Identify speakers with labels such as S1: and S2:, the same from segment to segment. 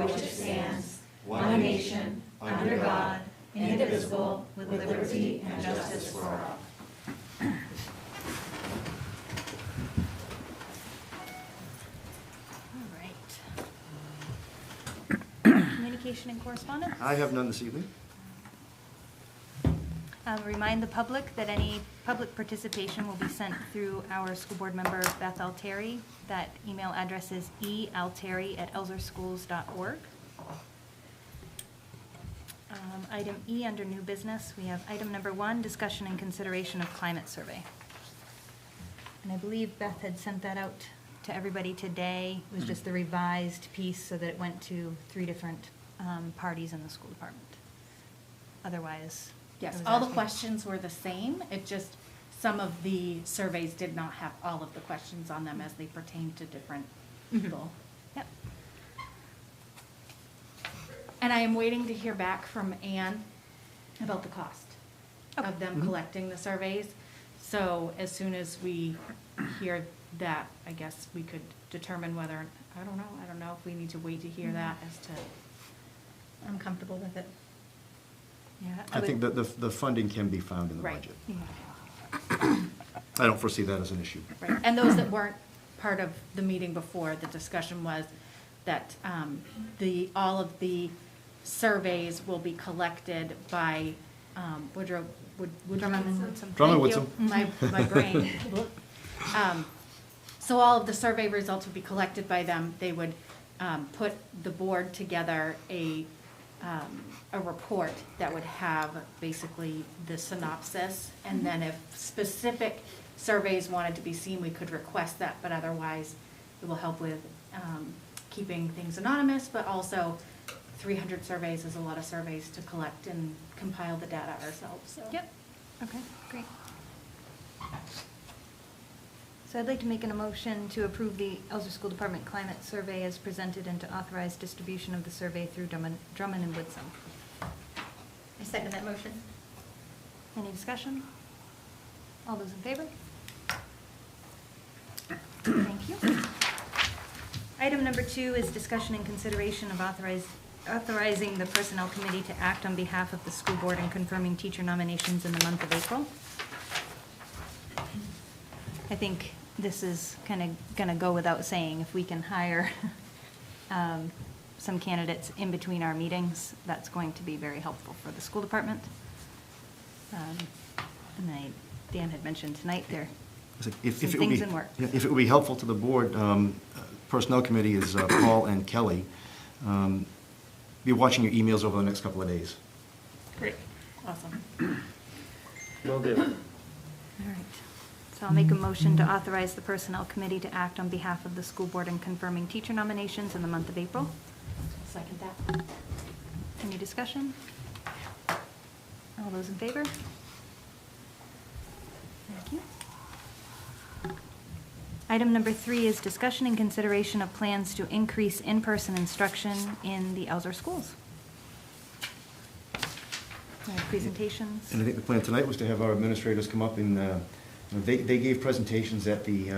S1: which it stands, one nation, under God, indivisible, with liberty and justice for all.
S2: All right. Communication and correspondence?
S3: I have none this evening.
S2: Remind the public that any public participation will be sent through our school board member, Beth Ealteri. That email address is ealteri@ellsworthschools.org. Item E under new business, we have item number 1, discussion and consideration of climate survey. And I believe Beth had sent that out to everybody today. It was just the revised piece so that it went to 3 different parties in the school department. Otherwise,
S4: Yes,
S2: I was
S4: all the
S2: asking-
S4: questions were the same. It just, some of the surveys did not have all of the questions on them as they pertain to different people.
S2: Yep.
S4: And I am waiting to hear back from Anne about the cost of them collecting the surveys. So as soon as we hear that, I guess we could determine whether, I don't know if we need to wait to hear that as to, I'm comfortable with it.
S2: Yeah,
S3: I think that the funding can be found in the
S4: Right.
S3: budget.
S2: Yeah.
S3: I don't foresee that as an issue.
S4: Right, and those that weren't part of the meeting before, the discussion was that all of the surveys will be collected by Woodrow.
S2: Drummond and Woodson.
S3: Drummond
S4: Thank
S3: and
S4: you. My brain. So all of the survey results would be collected by them. They would put the board together a report that would have basically the synopsis. And then if specific surveys wanted to be seen, we could request that, but otherwise it will help with keeping things anonymous, but also 300 surveys is a lot of surveys to collect and compile the data ourselves, so.
S2: Yep, okay, great. So I'd like to make an motion to approve the Ellsworth School Department Climate Survey as presented and to authorize distribution of the survey through Drummond and Woodson.
S1: I second that motion.
S2: Any discussion? All those in favor? Thank you. Item number 2 is discussion and consideration of authorizing the Personnel Committee to act on behalf of the school board and confirming teacher nominations in the month of April. I think this is kind of going to go without saying. If we can hire some candidates in between our meetings, that's going to be very helpful for the school department. And Dan had mentioned tonight there some things in work.
S3: If it would be helpful to the board, Personnel Committee is Paul and Kelly. Be watching your emails over the next couple of days.
S4: Great. Awesome.
S5: Will do.
S2: All right. So I'll make a motion to authorize the Personnel Committee to act on behalf of the school board in confirming teacher nominations in the month of April.
S4: Second that.
S2: Any discussion? All those in favor? Thank you. Item number 3 is discussion and consideration of plans to increase in-person instruction in the Ellsworth schools. Presentations?
S3: And I think the plan tonight was to have our administrators come up and they gave presentations at the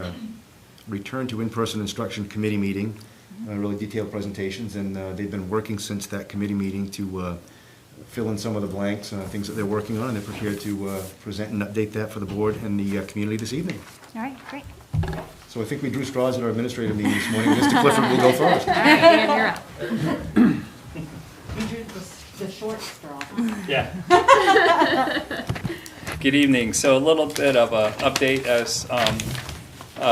S3: Return to In-Person Instruction Committee meeting, really detailed presentations, and they've been working since that committee meeting to fill in some of the blanks, things that they're working on, and they're prepared to present and update that for the board and the community this evening.
S2: All right, great.
S3: So I think we drew straws at our administrative meeting this morning. Mr. Clifford will go first.
S2: All right, Dan, you're up.
S4: You drew the short straw.
S5: Yeah. Good evening. So a little bit of an update as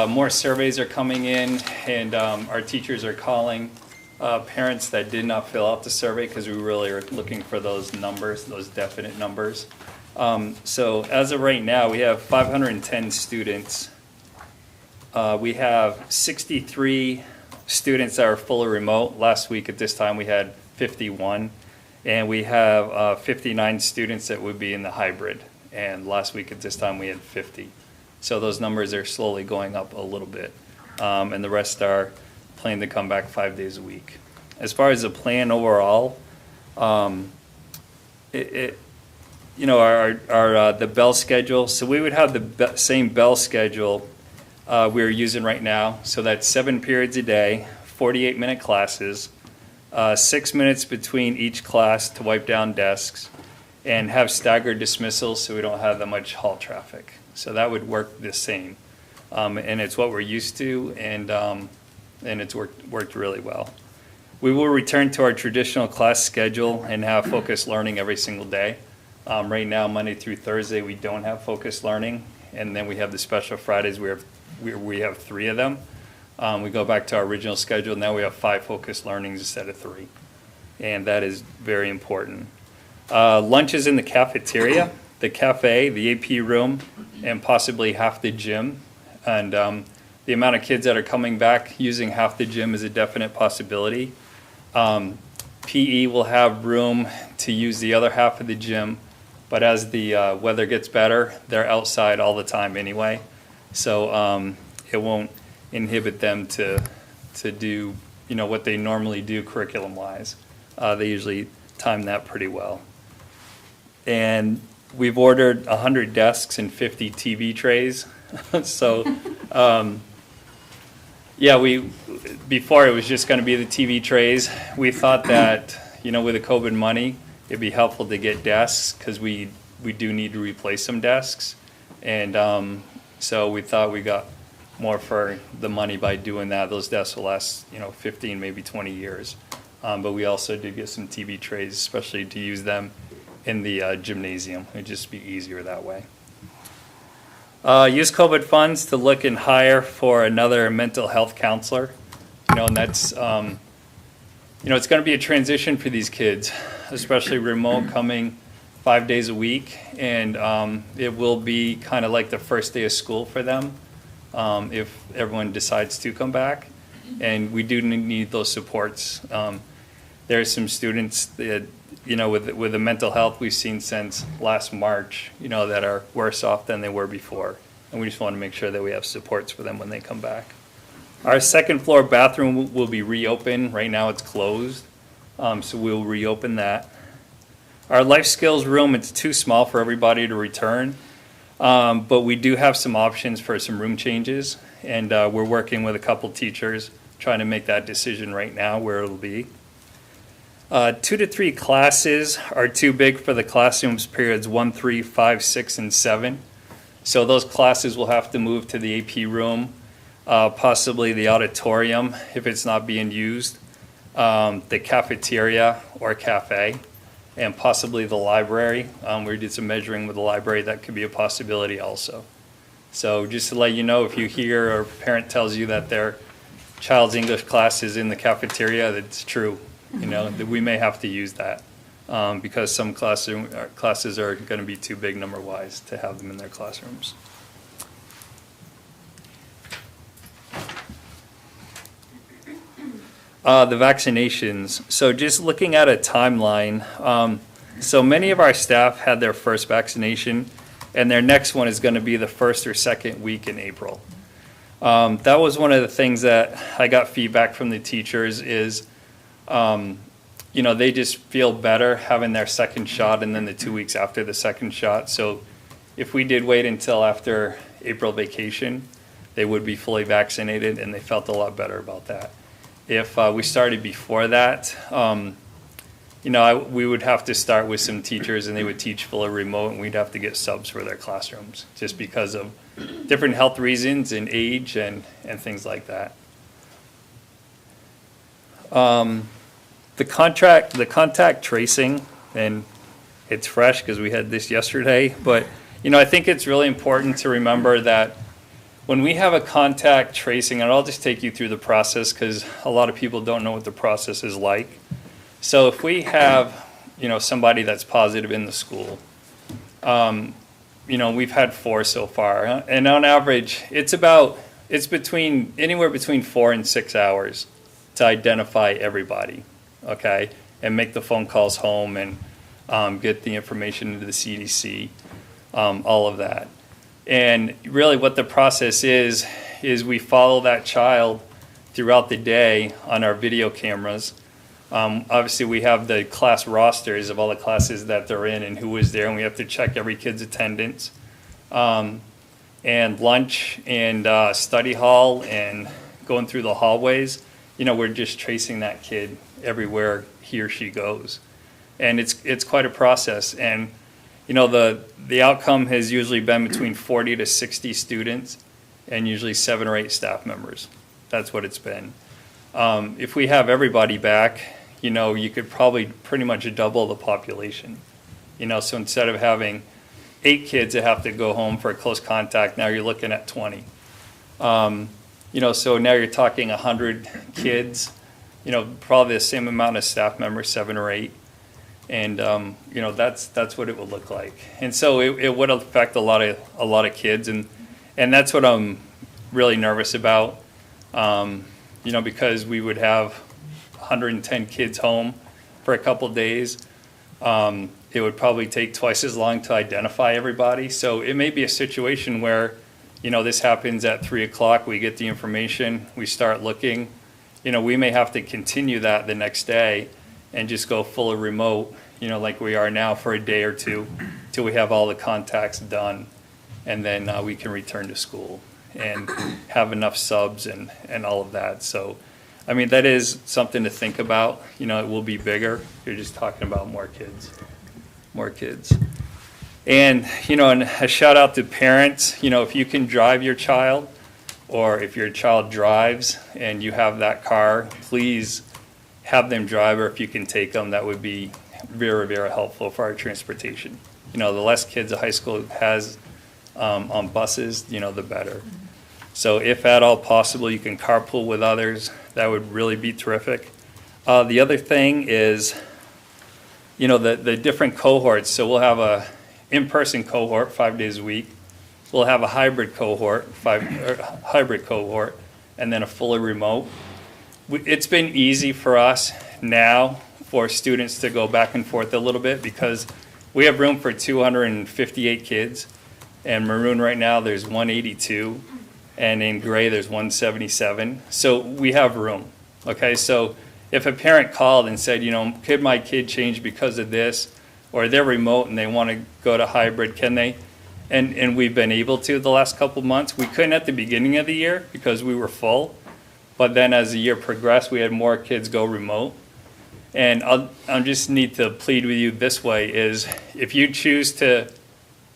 S5: more surveys are coming in, and our teachers are calling parents that did not fill out the survey because we really are looking for those numbers, those definite numbers. So as of right now, we have 510 students. We have 63 students that are fully remote. Last week at this time we had 51. And we have 59 students that would be in the hybrid. And last week at this time we had 50. So those numbers are slowly going up a little bit. And the rest are planning to come back 5 days a week. As far as the plan overall, the bell schedule. So we would have the same bell schedule we're using right now. So that's 7 periods a day, 48-minute classes. 6 minutes between each class to wipe down desks, and have staggered dismissals so we don't have that much hall traffic. So that would work the same. And it's what we're used to, and it's worked really well. We will return to our traditional class schedule and have focused learning every single day. Right now, Monday through Thursday, we don't have focused learning, and then we have the special Fridays where we have 3 of them. We go back to our original schedule. Now we have 5 focused learnings instead of 3, and that is very important. Lunch is in the cafeteria, the cafe, the AP room, and possibly half the gym. And the amount of kids that are coming back using half the gym is a definite possibility. PE will have room to use the other half of the gym, but as the weather gets better, they're outside all the time anyway. So it won't inhibit them to do, what they normally do curriculum-wise. They usually time that pretty well. And we've ordered 100 desks and 50 TV trays. So, before it was just going to be the TV trays. We thought that, with the COVID money, it'd be helpful to get desks because we do need to replace some desks. And so we thought we got more for the money by doing that. Those desks will last, 15, maybe 20 years. But we also did get some TV trays, especially to use them in the gymnasium. It'd just be easier that way. Use COVID funds to look and hire for another mental health counselor. And that's, it's going to be a transition for these kids, especially remote coming 5 days a week. And it will be kind of like the first day of school for them if everyone decides to come back. And we do need those supports. There are some students that, with the mental health we've seen since last March, that are worse off than they were before. And we just want to make sure that we have supports for them when they come back. Our second floor bathroom will be reopened. Right now it's closed, so we'll reopen that. Our life skills room, it's too small for everybody to return, but we do have some options for some room changes, and we're working with a couple teachers trying to make that decision right now where it'll be. 2 to 3 classes are too big for the classrooms periods 1, 3, 5, 6, and 7. So those classes will have to move to the AP room, possibly the auditorium if it's not being used, the cafeteria or cafe, and possibly the library. We did some measuring with the library. That could be a possibility also. So just to let you know, if you hear or a parent tells you that their child's English class is in the cafeteria, that's true. That we may have to use that because some classes are going to be too big number-wise to have them in their classrooms. The vaccinations. So just looking at a timeline, so many of our staff had their first vaccination, and their next one is going to be the first or second week in April. That was one of the things that I got feedback from the teachers is, they just feel better having their second shot and then the 2 weeks after the second shot. So if we did wait until after April vacation, they would be fully vaccinated, and they felt a lot better about that. If we started before that, we would have to start with some teachers, and they would teach fully remote, and we'd have to get subs for their classrooms just because of different health reasons and age and things like that. The contact tracing, and it's fresh because we had this yesterday, but I think it's really important to remember that when we have a contact tracing, and I'll just take you through the process because a lot of people don't know what the process is like. So if we have, somebody that's positive in the school, we've had 4 so far, and on average, it's anywhere between 4 and 6 hours to identify everybody, okay, and make the phone calls home and get the information into the CDC, all of that. And really what the process is we follow that child throughout the day on our video cameras. Obviously, we have the class rosters of all the classes that they're in and who was there, and we have to check every kid's attendance. And lunch and study hall and going through the hallways, we're just tracing that kid everywhere he or she goes. And it's quite a process. And, you know, the outcome has usually been between 40 to 60 students and usually 7 or 8 staff members. That's what it's been. If we have everybody back, you know, you could probably pretty much double the population. You know, so instead of having 8 kids that have to go home for a close contact, now you're looking at 20. You know, so now you're talking 100 kids, you know, probably the same amount of staff members, 7 or 8. And, you know, that's what it would look like. And so it would affect a lot of kids. And that's what I'm really nervous about, you know, because we would have 110 kids home for a couple of days. It would probably take twice as long to identify everybody. So it may be a situation where, you know, this happens at 3 o'clock, we get the information, we start looking. You know, we may have to continue that the next day and just go fully remote, you know, like we are now for a day or two till we have all the contacts done. And then we can return to school and have enough subs and all of that. So, I mean, that is something to think about. You know, it will be bigger. You're just talking about more kids. And, you know, and a shout out to parents, you know, if you can drive your child or if your child drives and you have that car, please have them drive, or if you can take them, that would be very, very helpful for our transportation. You know, the less kids a high school has on buses, you know, the better. So if at all possible, you can carpool with others, that would really be terrific. The other thing is, you know, the different cohorts. So we'll have a in-person cohort 5 days a week. We'll have a hybrid cohort, and then a fully remote. It's been easy for us now for students to go back and forth a little bit because we have room for 258 kids. And maroon right now, there's 182. And in gray, there's 177. So we have room, okay? So if a parent called and said, you know, could my kid change because of this, or they're remote and they want to go to hybrid, can they? And we've been able to the last couple of months. We couldn't at the beginning of the year because we were full. But then as the year progressed, we had more kids go remote. And I just need to plead with you this way is if you choose to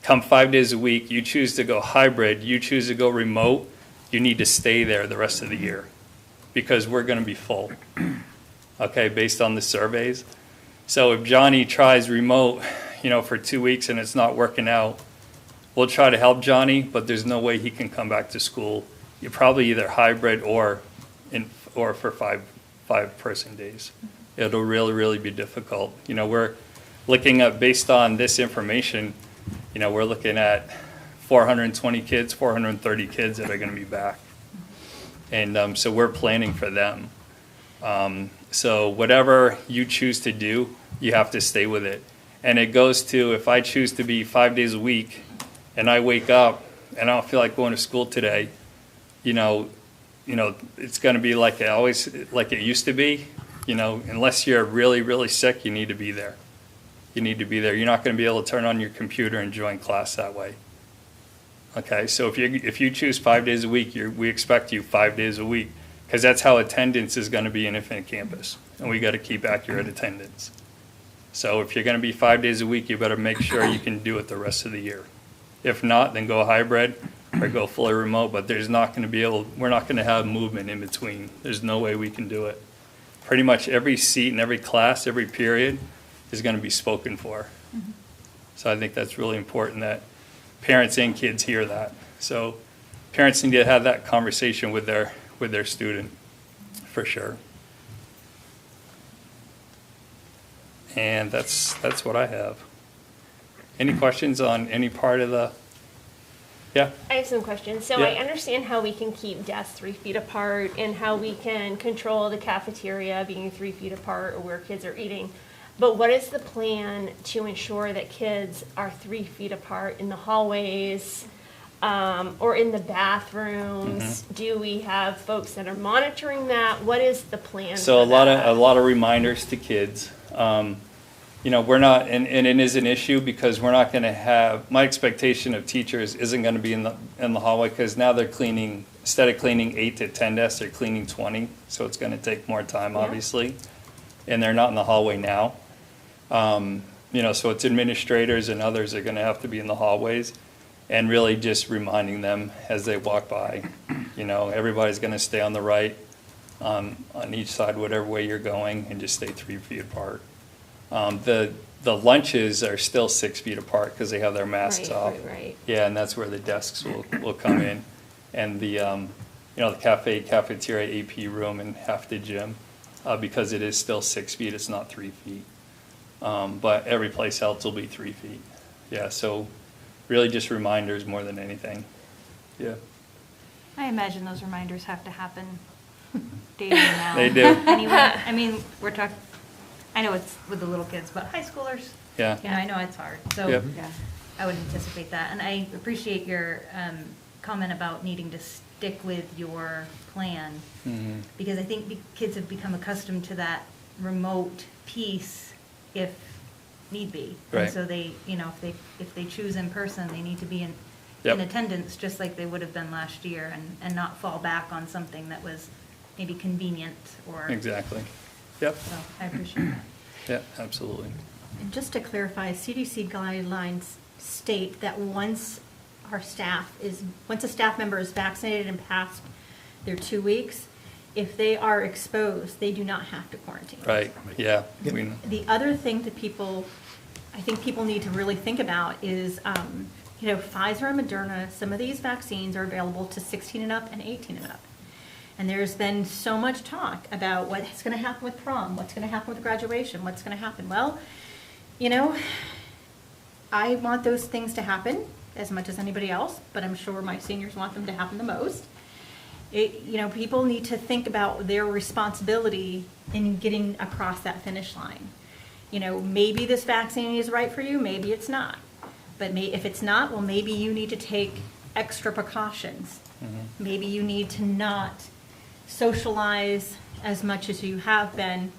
S5: come 5 days a week, you choose to go hybrid, you choose to go remote, you need to stay there the rest of the year because we're going to be full, okay, based on the surveys. So if Johnny tries remote, you know, for 2 weeks and it's not working out, we'll try to help Johnny, but there's no way he can come back to school. You're probably either hybrid or for five-person days. It'll really, really be difficult. You know, we're looking at, based on this information, you know, we're looking at 420 kids, 430 kids that are going to be back. And so we're planning for them. So whatever you choose to do, you have to stay with it. And it goes to, if I choose to be 5 days a week and I wake up and I don't feel like going to school today, you know, it's going to be like it used to be. You know, unless you're really, really sick, you need to be there. You need to be there. You're not going to be able to turn on your computer and join class that way. Okay, so if you choose 5 days a week, we expect you 5 days a week because that's how attendance is going to be in Infinite Campus, and we got to keep accurate attendance. So if you're going to be 5 days a week, you better make sure you can do it the rest of the year. If not, then go hybrid or go fully remote. But we're not going to have movement in between. There's no way we can do it. Pretty much every seat in every class, every period is going to be spoken for. Mm-hmm. So I think that's really important that parents and kids hear that. So parents need to have that conversation with their student, for sure. And that's what I have. Any questions on any part of the? Yeah.
S6: I have some questions. So
S5: Yeah.
S6: I understand how we can keep desks 3 feet apart and how we can control the cafeteria being 3 feet apart or where kids are eating. But what is the plan to ensure that kids are 3 feet apart in the hallways or in the bathrooms?
S5: Mm-hmm.
S6: Do we have folks that are monitoring that? What is the plan?
S5: So
S6: for
S5: a lot of reminders to kids. You know, we're not, and it is an issue because we're not going to have, my expectation of teachers isn't going to be in the hallway because now they're cleaning, instead of cleaning 8 to 10 desks, they're cleaning 20. So it's going to take more time,
S6: Yeah.
S5: obviously. and they're not in the hallway now. You know, so it's administrators and others are gonna have to be in the hallways, and really just reminding them as they walk by, you know, everybody's gonna stay on the right, on each side, whatever way you're going, and just stay 3 feet apart. The lunches are still 6 feet apart because they have their masks
S6: Right,
S5: off.
S6: right.
S5: Yeah, and that's where the desks will come in. And the, you know, the cafeteria, AP room, and half the gym, because it is still 6 feet, it's not 3 feet. But every place else will be 3 feet. Yeah, so really just reminders more than anything. Yeah.
S2: I imagine those reminders have to happen daily now.
S5: They do.
S2: Anyway, I mean, we're talking, I know it's with the little kids, but high schoolers,
S5: Yeah.
S2: you know, I know it's hard. So
S5: Yep.
S4: Yeah.
S2: I would anticipate that. And I appreciate your comment about needing to stick with your plan,
S5: Mhm.
S2: because I think kids have become accustomed to that remote piece if need be.
S5: Right.
S2: And so they, you know, if they choose in person, they need to be in
S5: Yep.
S2: attendance, just like they would have been last year, and not fall back on something that was maybe convenient or.
S5: Exactly. Yep.
S2: So I appreciate that.
S5: Yeah, absolutely.
S7: And just to clarify, CDC guidelines state that once a staff member is vaccinated and past their 2 weeks, if they are exposed, they do not have to quarantine.
S5: Right, yeah.
S3: Yep.
S5: We-
S7: The other thing that I think people need to really think about is, you know, Pfizer and Moderna, some of these vaccines are available to 16 and up and 18 and up. And there's been so much talk about what's going to happen with prom, what's going to happen with graduation, what's going to happen. Well, you know, I want those things to happen as much as anybody else, but I'm sure my seniors want them to happen the most. You know, people need to think about their responsibility in getting across that finish line. You know, maybe this vaccine is right for you, maybe it's not. But if it's not, well, maybe you need to take extra precautions. Maybe you need to not socialize as much as you have been.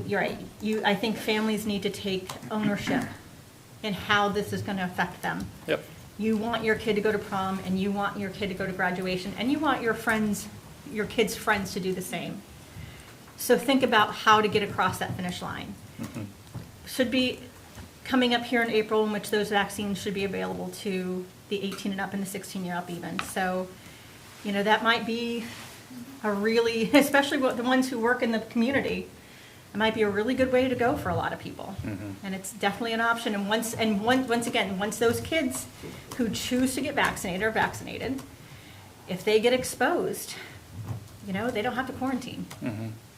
S7: You're right. I think families need to take ownership in how this is going to affect them.
S5: Yep.
S7: You want your kid to go to prom, and you want your kid to go to graduation, and you want your kids' friends to do the same. So think about how to get across that finish line. Should be coming up here in April, in which those vaccines should be available to the 18 and up and the 16-year up even. So, you know, that might be a really, especially the ones who work in the community, it might be a really good way to go for a lot of people. And it's definitely an option. And once again, once those kids who choose to get vaccinated are vaccinated, if they get exposed, you know, they don't have to quarantine.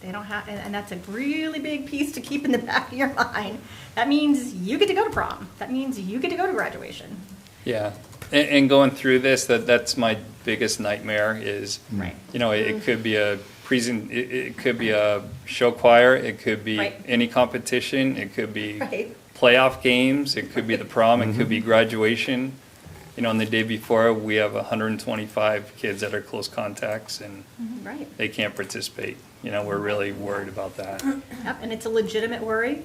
S7: They don't have, and that's a really big piece to keep in the back of your mind. That means you get to go to prom. That means you get to go to graduation.
S5: Yeah, and going through this, that's my biggest nightmare is,
S7: Right.
S5: you know, it could be it could be a show choir, it could be
S7: Right.
S5: any competition, it could be
S7: Right.
S5: playoff games, it could be the prom, it could be graduation. You know, on the day before, we have 125 kids that are close contacts and
S7: Right.
S5: they can't participate. You know, we're really worried about that.
S7: Yep, and it's a legitimate worry.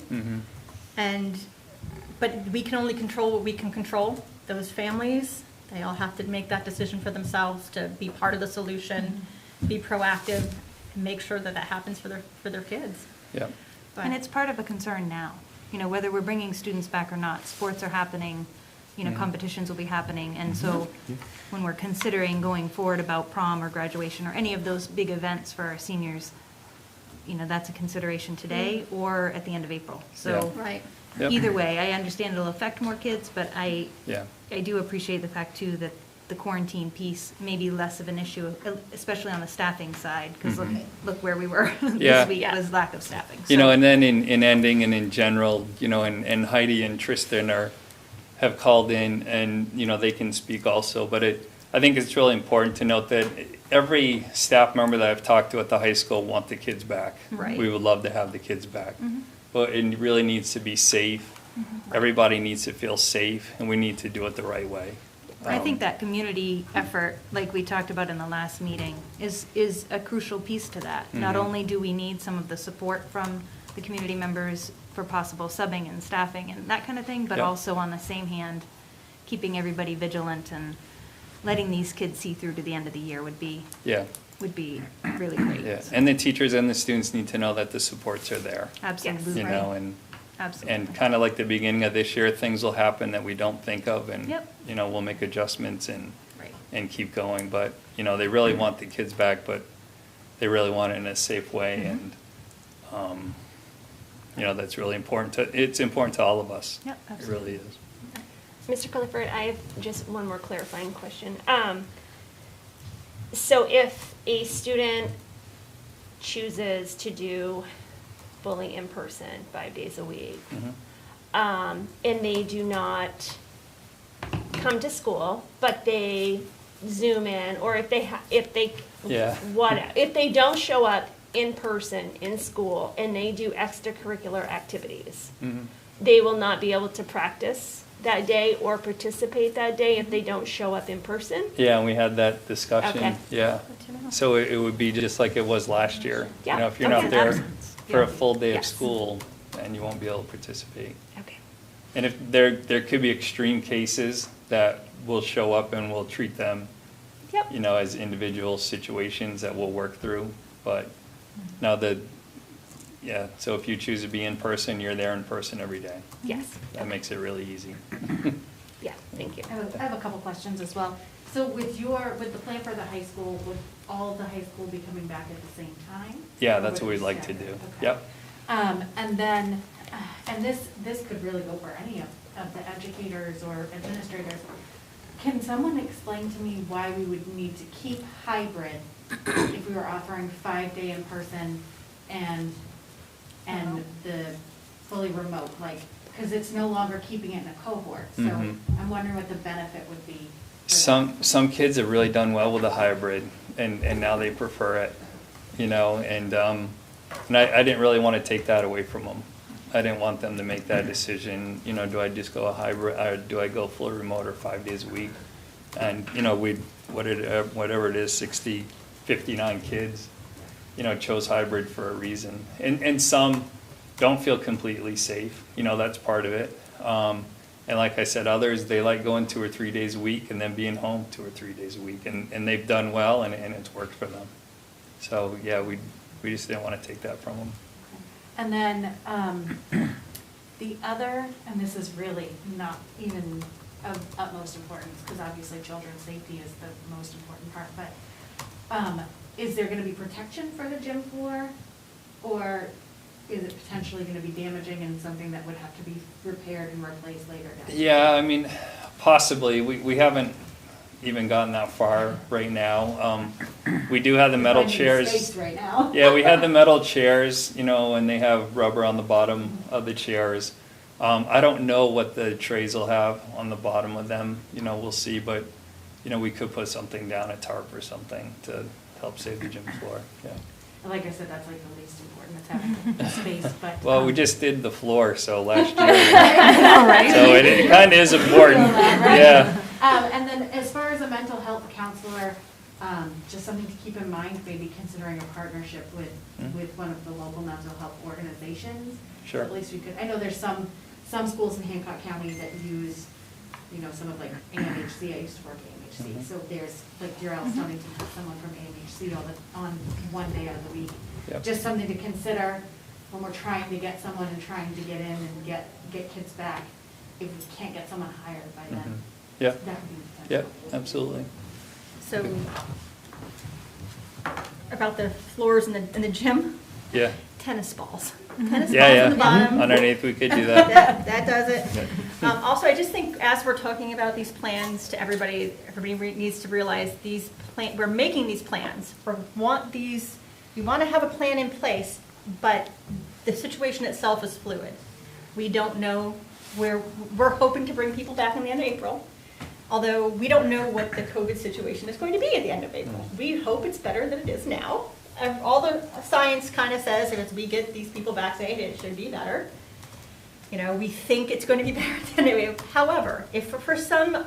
S7: But we can only control what we can control. Those families, they all have to make that decision for themselves to be part of the solution, be proactive, and make sure that happens for their kids.
S5: Yeah,
S7: But-
S2: And it's part of a concern now, you know, whether we're bringing students back or not, sports are happening, you know, competitions will be happening. And so when we're considering going forward about prom or graduation or any of those big events for our seniors, you know, that's a consideration today or at the end of April. So
S7: Right.
S5: Yep.
S2: either way, I understand it'll affect more kids, but I
S5: yeah,
S2: do appreciate the fact too that the quarantine piece may be less of an issue, especially on the staffing side, because look where we were
S5: Yeah.
S2: this week was lack of staffing.
S5: you know,
S2: So-
S5: and then in ending and in general, you know, and Heidi and Tristan have called in and, you know, they can speak also, but I think it's really important to note that every staff member that I've talked to at the high school want the kids back.
S7: Right.
S5: We would love to have the kids back. But it really needs to be safe. Everybody needs to feel safe, and we need to do it the right way.
S2: I think that community effort, like we talked about in the last meeting, is a crucial piece to that. Not only do we need some of the support from the community members for possible subbing and staffing and that kind of thing, but
S5: Yep.
S2: also on the same hand, keeping everybody vigilant and letting these kids see through to the end of the year would be would be really great.
S5: Yeah, and the teachers and the students need to know that the supports are there.
S2: Absolutely.
S5: You know, and
S2: Absolutely.
S5: kind of like the beginning of this year, things will happen that we don't think of, and
S2: Yep.
S5: you know, we'll make adjustments
S2: Right.
S5: and keep going. But you know, they really want the kids back, but they really want it in a safe way,
S2: Mm-hmm.
S5: and you know, that's really important. It's important to all of us.
S2: Yep,
S5: It
S2: absolutely.
S5: really is.
S6: Mr. Clifford, I have just one more clarifying question. So if a student chooses to do bullying in person 5 days a week,
S5: Mhm.
S6: and they do not come to school, but they Zoom in, or if they
S5: Yeah.
S6: if they don't show up in person in school and they do extracurricular activities,
S5: Mhm.
S6: they will not be able to practice that day or participate that day if they don't show up in person?
S5: Yeah, and we had that discussion.
S6: Okay.
S5: Yeah. So it would be just like it was last year.
S6: Yeah.
S5: You know, if you're
S6: Okay.
S5: not there for a
S2: Yeah.
S5: full day of
S6: Yes.
S5: school, then you won't be able to participate.
S6: Okay.
S5: And if there could be extreme cases that will show up and we'll treat them,
S6: Yep.
S5: you know, as individual situations that we'll work through. But now yeah, so if you choose to be in person, you're there in person every day.
S6: Yes.
S5: That makes it really easy.
S6: Yeah, thank you.
S4: I have a couple questions as well. So with the plan for the high school, would all of the high school be coming back at the same time?
S5: Yeah,
S4: Or
S5: that's
S4: would
S5: what
S4: it
S5: we'd
S4: be
S5: like to
S4: staggered?
S5: do.
S4: Okay.
S5: Yep.
S4: And then, and this could really go for any of the educators or administrators. Can someone explain to me why we would need to keep hybrid if we were offering 5-day in person and the fully remote? Like, because it's no longer keeping it in a cohort. So
S5: Mhm.
S4: I'm wondering what the benefit would be. for
S5: Some kids have really done well with a hybrid, and now they prefer it, you know, and I didn't really want to take that away from them. I didn't want them to make that decision, you know, do I just go a hybrid, or do I go full remote or 5 days a week? And, you know, whatever it is, 59 kids, you know, chose hybrid for a reason. And some don't feel completely safe, you know, that's part of it. And like I said, others, they like going 2 or 3 days a week and then being home 2 or 3 days a week, and they've done well, and it's worked for them. So, yeah, we just didn't want to take that from them.
S4: And then the other, and this is really not even of utmost importance, because obviously children's safety is the most important part, but is there going to be protection for the gym floor? Or is it potentially going to be damaging and something that would have to be repaired and replaced later down the road?
S5: Yeah, I mean, possibly. We haven't even gotten that far right now. We do have the metal
S4: Finding
S5: chairs.
S4: space right now.
S5: Yeah, we had the metal chairs, you know, and they have rubber on the bottom of the chairs. I don't know what the trays will have on the bottom of them, you know, we'll see, but, you know, we could put something down, a tarp or something, to help save the gym floor, yeah.
S4: Like I said, that's like the least important, it's having the space, but.
S5: Well, we just did the floor, so last year.
S4: All right.
S5: So it kind of is important, yeah.
S4: And then as far as a mental health counselor, just something to keep in mind, maybe considering a partnership with one of the local mental health organizations.
S5: Sure.
S4: At least we could, I know there's some schools in Hancock County that use, you know, some of like AMHC, I used to work at AMHC.
S5: Mhm.
S4: So there's, like Darrell Stonington has someone from AMHC on one day out of the week.
S5: Yep.
S4: Just something to consider when we're trying to get someone and trying to get in and get kids back. If we can't get someone hired by then.
S5: Mhm. Yeah,
S4: That would be.
S5: yeah, absolutely.
S7: So, about the floors in the gym,
S5: Yeah,
S7: tennis balls. Tennis
S5: yeah,
S7: balls on the bottom.
S5: yeah. Underneath, we could do that.
S7: That does it. Also, I just think as we're talking about these plans to everybody needs to realize we're making these plans. We want to have a plan in place, but the situation itself is fluid. We don't know we're hoping to bring people back in the end of April, although we don't know what the COVID situation is going to be at the end of April. We hope it's better than it is now. All the science kind of says as we get these people vaccinated, it should be better. You know, we think it's going to be better than anyway. However, if for some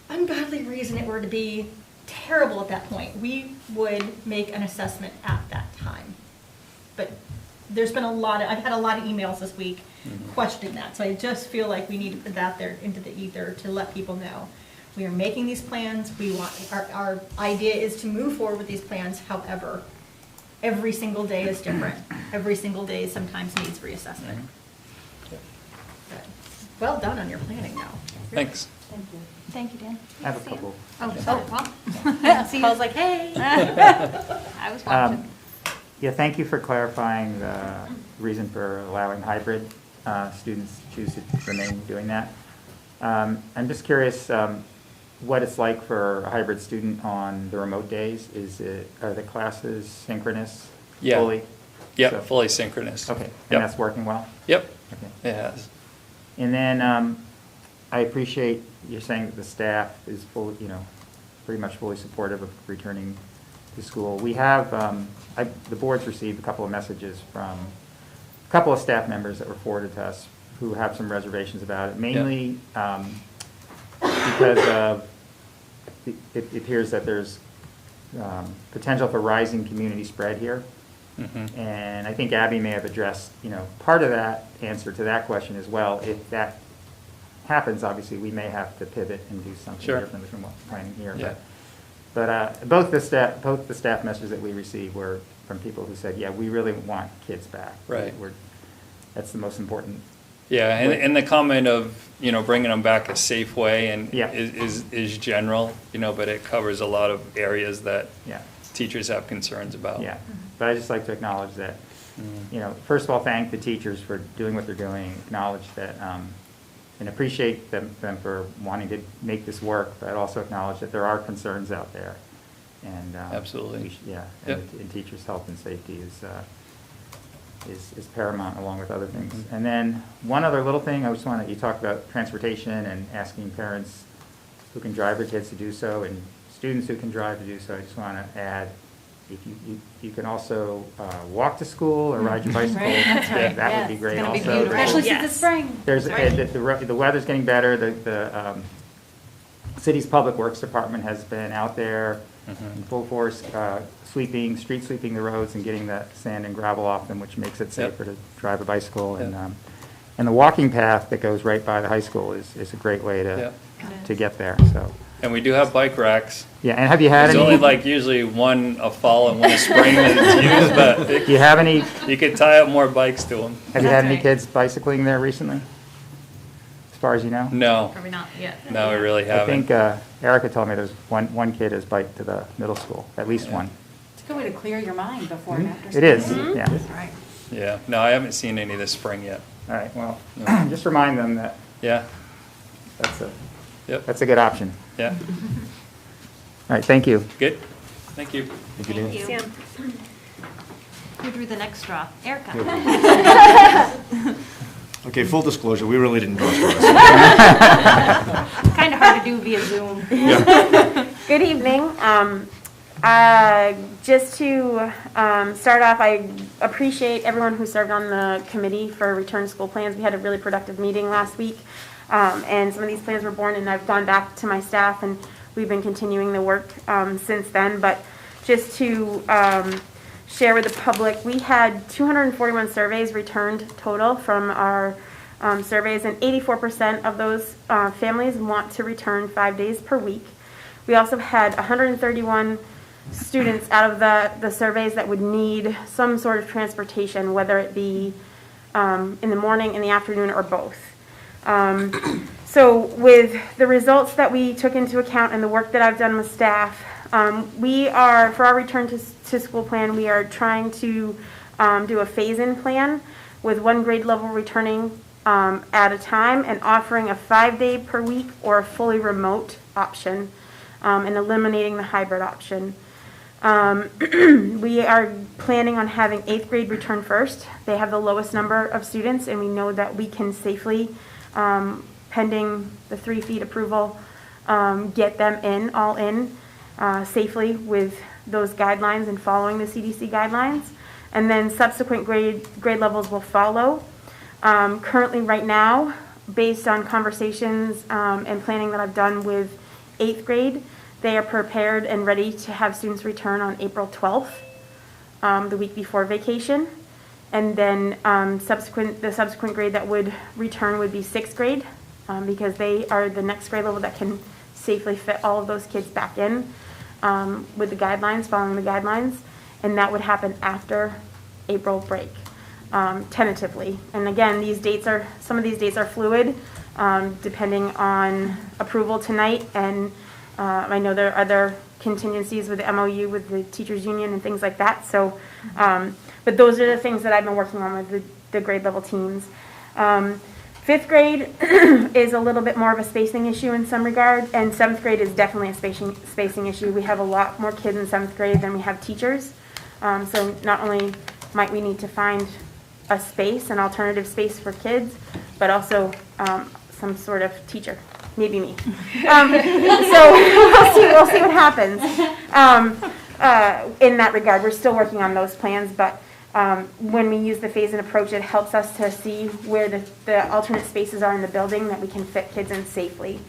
S7: ungodly reason it were to be terrible at that point, we would make an assessment at that time. But there's been I've had a lot of emails this week questioning that. So I just feel like we need to put that there into the ether to let people know. We are making these plans. Our idea is to move forward with these plans. However, every single day is different. Every single day sometimes needs reassessment. But well done on your planning now.
S5: Thanks.
S2: Thank you, Dan.
S8: I have a couple.
S7: Paul's like, hey.
S2: I was watching.
S8: Yeah, thank you for clarifying the reason for allowing hybrid students choose to remain doing that. I'm just curious what it's like for a hybrid student on the remote days. Are the classes synchronous?
S5: Yeah.
S8: Fully?
S5: Yep,
S8: So-
S5: fully synchronous.
S8: Okay, and
S5: Yep.
S8: that's working well?
S5: Yep,
S8: Okay.
S5: it has.
S8: And then I appreciate you're saying that the staff is full, pretty much fully supportive of returning to school. We have, the board's received a couple of messages from a couple of staff members that were forwarded to us who have some reservations about it, mainly because of, it appears that there's potential for rising community spread here.
S5: Mhm.
S8: And I think Abby may have addressed, part of that answer to that question as well. If that happens, obviously, we may have to pivot and do something
S5: Sure.
S8: different from what we're planning here.
S5: Yeah.
S8: But both the staff messages that we received were from people who said, yeah, we really want kids back.
S5: Right.
S8: That's the most important.
S5: Yeah, and the comment of, bringing them back a safe way and
S8: Yeah.
S5: is general, but it covers a lot of areas that
S8: Yeah.
S5: teachers have concerns about.
S8: Yeah. But I'd just like to acknowledge that, first of all, thank the teachers for doing what they're doing, acknowledge that, and appreciate them for wanting to make this work, but also acknowledge that there are concerns out there. And
S5: Absolutely.
S8: Yeah,
S5: Yep.
S8: and teachers' health and safety is paramount along with other things. And then one other little thing, you talked about transportation and asking parents who can drive their kids to do so and students who can drive to do so. I just want to add, if you can also walk to school or ride your bicycle, that would be great
S2: It's gonna be
S8: also.
S2: beautiful.
S4: Especially
S6: Yes.
S4: since it's spring.
S8: There's, the weather's getting better, the city's Public Works Department has been out there in full force, street sweeping the roads and getting the sand and gravel off them, which makes it safer to drive a bicycle. And the walking path that goes right by the high school is a great way to get there, so.
S5: And we do have bike racks.
S8: Yeah, and have you had
S5: There's
S8: any?
S5: only usually one a fall and one a spring that it's used, but
S8: Do you have any,
S5: you could tie up more bikes to them.
S8: have you had
S7: That's
S8: any
S7: right.
S8: kids bicycling there recently? As far as you know?
S5: No,
S7: Probably not yet.
S5: no, we really
S8: I
S5: haven't.
S8: think Erica told me there's one kid has biked to the middle school, at least
S5: Yeah.
S8: one.
S4: It's a good way to clear your mind before and after.
S8: It is,
S4: school.
S8: yeah.
S7: Right.
S5: Yeah, no, I haven't seen any this spring yet.
S8: All right, well,
S5: No.
S8: just remind them that
S5: Yeah, yep,
S8: that's a good option.
S5: yeah,
S8: All right, thank you.
S5: good, thank you.
S2: Thank you.
S6: Sam.
S2: Who drew the next straw? Erica.
S3: Okay, full disclosure, we really didn't draw straws.
S2: Kind of hard to do via Zoom.
S9: Good evening. Just to start off, I appreciate everyone who served on the committee for return to school plans. We had a really productive meeting last week, and some of these plans were born, and I've gone back to my staff, and we've been continuing the work since then. But just to share with the public, we had 241 surveys returned total from our surveys, and 84% of those families want to return 5 days per week. We also had 131 students out of the surveys that would need some sort of transportation, whether it be in the morning, in the afternoon, or both. So with the results that we took into account and the work that I've done with staff, for our return to school plan, we are trying to do a phase-in plan with one grade level returning at a time and offering a 5-day per week or a fully remote option, and eliminating the hybrid option. We are planning on having 8th grade return first. They have the lowest number of students, and we know that we can safely, pending the 3 feet approval, get them all in safely with those guidelines and following the CDC guidelines. And then subsequent grade levels will follow. Currently, right now, based on conversations and planning that I've done with 8th grade, they are prepared and ready to have students return on April 12th, the week before vacation. And then the subsequent grade that would return would be 6th grade, because they are the next grade level that can safely fit all of those kids back in with the guidelines, following the guidelines, and that would happen after April break, tentatively. And again, some of these dates are fluid, depending on approval tonight, and I know there are other contingencies with the MOU with the teachers union and things like that. So, but those are the things that I've been working on with the grade level teams. Fifth grade is a little bit more of a spacing issue in some regard, and seventh grade is definitely a spacing issue. We have a lot more kids in seventh grade than we have teachers. So not only might we need to find a space, an alternative space for kids, but also some sort of teacher, maybe me. So we'll see what happens in that regard. We're still working on those plans, but when we use the phase-in approach, it helps us to see where the alternate spaces are in the building that we can fit kids in safely.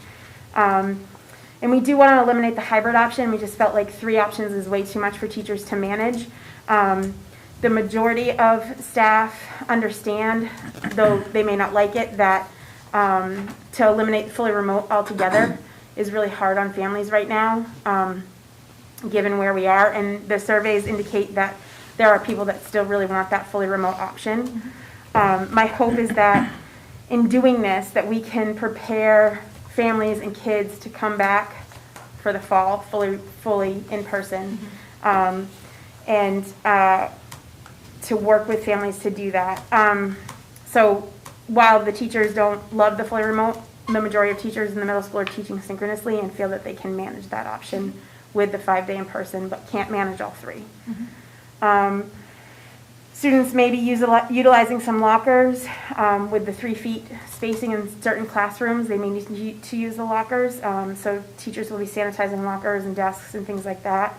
S9: And we do want to eliminate the hybrid option. We just felt like 3 options is way too much for teachers to manage. The majority of staff understand, though they may not like it, that to eliminate fully remote altogether is really hard on families right now, given where we are. And the surveys indicate that there are people that still really want that fully remote option. My hope is that in doing this, that we can prepare families and kids to come back for the fall fully in person, and to work with families to do that. So while the teachers don't love the fully remote, the majority of teachers in the middle school are teaching synchronously and feel that they can manage that option with the 5-day in person, but can't manage all 3. Students may be utilizing some lockers with the 3 feet spacing in certain classrooms. They may need to use the lockers, so teachers will be sanitizing lockers and desks and things like that.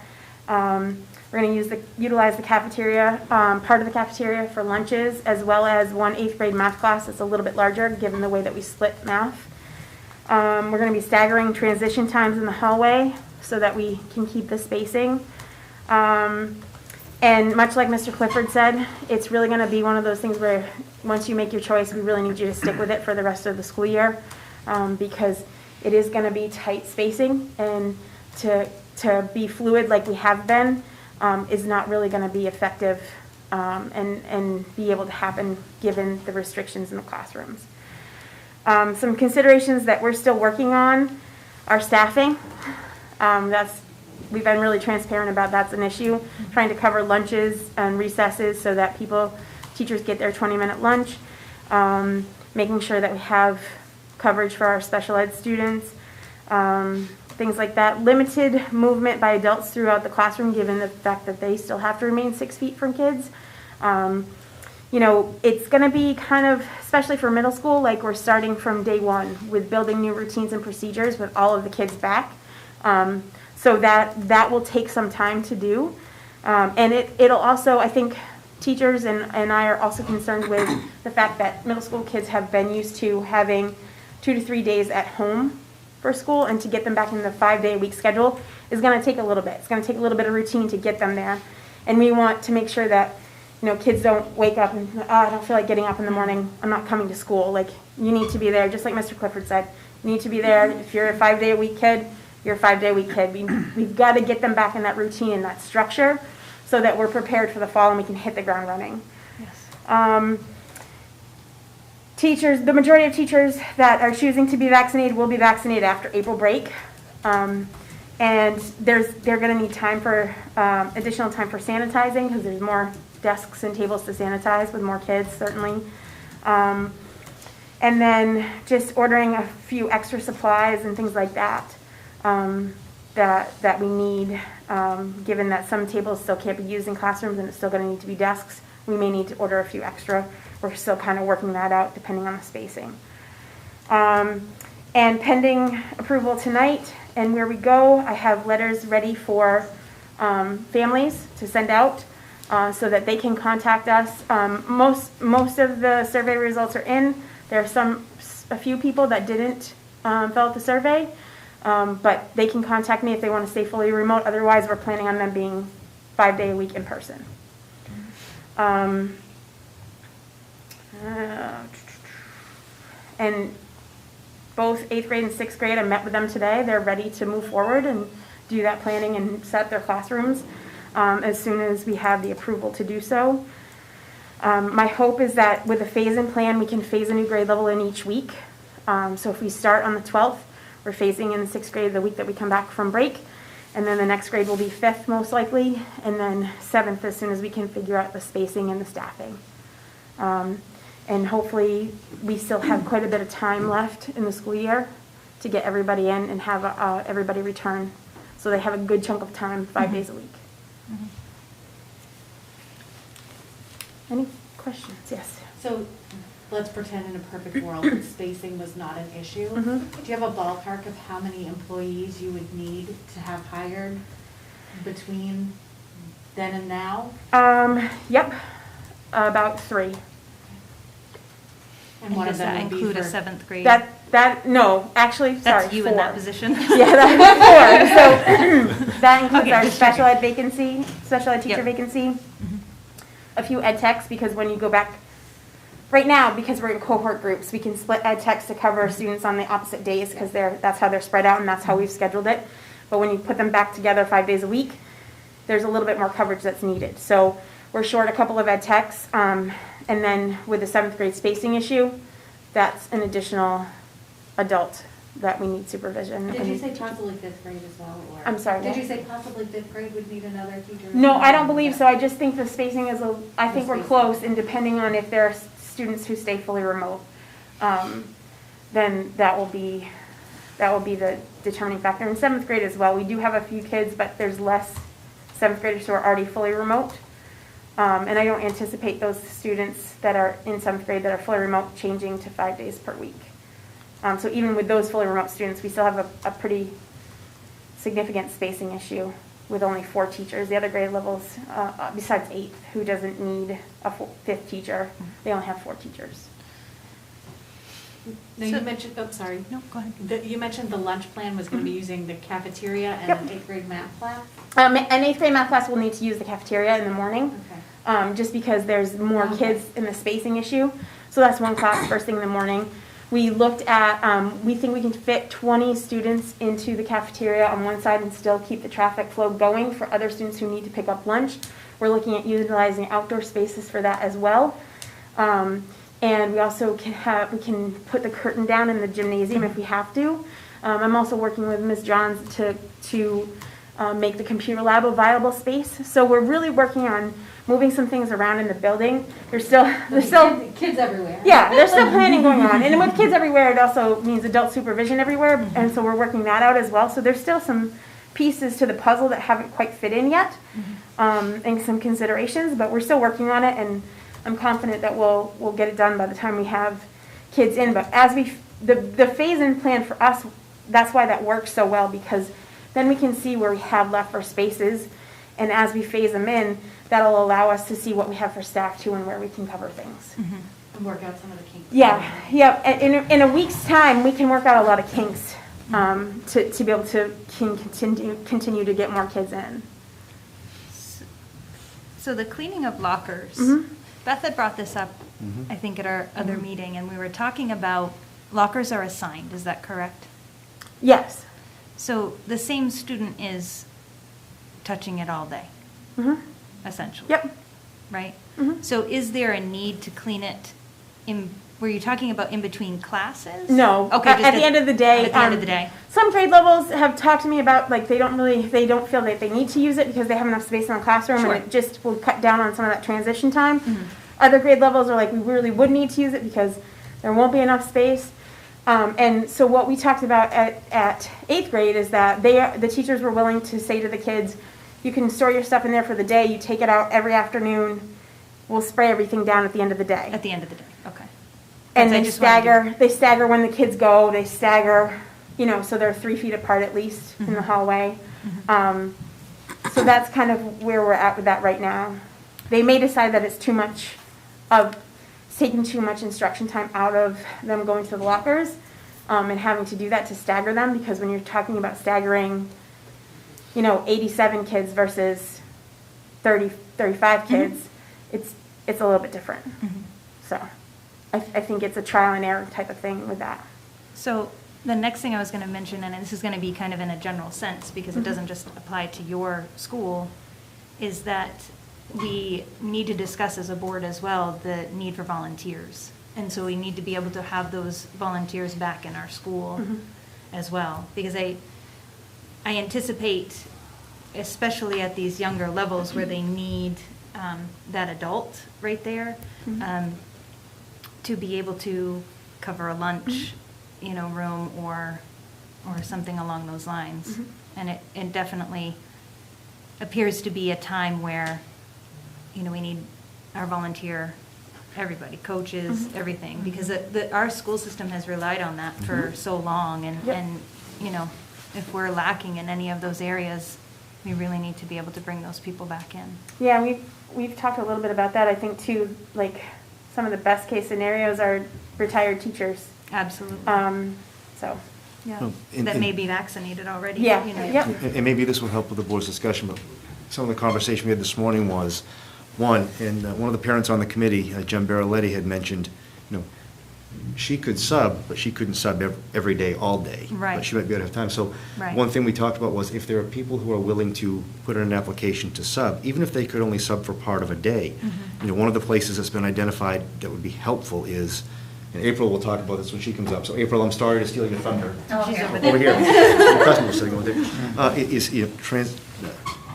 S9: We're going to utilize the cafeteria, part of the cafeteria for lunches, as well as one 8th grade math class that's a little bit larger, given the way that we split math. We're going to be staggering transition times in the hallway so that we can keep the spacing. And much like Mr. Clifford said, it's really going to be one of those things where once you make your choice, we really need you to stick with it for the rest of the school year, because it is going to be tight spacing, and to be fluid like we have been is not really going to be effective and be able to happen given the restrictions in the classrooms. Some considerations that we're still working on are staffing. We've been really transparent about that's an issue, trying to cover lunches and recesses so that teachers get their 20-minute lunch, making sure that we have coverage for our special ed students, things like that. Limited movement by adults throughout the classroom, given the fact that they still have to remain 6 feet from kids. It's going to be kind of, especially for middle school, like we're starting from day one with building new routines and procedures with all of the kids back. So that will take some time to do. And it'll also, I think, teachers and I are also concerned with the fact that middle school kids have been used to having 2 to 3 days at home for school, and to get them back in the 5-day-a-week schedule is going to take a little bit. It's going to take a little bit of routine to get them there. And we want to make sure that kids don't wake up and, I don't feel like getting up in the morning, I'm not coming to school. Like, you need to be there, just like Mr. Clifford said. You need to be there. If you're a 5-day-a-week kid, you're a 5-day-a-week kid. We've got to get them back in that routine and that structure so that we're prepared for the fall and we can hit the ground running. Yes. Teachers, the majority of teachers that are choosing to be vaccinated will be vaccinated after April break. And they're going to need time for additional time for sanitizing, because there's more desks and tables to sanitize with more kids, certainly. And then just ordering a few extra supplies and things like that that we need, given that some tables still can't be used in classrooms and it's still going to need to be desks. We may need to order a few extra. We're still kind of working that out depending on the spacing. And pending approval tonight and where we go, I have letters ready for families to send out so that they can contact us. Most of the survey results are in. There are a few people that didn't fill out the survey, but they can contact me if they want to stay fully remote. Otherwise, we're planning on them being 5-day-a-week in person. And both 8th grade and 6th grade, I met with them today. They're ready to move forward and do that planning and set their classrooms as soon as we have the approval to do so. My hope is that with a phase-in plan, we can phase a new grade level in each week. So if we start on the 12th, we're phasing in the 6th grade the week that we come back from break. And then the next grade will be 5th most likely, and then 7th as soon as we can figure out the spacing and the staffing. And hopefully we still have quite a bit of time left in the school year to get everybody in and have everybody return. So they have a good chunk of time, 5 days a week. Any questions? Yes.
S4: So let's pretend in a perfect world that spacing was not an issue. Do you have a ballpark of how many employees you would need to have hired between then and now?
S9: Yep, about 3.
S4: And one of
S2: does that
S4: them would be
S2: include a
S4: for
S2: 7th grade?
S9: No, actually, sorry,
S2: That's you
S9: 4.
S2: in that position?
S9: Yeah, that's 4. So that includes
S2: Okay,
S9: our
S2: just
S9: special
S2: checking.
S9: ed vacancy, special ed teacher
S2: Yep.
S9: vacancy, a few ed techs, because when you go back, right now, because we're in cohort groups, we can split ed techs to cover students on the opposite days, because that's how they're spread out and that's how we've scheduled it. But when you put them back together 5 days a week, there's a little bit more coverage that's needed. So we're short a couple of ed techs, and then with the 7th grade spacing issue, that's an additional adult that we need supervision.
S4: Did you
S9: and-
S4: say possibly 5th grade as well? Or
S9: I'm sorry,
S4: Did
S9: what?
S4: you say possibly 5th grade would need another teacher?
S9: No, I don't believe so. I just think the spacing is I think
S4: The
S9: we're
S4: spacing.
S9: close, and depending on if there are students who stay fully remote, then that will be the determining factor. In 7th grade as well, we do have a few kids, but there's less 7th graders who are already fully remote. And I don't anticipate those students that are in 7th grade that are fully remote changing to 5 days per week. So even with those fully remote students, we still have a pretty significant spacing issue with only 4 teachers. The other grade levels, besides 8th, who doesn't need a 5th teacher, they only have 4 teachers.
S4: Now, you mentioned, sorry.
S2: No, go ahead.
S4: You mentioned the lunch plan was going to be using the cafeteria and
S9: Yep.
S4: an 8th grade math class?
S9: An 8th grade math class will need to use the cafeteria in the morning.
S4: Okay.
S9: Just because there's more
S4: Okay.
S9: kids in the spacing issue. So that's one class first thing in the morning. We looked at, we think we can fit 20 students into the cafeteria on one side and still keep the traffic flow going for other students who need to pick up lunch. We're looking at utilizing outdoor spaces for that as well. And we also we can put the curtain down in the gymnasium if we have to. I'm also working with Ms. Johns to make the computer lab a viable space. So we're really working on moving some things around in the building. There's still
S4: Kids everywhere.
S9: yeah, there's still planning going on. And with kids everywhere, it also means adult supervision everywhere. And so we're working that out as well. So there's still some pieces to the puzzle that haven't quite fit in yet, and some considerations, but we're still working on it. And I'm confident that we'll get it done by the time we have kids in. But as the phase-in plan for us, that's why that works so well, because then we can see where we have left for spaces. And as we phase them in, that'll allow us to see what we have for staff too and where we can cover things.
S4: And work out some of the kinks.
S9: Yeah. And in a week's time, we can work out a lot of kinks to be able to continue to get more kids in.
S2: So the cleaning of lockers, Beth had brought this up, I think, at our other meeting, and we were talking about lockers are assigned, is that correct?
S9: Yes.
S2: So the same student is touching it all day, essentially?
S9: Yep.
S2: Right? So is there a need to clean it were you talking about in between classes?
S9: No.
S2: Okay,
S9: At the end of the day.
S2: At the end of the day.
S9: Some grade levels have talked to me about, like, they don't feel that they need to use it because they have enough space in the classroom,
S2: Sure.
S9: and it just will cut down on some of that transition time. Other grade levels are like, we really would need to use it because there won't be enough space. And so what we talked about at 8th grade is that the teachers were willing to say to the kids, you can store your stuff in there for the day, you take it out every afternoon, we'll spray everything down at the end of the day.
S2: At the end of the day, okay.
S9: And
S2: I
S9: they
S2: just wanted
S9: stagger when the kids go, they stagger, so they're 3 feet apart at least in the hallway. So that's kind of where we're at with that right now. They may decide that it's taking too much instruction time out of them going to the lockers, and having to do that to stagger them, because when you're talking about staggering, 87 kids versus 35 kids, it's a little bit different. So I think it's a trial and error type of thing with that.
S2: So The next thing I was going to mention, and this is going to be kind of in a general sense, because it doesn't just apply to your school, is that we need to discuss as a board as well the need for volunteers. And so we need to be able to have those volunteers back in our school as well. Because I anticipate, especially at these younger levels where they need that adult right there, to be able to cover a lunch, room or something along those lines. And it definitely appears to be a time where, we need our volunteer, everybody, coaches, everything, because our school system has relied on that for so long, and if we're lacking in any of those areas, we really need to be able to bring those people back in.
S9: Yeah, we've talked a little bit about that. I think too, like, some of the best case scenarios are retired teachers.
S2: Absolutely.
S9: So.
S2: Yeah,
S3: Oh,
S2: that may be vaccinated already.
S9: Yeah, yep.
S3: And maybe this will help with the board's discussion, but some of the conversation we had this morning was, one of the parents on the committee, Jen Baraletti, had mentioned, she could sub, but she couldn't sub every day, all day.
S2: Right.
S3: But she might be able to have time. So
S2: Right.
S3: one thing we talked about was if there are people who are willing to put in an application to sub, even if they could only sub for part of a day, one of the places that's been identified that would be helpful is, and April will talk about this when she comes up. So April, I'm sorry to steal your thunder.
S2: She's over there.
S3: Over here. The customer was sitting over there. Is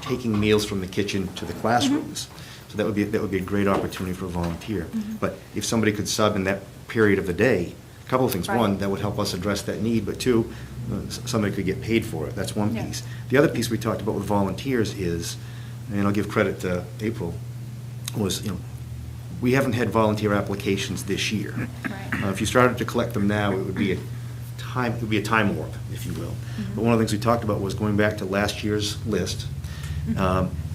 S3: taking meals from the kitchen to the classrooms. So that would be a great opportunity for a volunteer. But if somebody could sub in that period of the day, a couple of things.
S2: Right.
S3: One, that would help us address that need, but two, somebody could get paid for it. That's one
S2: Yeah.
S3: piece. The other piece we talked about with volunteers is, and I'll give credit to April, was, we haven't had volunteer applications this year.
S2: Right.
S3: If you started to collect them now, it would be a time warp, if you will. But one of the things we talked about was going back to last year's list,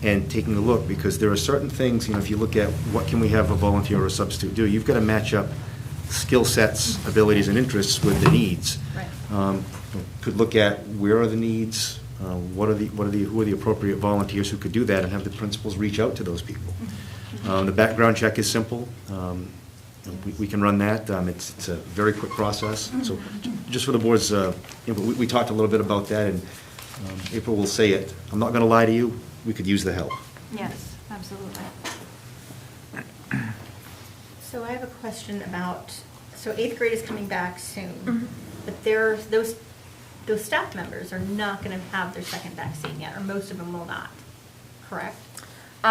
S3: and taking a look, because there are certain things, if you look at what can we have a volunteer or a substitute do, you've got to match up skill sets, abilities, and interests with the needs.
S2: Right.
S3: Could look at where are the needs, who are the appropriate volunteers who could do that, and have the principals reach out to those people. The background check is simple. We can run that. It's a very quick process. So just for the board's, we talked a little bit about that, and April will say it. I'm not going to lie to you. We could use the help.
S2: Yes, absolutely.
S7: So I have a question about, so 8th grade is coming back soon, but those staff members are not going to have their second vaccine yet, or most of them will not, correct?
S2: We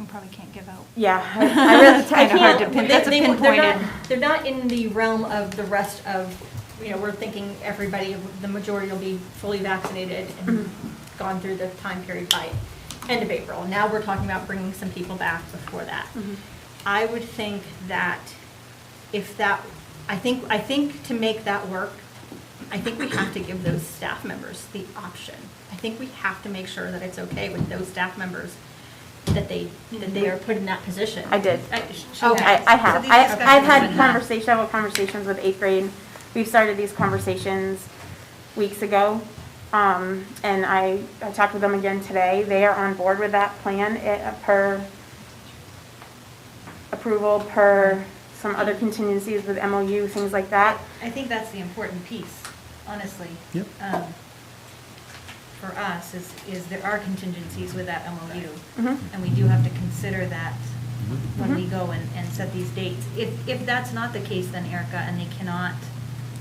S2: probably can't give out.
S9: Yeah, I really, I
S2: Kinda hard to
S9: can't.
S2: pin- that's a pinpointed.
S7: They're not in the realm of the rest of, we're thinking everybody, the majority will be fully vaccinated and gone through the time period by end of April. Now we're talking about bringing some people back before that. I would think that I think to make that work, I think we have to give those staff members the option. I think we have to make sure that it's okay with those staff members that they are put in that position.
S9: I did.
S7: Okay.
S9: I have.
S2: So these
S9: I've
S2: discussions
S9: had
S2: have been had.
S9: several conversations with 8th grade. We've started these conversations weeks ago, and I talked with them again today. They are on board with that plan, per approval, per some other contingencies with MOU, things like that.
S2: I think that's the important piece, honestly.
S3: Yep.
S2: For us, is there are contingencies with that MOU.
S9: Mhm.
S2: And we do have to consider that when we go and set these dates. If that's not the case, then Erica, and they cannot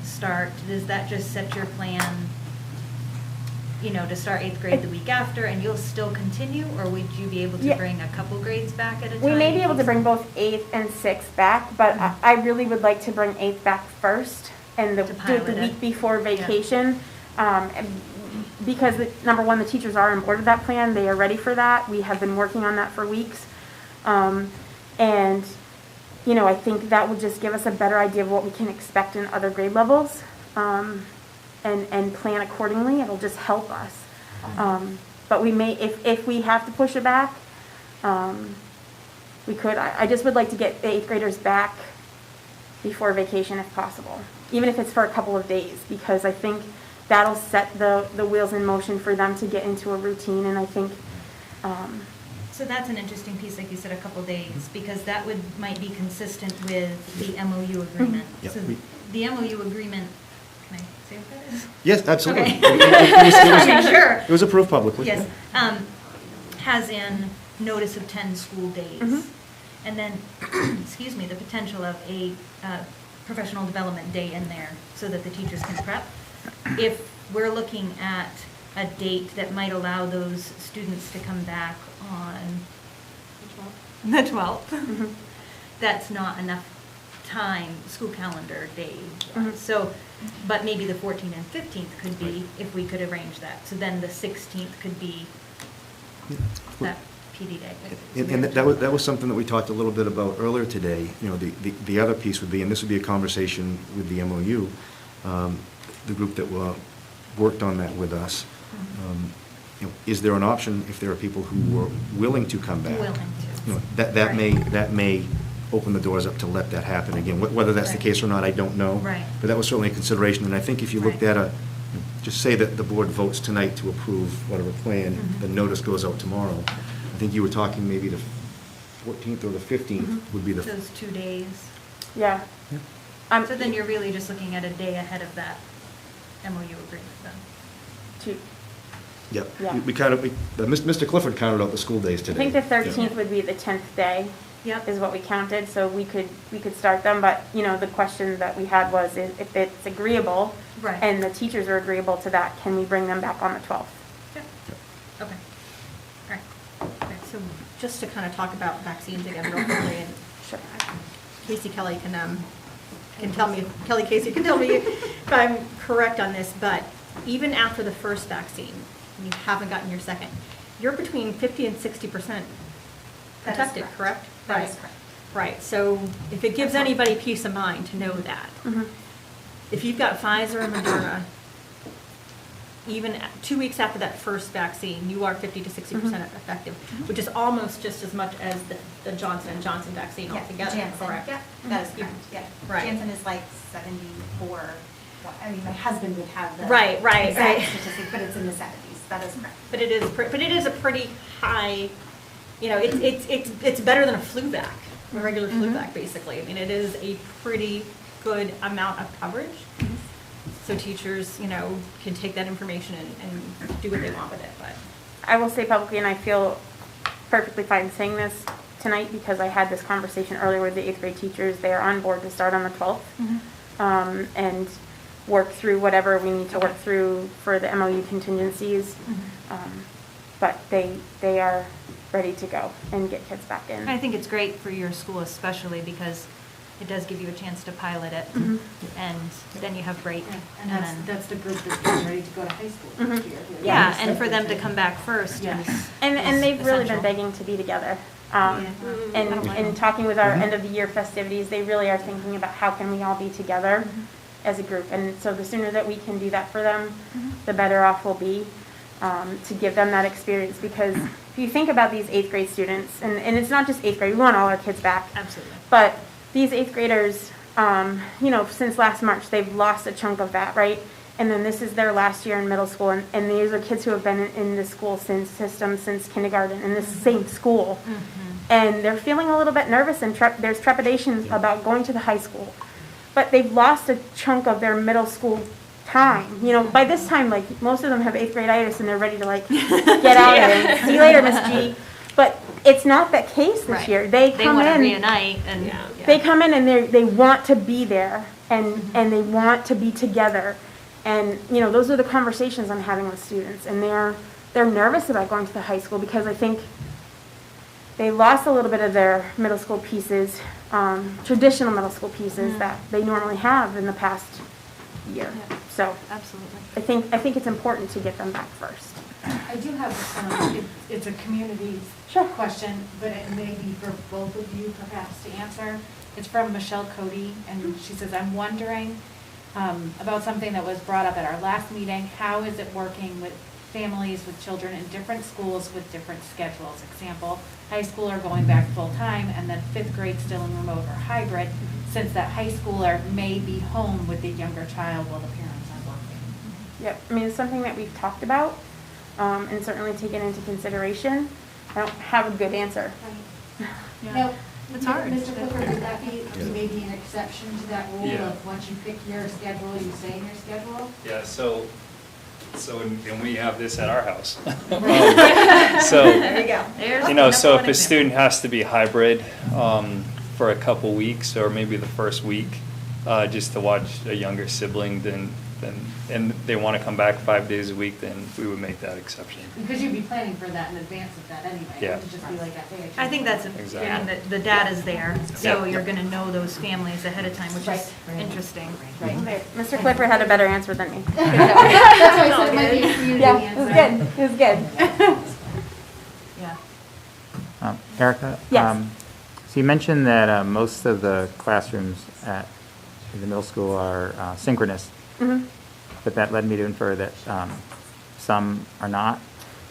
S2: start, does that just set your plan, to start 8th grade the week after, and you'll still continue? Or would you be able to
S9: Yeah.
S2: bring a couple grades back at a time?
S9: We may be able to bring both 8th and 6th back, but I really would like to bring 8th back first and do
S2: To
S9: it the
S2: pilot it.
S9: week before vacation. Because, number one, the teachers are on board with that plan. They are ready for that. We have been working on that for weeks. And, I think that would just give us a better idea of what we can expect in other grade levels, and plan accordingly. It'll just help us. But we may, if we have to push it back, we could. I just would like to get the 8th graders back before vacation if possible, even if it's for a couple of days, because I think that'll set the wheels in motion for them to get into a routine, and I think
S2: So that's an interesting piece, like you said, a couple days, because that might be consistent with the MOU agreement.
S3: Yep.
S2: So the MOU agreement, can I say what that is?
S3: Yes, absolutely.
S2: Okay.
S3: It
S2: Sure.
S3: It was approved publicly.
S2: Yes, has in notice of 10 school days.
S9: Mhm.
S2: And then, excuse me, the potential of a professional development day in there so that the teachers can prep. If we're looking at a date that might allow those students to come back on the 12th,
S9: Mhm.
S2: that's not enough time, school calendar day.
S9: Mhm.
S2: So, but maybe the 14th and 15th could be, if we could arrange that. So then the 16th could be that PD day.
S3: And that was something that we talked a little bit about earlier today. You know, the other piece would be, and this would be a conversation with the MOU, the group that worked on that with us. You know, is there an option if there are people who were willing to come back?
S2: Willing to.
S3: You know, that may open the doors up to let that happen again. Whether that's the
S2: Right.
S3: case or not, I don't know.
S2: Right.
S3: But that was certainly a consideration, and I think if you looked
S2: Right.
S3: at just say that the board votes tonight to approve whatever plan,
S2: Mhm.
S3: the notice goes out tomorrow. I think you were talking maybe the 14th or the 15th
S9: Mhm.
S3: would be the.
S2: Those 2 days.
S9: Yeah.
S2: So then you're really just looking at a day ahead of that MOU agreement then.
S9: Two.
S3: Yep.
S9: Yeah.
S3: We kind of, Mr. Clifford counted out the school days
S9: I
S3: today.
S9: think the 13th
S2: Yeah.
S9: would be the 10th day.
S2: Yep.
S9: Is what we counted, so we could start them, but, you know, the question that we had was if it's agreeable.
S2: Right.
S9: And the teachers are agreeable to that, can we bring them back on the 12th?
S2: Yep. Okay. All right.
S7: Okay, so just to kind of talk about vaccines again real quickly, and
S9: Sure.
S7: Casey Kelly can tell me, Kelly Casey can tell me if I'm correct on this, but even after the first vaccine, you haven't gotten your second, you're between 50 and 60%
S1: That is
S7: protected,
S1: correct.
S7: correct?
S1: That is
S7: Right.
S1: correct.
S7: Right, so if it gives anybody peace of mind to know that,
S9: Mhm.
S7: if you've got Pfizer and Moderna, even 2 weeks after that first vaccine, you are 50 to 60% effective, which is almost just as much as the Johnson & Johnson vaccine
S1: Yeah,
S7: altogether,
S1: Janssen,
S7: correct?
S1: yeah, that is
S7: You-
S1: correct, yeah.
S7: Right.
S1: Janssen is like 74, I mean, my husband would have the
S7: Right,
S1: exact
S7: right.
S1: statistic, but it's in the 70s, that is correct.
S7: But it is a pretty high, you know, it's better than a flu vac, a regular flu
S9: Mhm.
S7: vac, basically. I mean, it is a pretty good amount of coverage. So teachers, you know, can take that information and do what they want with it, but.
S9: I will say publicly, and I feel perfectly fine saying this tonight because I had this conversation earlier with the 8th grade teachers. They are on board to start on the 12th. And work through whatever we need to work through for the MOU contingencies. But they are ready to go and get kids back in.
S2: I think it's great for your school especially because it does give you a chance to pilot it.
S9: Mhm.
S2: And then you have break.
S10: And
S2: then-
S10: that's the group that's getting ready to go to high school next
S9: Mhm.
S10: year.
S2: Yeah, and for them to come back first
S10: Yeah.
S2: is.
S9: And they've really been
S2: essential.
S9: begging to be together.
S2: Yeah.
S9: And
S2: I don't blame
S9: in
S2: them.
S9: talking with our
S3: Mhm.
S9: end of the year festivities, they really are thinking about how can we all be together as a group. And so the sooner that we can do that for them, the better off we'll be, to give them that experience. Because if you think about these 8th grade students, and it's not just 8th grade, we want all our kids back.
S2: Absolutely.
S9: But these 8th graders, you know, since last March, they've lost a chunk of that, right? And then this is their last year in middle school, and these are kids who have been in the school since kindergarten, in this same school. And they're feeling a little bit nervous, and there's trepidation about going to the high school. But they've lost a chunk of their middle school time. You know, by this time, like, most of them have 8th grade-itis, and they're ready to, like, get out of it. See you later, Miss G. But it's not the case this
S2: Right.
S9: year. They
S2: They
S9: come
S2: want to
S9: in.
S2: reunite and.
S9: They come in and they want to be there and they want to be together. And, you know, those are the conversations I'm having with students. And they're nervous about going to the high school because I think they lost a little bit of their middle school pieces, traditional middle school pieces that they normally have in the past year.
S2: Yeah.
S9: So
S2: Absolutely.
S9: I think it's important to get them back first.
S10: I do have, it's a community
S9: Sure.
S10: question, but it may be for both of you perhaps to answer. It's from Michelle Cody, and she says, I'm wondering about something that was brought up at our last meeting. How is it working with families with children in different schools with different schedules? Example, high schooler going back full-time, and then 5th grade still in remote or hybrid, since that high schooler may be home with the younger child while the parents are working.
S9: Yep, I mean, it's something that we've talked about and certainly taken into consideration. I don't have a good answer.
S10: Now,
S2: It's hard.
S10: Mr. Clifford, would that be
S3: Yeah.
S10: maybe an exception to that rule
S5: Yeah.
S10: of once you pick your schedule, you stay in your schedule?
S5: Yeah, and we have this at our house. So,
S2: There you go. There's
S5: you know, so
S2: one
S5: if a
S2: example.
S5: student has to be hybrid for a couple weeks, or maybe the first week, just to watch a younger sibling, then and they want to come back 5 days a week, then we would make that exception.
S10: Because you'd be planning for that in advance of that anyway.
S5: Yeah.
S10: It would just be like, hey,
S2: I think that's,
S5: Exactly.
S2: I mean, the data's there, so
S5: Yeah.
S2: you're gonna know those families ahead of time, which is
S10: Right.
S2: interesting.
S10: Right.
S9: Okay, Mr. Clifford had a better answer than me.
S10: That's why I said it might be a community
S9: Yeah,
S10: answer.
S9: it was good, it was good.
S2: Yeah.
S8: Erica?
S9: Yes.
S8: So you mentioned that most of the classrooms at the middle school are synchronous,
S9: Mhm.
S8: but that led me to infer that some are not.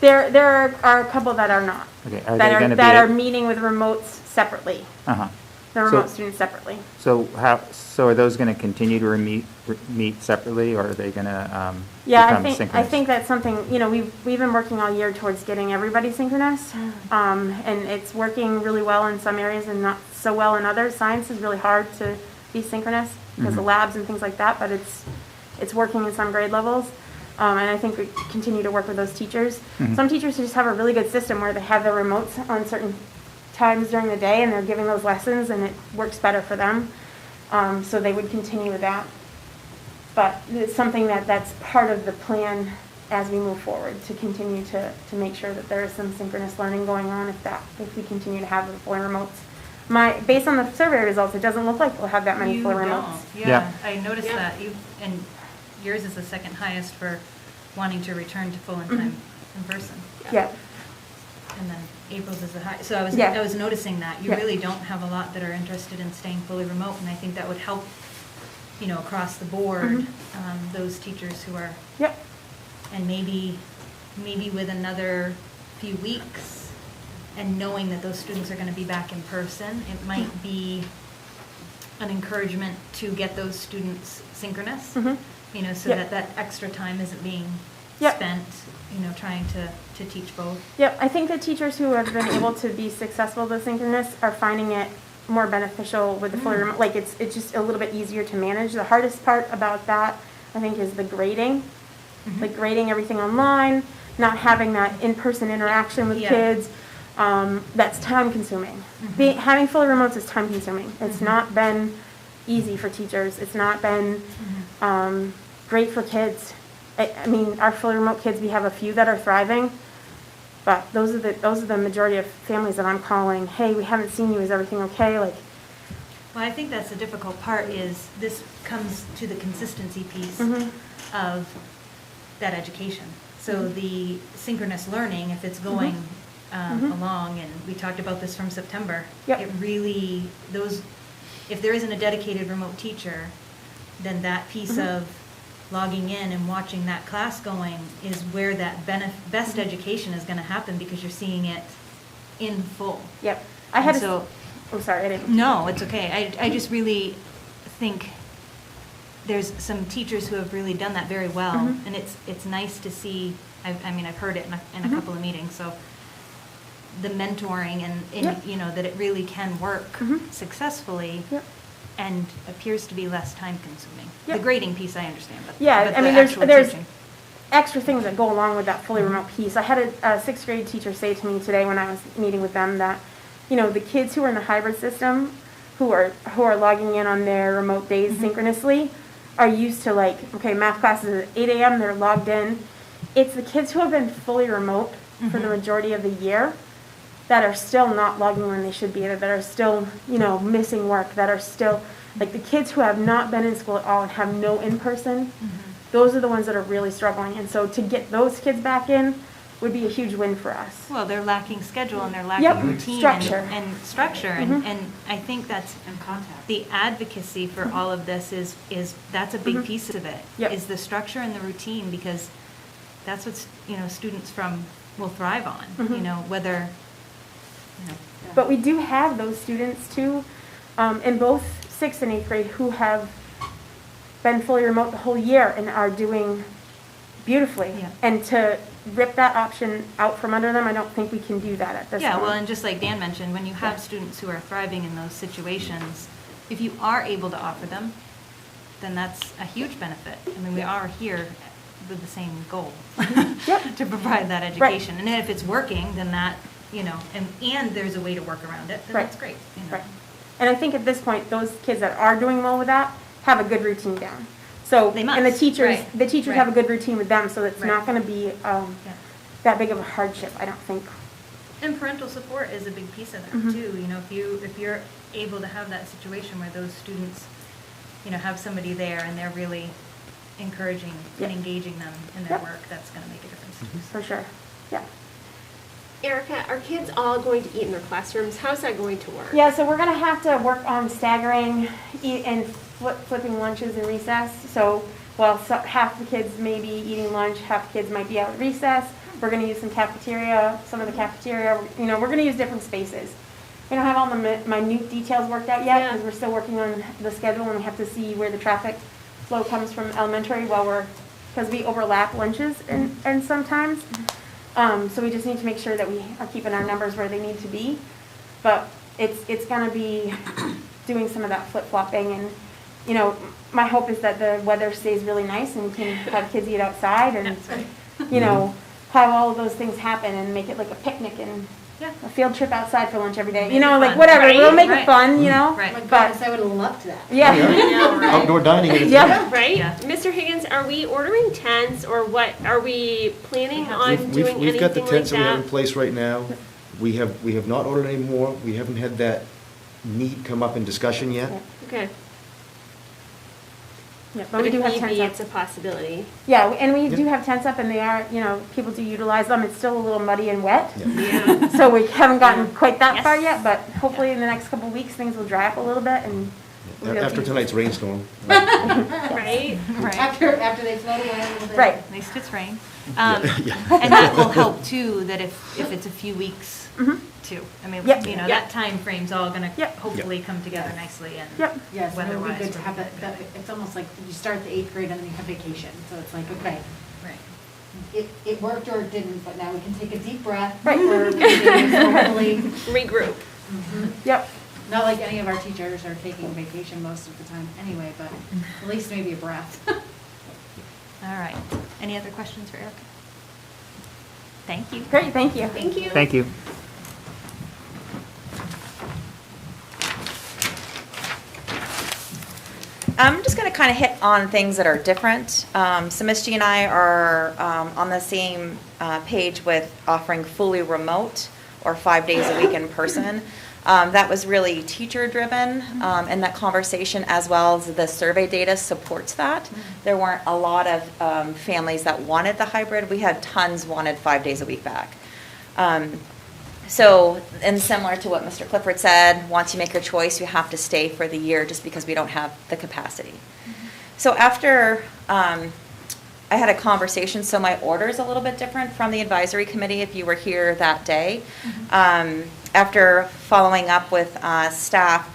S9: There are a couple that are not.
S8: Okay, are
S9: That
S8: they
S9: are,
S8: going to be?
S9: that are meeting with remotes separately,
S8: Uh-huh.
S9: the
S8: So-
S9: remote students separately.
S8: So so are those going to continue to meet separately, or are they going to
S9: Yeah,
S8: become
S9: I
S8: synchronous?
S9: think that's something, you know, we've been working all year towards getting everybody synchronous. And it's working really well in some areas and not so well in others. Science is really hard to be synchronous because of
S8: Mhm.
S9: labs and things like that, but it's working in some grade levels. And I think we continue to work with those teachers.
S8: Mhm.
S9: Some teachers just have a really good system where they have their remotes on certain times during the day and they're giving those lessons and it works better for them. So they would continue with that. But it's something that's part of the plan as we move forward, to continue to make sure that there is some synchronous learning going on if we continue to have the fully remotes. Based on the survey results, it doesn't look like we'll have that many
S2: You
S9: fully
S2: don't,
S9: remotes.
S2: yeah,
S8: Yeah.
S2: I noticed that, and yours is the second highest for wanting to return to full in time in person.
S9: Yeah,
S2: And then April's is the high, so I
S9: Yeah.
S2: was noticing that, you
S9: Yeah.
S2: really don't have a lot that are interested in staying fully remote, and I think that would help, you know, across the board, those teachers who are,
S9: yep,
S2: and maybe with another few weeks, and knowing that those students are gonna be back in person, it might be an encouragement to get those students synchronous,
S9: Mhm.
S2: you know, so
S9: Yep.
S2: that extra time isn't being
S9: Yep.
S2: spent, you know, trying to teach both.
S9: yep. I think the teachers who have been able to be successful with synchronous are finding it more beneficial with the fully remote. Like, it's just a little bit easier to manage. The hardest part about that, I think, is the grading. Like grading everything online, not having that in-person interaction with
S2: Yeah.
S9: kids. That's time consuming. Having fully remotes is time consuming. It's not been easy for teachers. It's not been great for kids. I mean, our fully remote kids, we have a few that are thriving, but those are the majority of families that I'm calling. Hey, we haven't seen you. Is everything okay? Like,
S2: Well, I think that's the difficult part, is this comes to the consistency piece
S9: Mhm.
S2: of that education. So the synchronous learning, if it's going along, and we talked about this from September,
S9: Yep.
S2: it really, if there isn't a dedicated remote teacher, then that piece of logging in and watching that class going is where that best education is going to happen, because you're seeing it in full.
S9: yep. I had
S2: And
S9: a.
S2: so-
S9: Oh, sorry, I didn't.
S2: No, it's okay. I just really think there's some teachers who have really done that very well,
S9: Mhm.
S2: and it's nice to see. I mean, I've heard it in a couple of meetings, so the mentoring and
S9: Yep.
S2: you know, that it really can work
S9: Mhm.
S2: successfully,
S9: Yep.
S2: and appears to be less time consuming. The
S9: Yep.
S2: grading piece I understand, but
S9: Yeah,
S2: but
S9: I mean,
S2: the
S9: there's
S2: actual
S9: there's
S2: teaching.
S9: extra things that go along with that fully remote piece. I had a sixth grade teacher say to me today when I was meeting with them that, you know, the kids who are in the hybrid system, who are logging in on their remote days synchronously, are used to, like, okay, math class is at 8 a.m., they're logged in. It's the kids who have been fully remote for the majority of the year that are still not logging when they should be, that are still, you know, missing work, that are still, like, the kids who have not been in school at all and have no in-person, those are the ones that are really struggling. And so to get those kids back in would be a huge win for us.
S2: Well, they're lacking schedule, and they're lacking
S9: Yep.
S2: routine
S9: Structure.
S2: and structure, and I think that's
S10: And contact.
S2: the advocacy for all of this is that's a big piece of it.
S9: Yep.
S2: Is the structure and the routine, because that's what, you know, students will thrive on, you know, whether, you know.
S9: But we do have those students too, in both 6th and 8th grade, who have been fully remote the whole year and are doing beautifully.
S2: Yeah.
S9: And to rip that option out from under them, I don't think we can do that at this
S2: Yeah,
S9: point.
S2: well, and just like Dan mentioned, when you have
S9: Yeah.
S2: students who are thriving in those situations, if you are able to offer them, then that's a huge benefit. I mean, we are here with the same goal,
S9: Yep.
S2: to provide that education. And if it's working, then that, and there's a way to work around it, then
S9: Right.
S2: that's great.
S9: Right. And I think at this point, those kids that are doing well with that have a good routine down. So,
S2: They
S9: and the
S2: must,
S9: teachers,
S2: right,
S9: the teachers
S2: right.
S9: have a good routine with them, so it's
S2: Right.
S9: not gonna be, that big of a hardship, I don't think.
S2: And parental support is a big piece of that
S9: Mhm.
S2: too. If you're able to have that situation where those students, have somebody there and they're really encouraging
S9: Yep.
S2: and engaging them in their
S9: Yep.
S2: work, that's going to make a difference too.
S9: For sure, yeah.
S6: Erica, are kids all going to eat in their classrooms? How's that going to work?
S9: Yeah, so we're gonna have to work on staggering and flipping lunches in recess. So, half the kids may be eating lunch, half the kids might be out at recess. We're gonna use some of the cafeteria, we're gonna use different spaces. We don't have all the minute details worked out yet,
S6: Yeah.
S9: because we're still working on the schedule, and we have to see where the traffic flow comes from elementary because we overlap lunches and sometimes. So we just need to make sure that we are keeping our numbers where they need to be. But it's gonna be doing some of that flip-flopping, and, my hope is that the weather stays really nice and we can have kids eat outside and, have all of those things happen and make it like a picnic and
S2: Yeah.
S9: a field trip outside for lunch every day.
S2: Make it
S9: Like
S2: fun.
S9: whatever, we'll
S6: Right,
S9: make
S2: right.
S9: it fun,
S10: Oh my
S2: Right.
S10: goodness, I would have loved that.
S9: Yeah.
S3: Outdoor dining. and it's-
S9: Yeah.
S6: Right?
S2: Yeah.
S6: Mr. Higgins, are we ordering tents or what? Are we planning on
S3: We've-
S6: doing
S3: We've got the
S6: anything like
S3: tents that we have in
S6: that?
S3: place right now. We have not ordered any more. We haven't had that need come up in discussion yet.
S6: Okay.
S9: Yeah,
S6: But
S9: we
S6: if
S9: do have
S6: need
S9: tents
S6: be,
S9: up.
S6: it's a possibility.
S9: Yeah, and we
S3: Yep.
S9: do have tents up and they are, people do utilize them. It's still a little muddy and wet.
S3: Yeah.
S9: So we haven't gotten quite that
S2: Yes.
S9: far yet, but hopefully in the next couple of weeks, things will dry up a little bit and. we'll be able
S3: After
S9: to-
S3: tonight's rainstorm.
S6: Right?
S2: Right.
S10: After they float away a little bit.
S9: Right.
S2: At least it's rain.
S3: Yeah.
S2: And that will help too, that if it's a few weeks
S9: Mhm.
S2: too. I mean,
S9: Yep.
S2: that time frame's all gonna
S9: Yep.
S2: hopefully come together nicely and
S9: Yep.
S10: Yes, and it would be
S2: weather-wise.
S10: good to have it's almost like you start the 8th grade and then you have vacation. So it's like, okay,
S2: Right.
S10: it worked or it didn't, but now we can take a deep breath.
S9: Right.
S10: For the days, hopefully.
S6: Regroup.
S9: Yep.
S10: Not like any of our teachers are taking vacation most of the time anyway, but at least maybe a breath.
S2: All right. Any other questions for Erica? Thank you.
S9: Great, thank you.
S6: Thank you.
S8: Thank you.
S1: I'm just going to kind of hit on things that are different. So Miss G and I are on the same page with offering fully remote or 5 days a week in person. That was really teacher-driven, and that conversation as well as the survey data supports that. There weren't a lot of families that wanted the hybrid. We had tons wanted 5 days a week back. So, and similar to what Mr. Clifford said, once you make your choice, you have to stay for the year just because we don't have the capacity. So after I had a conversation, so my order is a little bit different from the advisory committee if you were here that day. After following up with staff,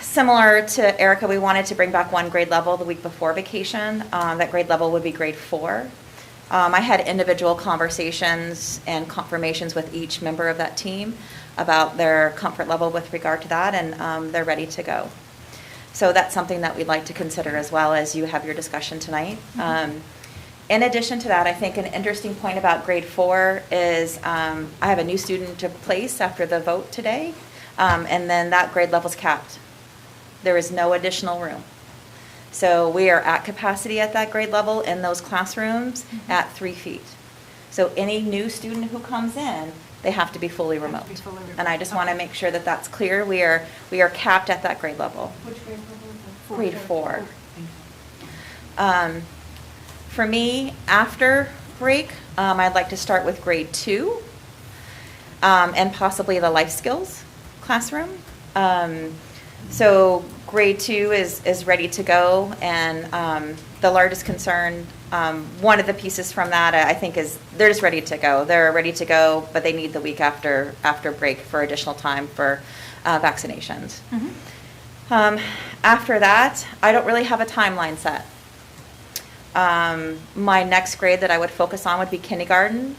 S1: similar to Erica, we wanted to bring back one grade level the week before vacation. That grade level would be grade 4. I had individual conversations and confirmations with each member of that team about their comfort level with regard to that, and they're ready to go. So that's something that we'd like to consider as well as you have your discussion tonight. In addition to that, I think an interesting point about grade 4 is I have a new student to place after the vote today, and then that grade level's capped. There is no additional room. So we are at capacity at that grade level in those classrooms at 3 feet. So any new student who comes in, they have to be fully remote. And I just want to make sure that that's clear. We are capped at that grade level.
S10: Which grade level is that?
S1: Grade 4.
S10: Thank you.
S1: For me, after break, I'd like to start with grade 2 and possibly the life skills classroom. So grade 2 is ready to go, and the largest concern, one of the pieces from that, I think, is they're just ready to go. They're ready to go, but they need the week after break for additional time for vaccinations. After that, I don't really have a timeline set. My next grade that I would focus on would be kindergarten,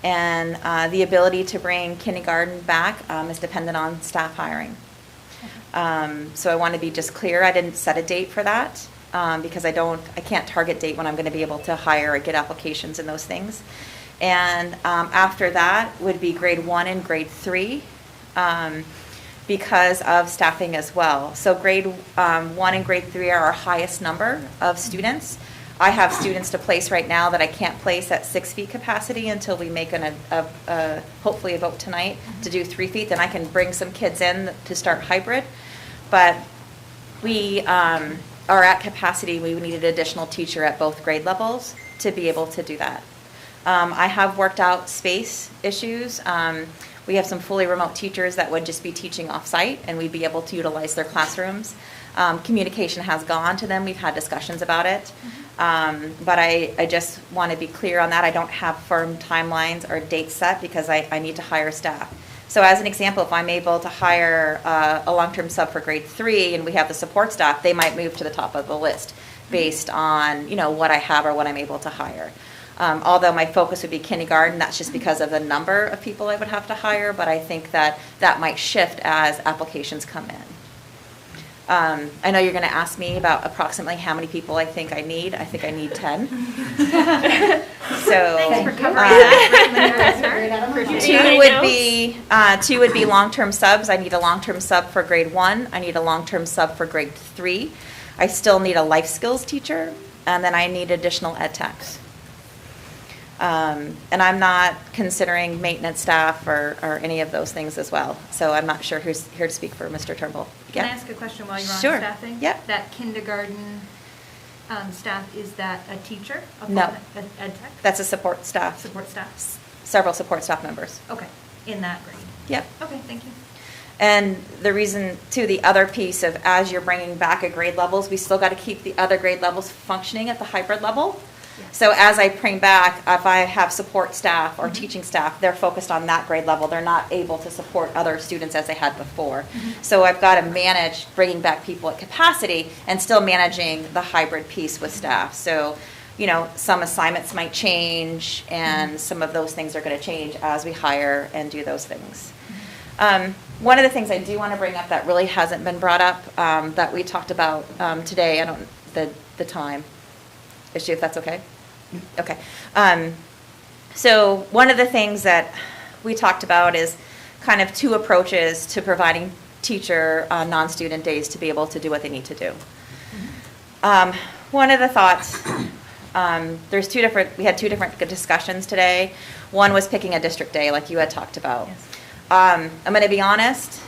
S1: and the ability to bring kindergarten back is dependent on staff hiring. So I want to be just clear, I didn't set a date for that, because I can't target date when I'm going to be able to hire or get applications and those things. And after that would be grade 1 and grade 3, because of staffing as well. So grade 1 and grade 3 are our highest number of students. I have students to place right now that I can't place at 6 feet capacity until we make hopefully a vote tonight to do 3 feet. Then I can bring some kids in to start hybrid. But we are at capacity. We need an additional teacher at both grade levels to be able to do that. I have worked out space issues. We have some fully remote teachers that would just be teaching off-site, and we'd be able to utilize their classrooms. Communication has gone to them. We've had discussions about it. But I just want to be clear on that. I don't have firm timelines or dates set because I need to hire staff. So as an example, if I'm able to hire a long-term sub for grade 3 and we have the support staff, they might move to the top of the list based on, what I have or what I'm able to hire. Although my focus would be kindergarten, that's just because of the number of people I would have to hire, but I think that might shift as applications come in. I know you're going to ask me about approximately how many people I think I need. I think I need 10. So
S2: Thanks for covering that.
S1: two would be long-term subs. I need a long-term sub for grade 1. I need a long-term sub for grade 3. I still need a life skills teacher, and then I need additional ed techs. And I'm not considering maintenance staff or any of those things as well. So I'm not sure who's here to speak for Mr. Turnbull.
S2: Can I
S1: Yeah.
S2: ask a question while you're on
S1: Sure.
S2: staffing?
S1: Yep.
S2: That kindergarten staff, is that a teacher?
S1: No.
S2: Ed tech?
S1: That's a support staff,
S2: Support staff?
S1: several support staff members.
S2: Okay, in that grade?
S1: Yep.
S2: Okay, thank you.
S1: And the reason, too, the other piece of as you're bringing back a grade levels, we still got to keep the other grade levels functioning at the hybrid level. So as I bring back, if I have support staff or teaching staff, they're focused on that grade level. They're not able to support other students as they had before. So I've got to manage bringing back people at capacity and still managing the hybrid piece with staff. So, some assignments might change, and some of those things are going to change as we hire and do those things. One of the things I do want to bring up that really hasn't been brought up, that we talked about today, the time issue, if that's okay? Okay. So one of the things that we talked about is kind of 2 approaches to providing teacher non-student days to be able to do what they need to do. One of the thoughts, we had 2 different discussions today. One was picking a district day like you had talked about.
S2: Yes.
S1: I'm going to be honest,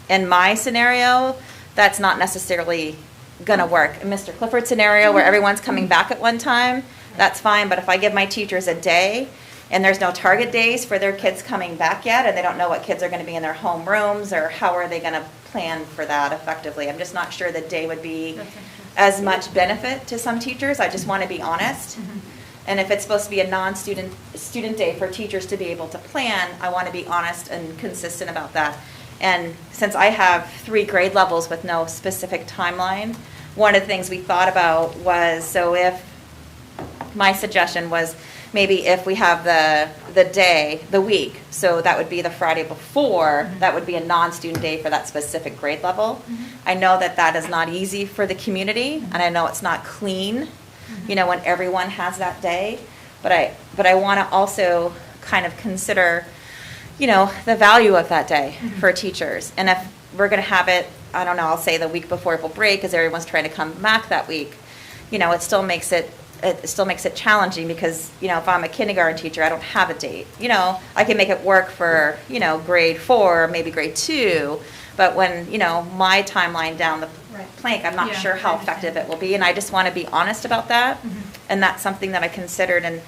S1: in my scenario, that's not necessarily going to work. In Mr. Clifford's scenario where everyone's coming back at one time, that's fine, but if I give my teachers a day and there's no target days for their kids coming back yet, and they don't know what kids are going to be in their home rooms, or how are they going to plan for that effectively, I'm just not sure the day would be as much benefit to some teachers. I just want to be honest. And if it's supposed to be a student day for teachers to be able to plan, I want to be honest and consistent about that. And since I have 3 grade levels with no specific timeline, one of the things we thought about was, so if my suggestion was maybe if we have the week, so that would be the Friday before, that would be a non-student day for that specific grade level. I know that is not easy for the community, and I know it's not clean, when everyone has that day, but I want to also kind of consider, the value of that day for teachers. And if we're going to have it, I don't know, I'll say the week before April break, because everyone's trying to come back that week, it still makes it challenging, because, if I'm a kindergarten teacher, I don't have a date. I can make it work for, grade 4, maybe grade 2, but when, my timeline down the plank, I'm not sure how effective it will be, and I just want to be honest about that, and that's something that I considered. And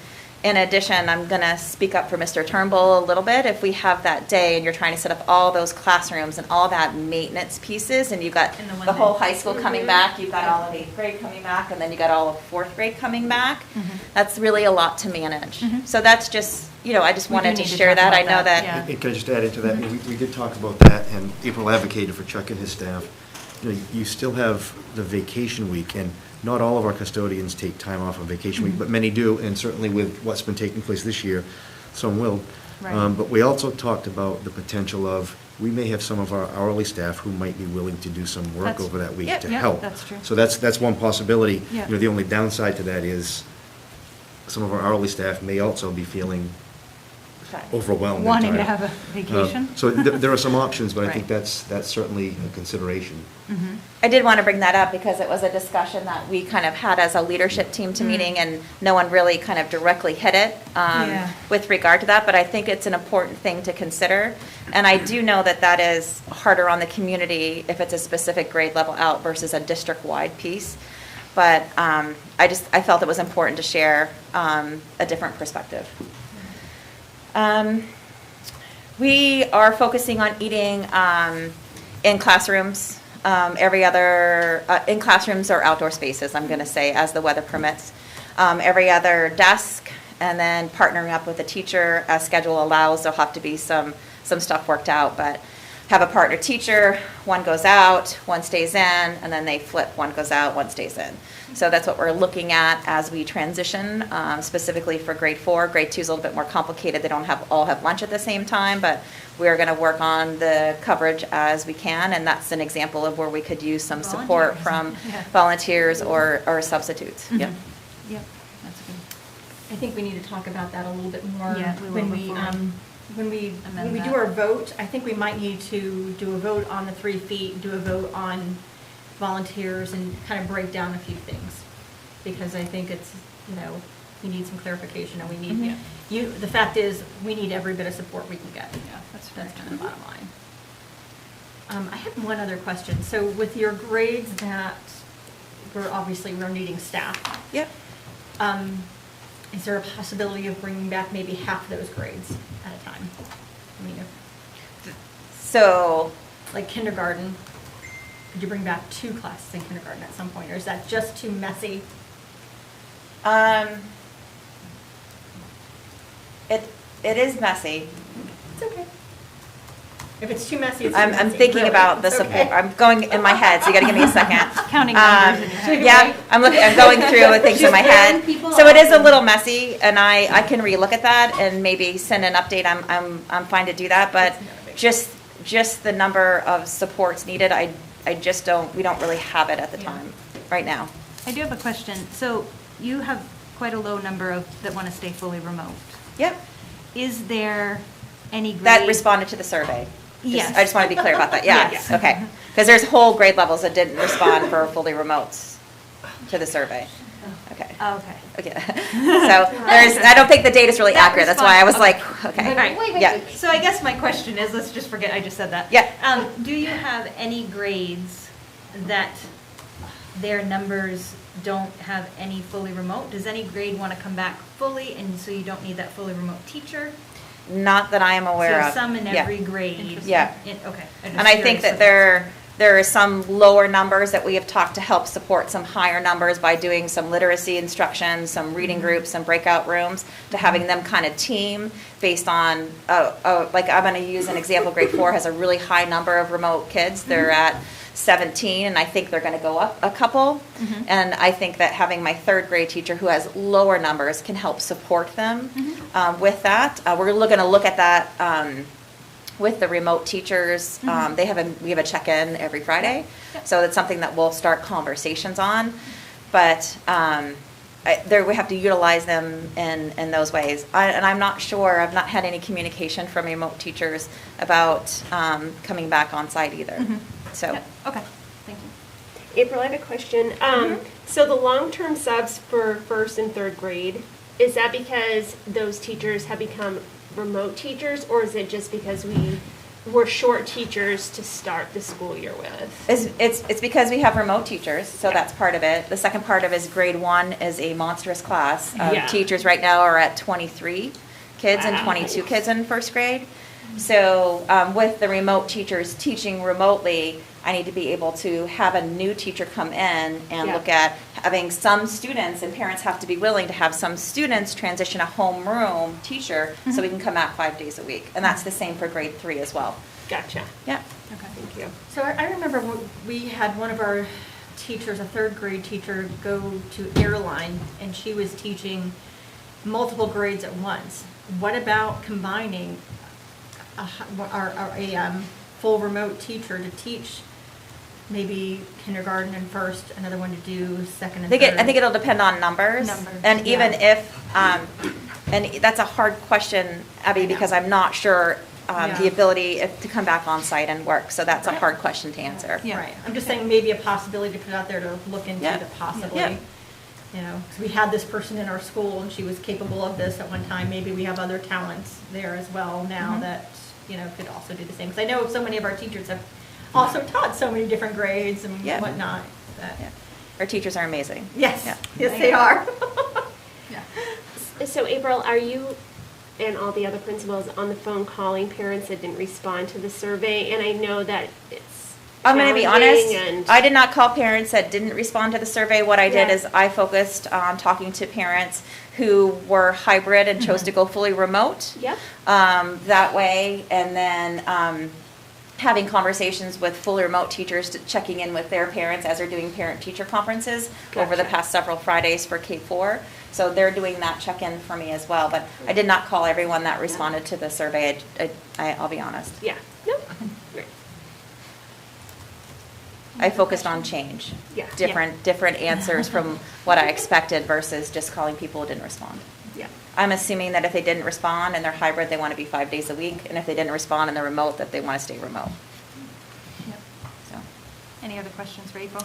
S1: in addition, I'm going to speak up for Mr. Turnbull a little bit. If we have that day and you're trying to set up all those classrooms and all that maintenance pieces, and you've got the whole high school coming back, you've got all of 8th grade coming back, and then you got all of 4th grade coming back, that's really a lot to manage. So that's just, I just wanted to share that. I know that.
S3: And can I just add into that? We did talk about that, and April advocated for Chuck and his staff you still have the vacation week, and not all of our custodians take time off on vacation week, but many do, and certainly with what's been taking place this year, some will.
S2: Right.
S3: But we also talked about the potential of, we may have some of our hourly staff who might be willing to do some work
S2: That's-
S3: over that week
S2: yep,
S3: to
S2: yep,
S3: help.
S2: that's true.
S3: So that's one possibility.
S2: Yeah.
S3: The only downside to that is some of our hourly staff may also be feeling overwhelmed and
S2: Wanting to
S3: tired.
S2: have a vacation?
S3: So there are some options, but I think
S2: Right.
S3: that's certainly a consideration.
S1: I did want to bring that up because it was a discussion that we kind of had as a leadership team to meeting, and no one really kind of directly hit it
S2: Yeah.
S1: with regard to that, but I think it's an important thing to consider. And I do know that that is harder on the community if it's a specific grade level out versus a district-wide piece. But I felt it was important to share a different perspective. We are focusing on eating in classrooms, in classrooms or outdoor spaces, I'm going to say, as the weather permits. Every other desk, and then partnering up with a teacher as schedule allows. There'll have to be some stuff worked out, but have a partner teacher, one goes out, one stays in, and then they flip, one goes out, one stays in. So that's what we're looking at as we transition, specifically for grade 4. Grade 2 is a little bit more complicated. They don't all have lunch at the same time, but we're going to work on the coverage as we can, and that's an example of where we could use some support from
S2: Yeah.
S1: volunteers or substitutes. Yep.
S2: Yep, that's good.
S7: I think we need to talk about that a little bit more
S2: Yeah, we will
S7: when we,
S2: before
S7: when we
S2: amend
S7: do
S2: that.
S7: our vote. I think we might need to do a vote on the 3 feet, do a vote on volunteers, and kind of break down a few things. Because I think it's, you need some clarification, and we need, the fact is, we need every bit of support we can get.
S2: Yeah, that's
S7: That's
S2: fair.
S7: kind of the bottom line. I have one other question. So with your grades that we're needing staff.
S1: Yep.
S7: Is there a possibility of bringing back maybe half those grades at a time? I mean,
S1: So,
S7: like kindergarten, could you bring back 2 classes in kindergarten at some point, or is that just too messy?
S1: it is messy.
S7: It's okay. If it's too messy, it's too
S1: I'm
S7: messy,
S1: thinking
S7: really.
S1: about the
S7: It's
S1: support,
S7: okay.
S1: I'm going in my head, so you gotta give me a second.
S2: Counting numbers in your head.
S1: Yeah, I'm going through things in my
S10: She's
S1: head.
S10: pairing people
S1: So it is a
S10: up.
S1: little messy, and I can relook at that and maybe send an update, I'm fine to do that, but just the number of supports needed, I just we don't really have it at the
S2: Yeah.
S1: time, right now.
S2: I do have a question. So you have quite a low number that want to stay fully remote.
S1: Yep,
S2: Is there any grade?
S1: that responded to the survey.
S2: Yes.
S1: I just want to be clear about that, yeah,
S2: Yes.
S1: okay. Because there's whole grade levels that didn't respond for fully remotes to the survey. Okay.
S2: Oh, okay.
S1: Okay. So I don't think the data's really
S2: That
S1: accurate, that's why I was
S2: response-
S1: like, okay.
S2: All right.
S1: Yeah.
S2: So I guess my question is, let's just forget I just said that.
S1: Yeah.
S2: Do you have any grades that their numbers don't have any fully remote? Does any grade want to come back fully, and so you don't need that fully remote teacher?
S1: Not that I am aware of.
S2: So some in
S1: Yeah.
S2: every grade?
S1: Yeah.
S2: Okay.
S1: And I think that there are some lower numbers that we have talked to help support some higher numbers by doing some literacy instruction, some reading groups, some breakout rooms, to having them kind of team based on, like I'm going to use an example, grade 4 has a really high number of remote kids. They're at 17, and I think they're going to go up a couple. And I think that having my 3rd grade teacher who has lower numbers can help support them with that. We're going to look at that with the remote teachers. We have a check-in every Friday, so that's something that we'll start conversations on. But we have to utilize them in those ways. And I'm not sure, I've not had any communication from remote teachers about coming back on site either. So.
S2: Yep. Okay, thank you.
S6: April, I have a question. So the long-term subs for 1st and 3rd grade, is that because those teachers have become remote teachers, or is it just because we were short teachers to start the school year with?
S1: It's because we have remote teachers, so that's part of it. The second part of it is grade 1 is a monstrous class.
S6: Yeah.
S1: Teachers right now are at 23 kids and
S6: Wow.
S1: 22 kids in 1st grade. So with the remote teachers teaching remotely, I need to be able to have a new teacher come in and
S6: Yeah.
S1: look at having some students, and parents have to be willing to have some students transition a homeroom teacher so we can come out 5 days a week. And that's the same for grade 3 as well.
S6: Gotcha.
S1: Yeah.
S2: Okay.
S6: Thank you.
S7: So I remember we had one of our teachers, a third grade teacher, go to airline, and she was teaching multiple grades at once. What about combining a full remote teacher to teach maybe kindergarten and first, another one to do second and third?
S1: I think it'll depend on numbers. And even
S7: yeah.
S1: if, and that's a hard question, Abby, because I'm not sure
S7: Yeah.
S1: the ability to come back on site and work. So that's a hard question to answer.
S2: Yeah.
S7: Right, I'm just saying maybe a possibility to put out there to look into
S1: Yeah.
S7: the possibly.
S1: Yeah.
S7: You know, 'cause we had this person in our school and she was capable of this at one time. Maybe we have other talents there as well now
S1: Mhm.
S7: that, you know, could also do the same. Because I know so many of our teachers have also taught so many different grades and
S1: Yeah.
S7: whatnot. That,
S1: Yeah. Our teachers are amazing.
S7: Yes,
S1: Yeah.
S7: yes, they are.
S6: So April, are you and all the other principals on the phone calling parents that didn't respond to the survey? And I know that it's
S1: I'm going to be honest,
S6: challenging and-
S1: I did not call parents that didn't respond to the survey. What I did
S6: Yeah.
S1: is I focused on talking to parents who were hybrid and chose to go fully remote.
S6: Yep.
S1: That way, and then having conversations with fully remote teachers, checking in with their parents as they're doing parent-teacher conferences over the
S6: Gotcha.
S1: past several Fridays for K-4. So they're doing that check-in for me as well. But I did not call everyone that responded to the survey. I'll be honest.
S6: Yeah, no, great.
S1: I focused on change.
S6: Yeah.
S1: Different answers from what I expected versus just calling people who didn't respond.
S6: Yeah.
S1: I'm assuming that if they didn't respond and they're hybrid, they want to be 5 days a week, and if they didn't respond and they're remote, that they want to stay remote.
S2: Yep.
S1: So,
S2: Any other questions for April?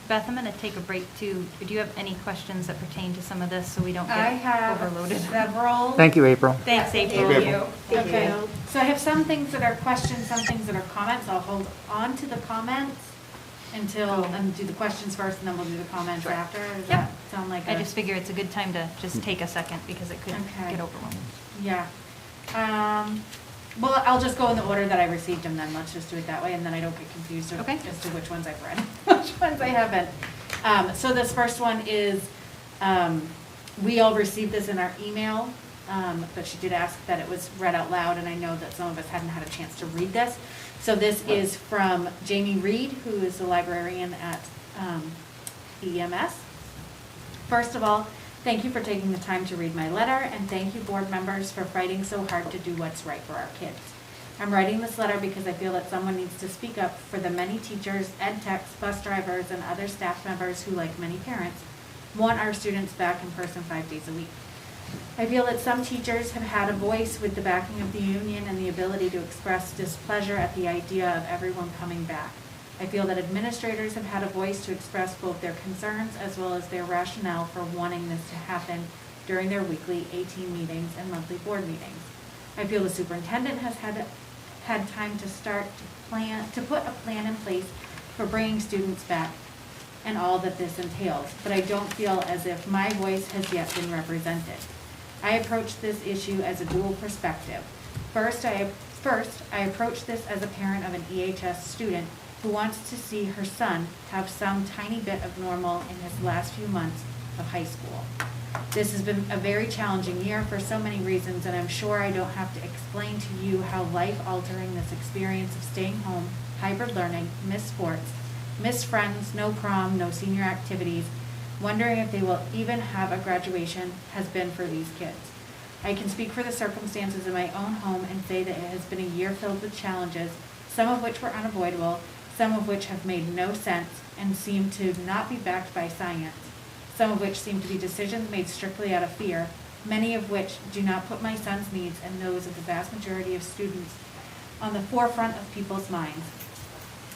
S2: Beth, I'm going to take a break too. Do you have any questions that pertain to some of this so we don't
S10: I
S2: get
S10: have
S2: overloaded?
S10: several.
S8: Thank you, April.
S2: Thanks, April.
S3: Thank you.
S6: Thank
S10: Okay,
S6: you.
S10: so I have some things that are questions, some things that are comments. I'll hold on to the comments until, and do the questions first, and then we'll do the comments
S2: Sure.
S10: after. Does
S2: Yep.
S10: that sound like
S2: I
S10: a-
S2: just figure it's a good time to just take a second because it could
S10: Okay.
S2: get overwhelming.
S10: Yeah. Well, I'll just go in the order that I received them then. Let's just do it that way, and then I don't get confused
S2: Okay.
S10: as to which ones I've read, which ones I haven't. So this first one is, we all received this in our email, but she did ask that it was read out loud, and I know that some of us hadn't had a chance to read this. So this is from Jamie Reed, who is the librarian at EMS. First of all, thank you for taking the time to read my letter, and thank you, board members, for fighting so hard to do what's right for our kids. I'm writing this letter because I feel that someone needs to speak up for the many teachers, ed techs, bus drivers, and other staff members who, like many parents, want our students back in person 5 days a week. I feel that some teachers have had a voice with the backing of the union and the ability to express displeasure at the idea of everyone coming back. I feel that administrators have had a voice to express both their concerns as well as their rationale for wanting this to happen during their weekly 18 meetings and monthly board meetings. I feel the superintendent has had time to put a plan in place for bringing students back and all that this entails, but I don't feel as if my voice has yet been represented. I approach this issue as a dual perspective. First, I approach this as a parent of an EHS student who wants to see her son have some tiny bit of normal in his last few months of high school. This has been a very challenging year for so many reasons, and I'm sure I don't have to explain to you how life-altering this experience of staying home, hybrid learning, missed sports, missed friends, no prom, no senior activities, wondering if they will even have a graduation has been for these kids. I can speak for the circumstances in my own home and say that it has been a year filled with challenges, some of which were unavoidable, some of which have made no sense and seem to not be backed by science, some of which seem to be decisions made strictly out of fear, many of which do not put my son's needs and those of the vast majority of students on the forefront of people's minds.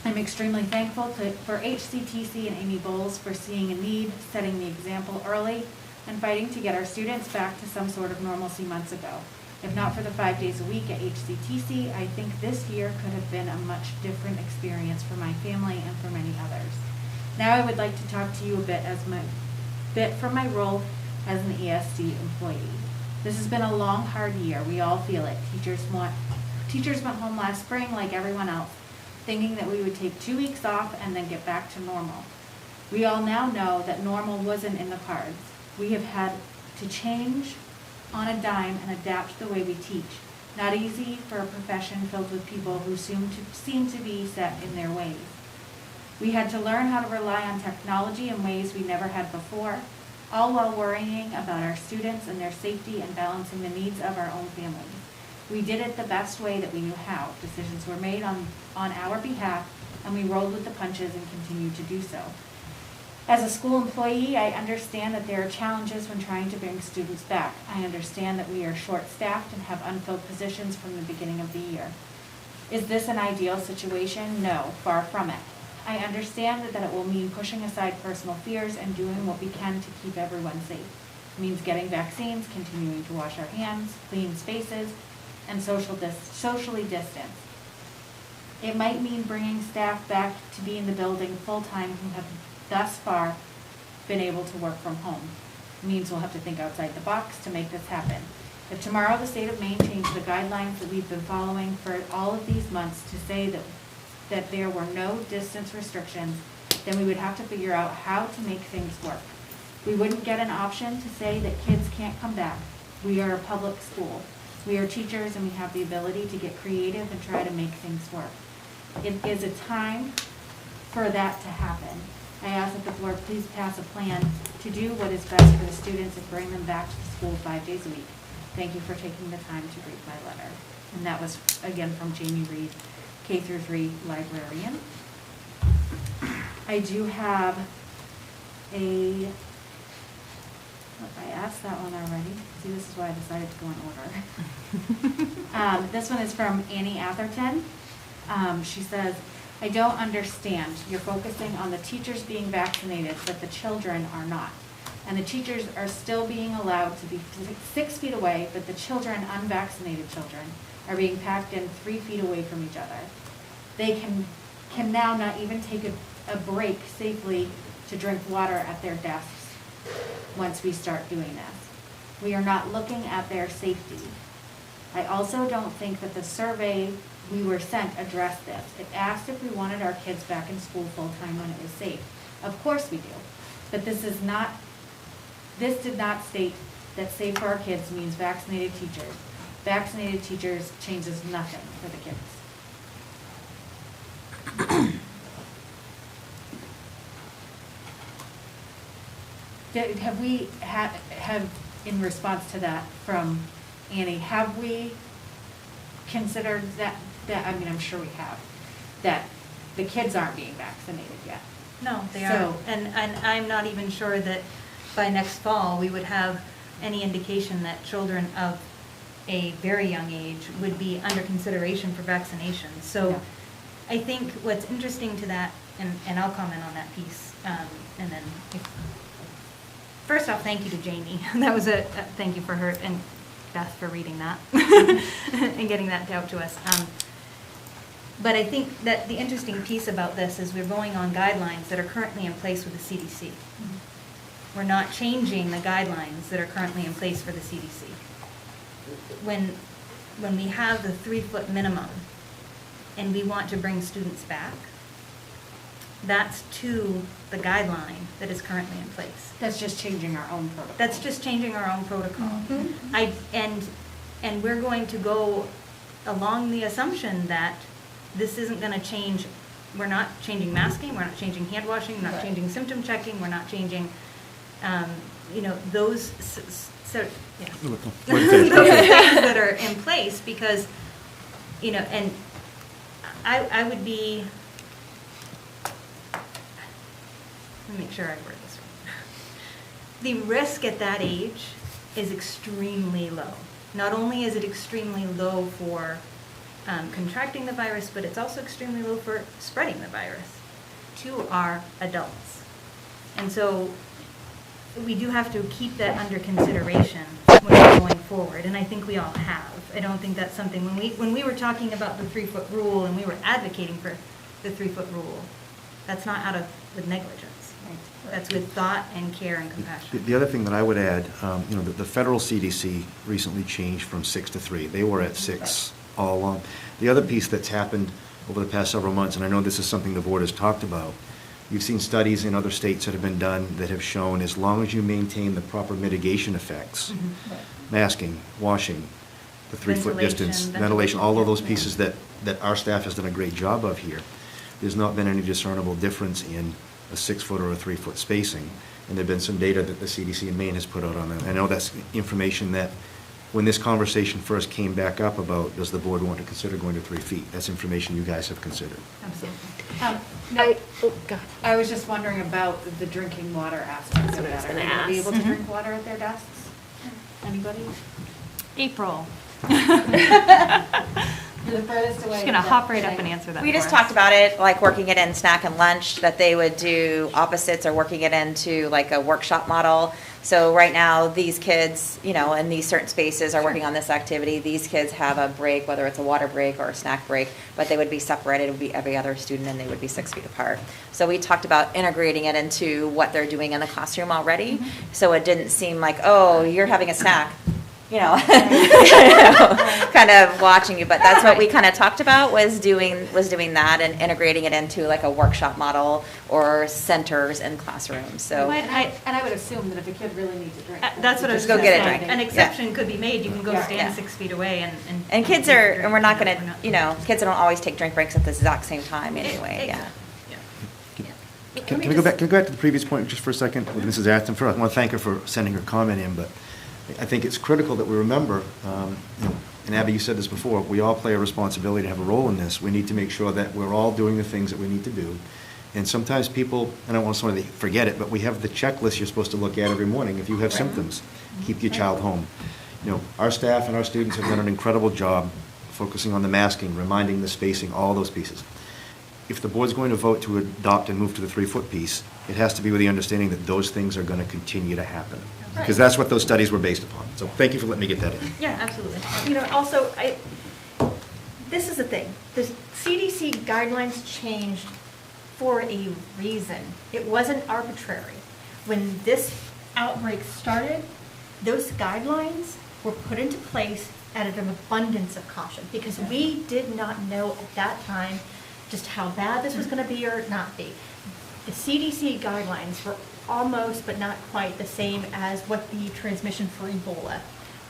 S10: I'm extremely thankful for HCTC and Amy Bowles for seeing a need, setting the example early, and fighting to get our students back to some sort of normalcy months ago. If not for the 5 days a week at HCTC, I think this year could have been a much different experience for my family and for many others. Now I would like to talk to you a bit from my role as an ESC employee. This has been a long, hard year. We all feel it. Teachers went home last spring like everyone else, thinking that we would take 2 weeks off and then get back to normal. We all now know that normal wasn't in the cards. We have had to change on a dime and adapt the way we teach. Not easy for a profession filled with people who seem to be set in their ways. We had to learn how to rely on technology in ways we never had before, all while worrying about our students and their safety and balancing the needs of our own families. We did it the best way that we knew how. Decisions were made on our behalf, and we rolled with the punches and continue to do so. As a school employee, I understand that there are challenges when trying to bring students back. I understand that we are short-staffed and have unfilled positions from the beginning of the year. Is this an ideal situation? No, far from it. I understand that it will mean pushing aside personal fears and doing what we can to keep everyone safe. It means getting vaccines, continuing to wash our hands, clean spaces, and socially distance. It might mean bringing staff back to be in the building full-time who have thus far been able to work from home. It means we'll have to think outside the box to make this happen. If tomorrow the state of Maine changed the guidelines that we've been following for all of these months to say that there were no distance restrictions, then we would have to figure out how to make things work. We wouldn't get an option to say that kids can't come back. We are a public school. We are teachers and we have the ability to get creative and try to make things work. It is a time for that to happen. I ask that the board please pass a plan to do what is best for the students and bring them back to the school 5 days a week. Thank you for taking the time to read my letter. And that was, again, from Jamie Reed, K-3 librarian. I do have I asked that one already. See, this is why I decided to go in order. This one is from Annie Atherton. She says, I don't understand. You're focusing on the teachers being vaccinated, but the children are not. And the teachers are still being allowed to be 6 feet away, but the children, unvaccinated children, are being packed in 3 feet away from each other. They can now not even take a break safely to drink water at their desks once we start doing this. We are not looking at their safety. I also don't think that the survey we were sent addressed this. It asked if we wanted our kids back in school full-time when it was safe. Of course we do. But this did not state that safe for our kids means vaccinated teachers. Vaccinated teachers changes nothing for the kids. Have in response to that from Annie, have we considered that, I mean, I'm sure we have, that the kids aren't being vaccinated yet?
S2: No, they
S10: So-
S2: aren't. And I'm not even sure that by next fall, we would have any indication that children of a very young age would be under consideration for vaccination. So
S10: Yeah.
S2: I think what's interesting to that, and I'll comment on that piece, and then first off, thank you to Jamie. That was thank you for her, and Beth for reading that and getting that out to us. But I think that the interesting piece about this is we're going on guidelines that are currently in place with the CDC. We're not changing the guidelines that are currently in place for the CDC. When we have the 3-foot minimum and we want to bring students back, that's to the guideline that is currently in place.
S10: That's just changing our own protocol.
S2: That's just changing our own protocol. And we're going to go along the assumption that this isn't going to change. We're not changing masking, we're not changing hand washing, we're not changing symptom checking, we're not changing, those, yeah. Those things that are in place because, and I would be, let me make sure I word this right. The risk at that age is extremely low. Not only is it extremely low for contracting the virus, but it's also extremely low for spreading the virus to our adults. And so we do have to keep that under consideration when we're going forward, and I think we all have. I don't think that's something, when we were talking about the 3-foot rule and we were advocating for the 3-foot rule, that's not out of with negligence. That's with thought and care and compassion.
S3: The other thing that I would add, the federal CDC recently changed from 6 to 3. They were at 6 all along. The other piece that's happened over the past several months, and I know this is something the board has talked about, you've seen studies in other states that have been done that have shown as long as you maintain the proper mitigation effects, masking, washing, the 3-foot
S2: Ventilation,
S3: distance, ventilation, all of those
S2: yeah.
S3: pieces that our staff has done a great job of here. There's not been any discernible difference in a 6-foot or a 3-foot spacing. And there've been some data that the CDC in Maine has put out on that. I know that's information that, when this conversation first came back up about, does the board want to consider going to 3 feet? That's information you guys have considered.
S6: I, oh, God.
S10: I was just wondering about the drinking water aspect
S6: That's
S10: of
S6: what I was
S10: that. Are
S6: gonna
S10: they gonna be
S6: ask.
S10: able to drink water at their desks? Anybody?
S2: April.
S10: The furthest away.
S2: She's gonna hop right up and answer that
S1: We just
S2: for us.
S1: talked about it, like working it in snack and lunch, that they would do opposites or working it into like a workshop model. So right now, these kids, you know, in these certain spaces are working on this activity. These kids have a break, whether it's a water break or a snack break, but they would be separated, it would be every other student, and they would be 6 feet apart. So we talked about integrating it into what they're doing in the classroom already. So it didn't seem like, oh, you're having a snack, you know, kind of watching you. But that's what we kind of talked about, was doing that and integrating it into like a workshop model or centers in classrooms. So
S2: But
S10: And I would assume that if a kid really needs a drink.
S2: That's what I was
S1: Just go
S2: gonna
S1: get a
S2: say.
S1: drink.
S2: An exception could be made, you can go
S10: Yeah.
S2: stand
S1: Yeah.
S2: 6 feet away
S1: and kids are, and we're not
S2: drink,
S1: gonna, you know, kids don't always take drink breaks at the exact same time anyway, yeah.
S3: Can I go back to the previous point just for a second with Mrs. Aston? First, I want to thank her for sending her comment in, but I think it's critical that we remember, you know, and Abby, you said this before, we all play a responsibility to have a role in this. We need to make sure that we're all doing the things that we need to do. And sometimes people, I don't want someone to forget it, but we have the checklist you're supposed to look at every morning. If you have symptoms, keep your child home. You know, our staff and our students have done an incredible job focusing on the masking, reminding the spacing, all those pieces. If the board's going to vote to adopt and move to the 3-foot piece, it has to be with the understanding that those things are going to continue to happen. Because that's what those studies were based upon. So thank you for letting me get that in.
S7: Yeah, absolutely. You know, also, this is the thing, the CDC guidelines changed for a reason. It wasn't arbitrary. When this outbreak started, those guidelines were put into place out of an abundance of caution, because we did not know at that time just how bad this was going to be or not be. The CDC guidelines were almost, but not quite, the same as what the transmission for Ebola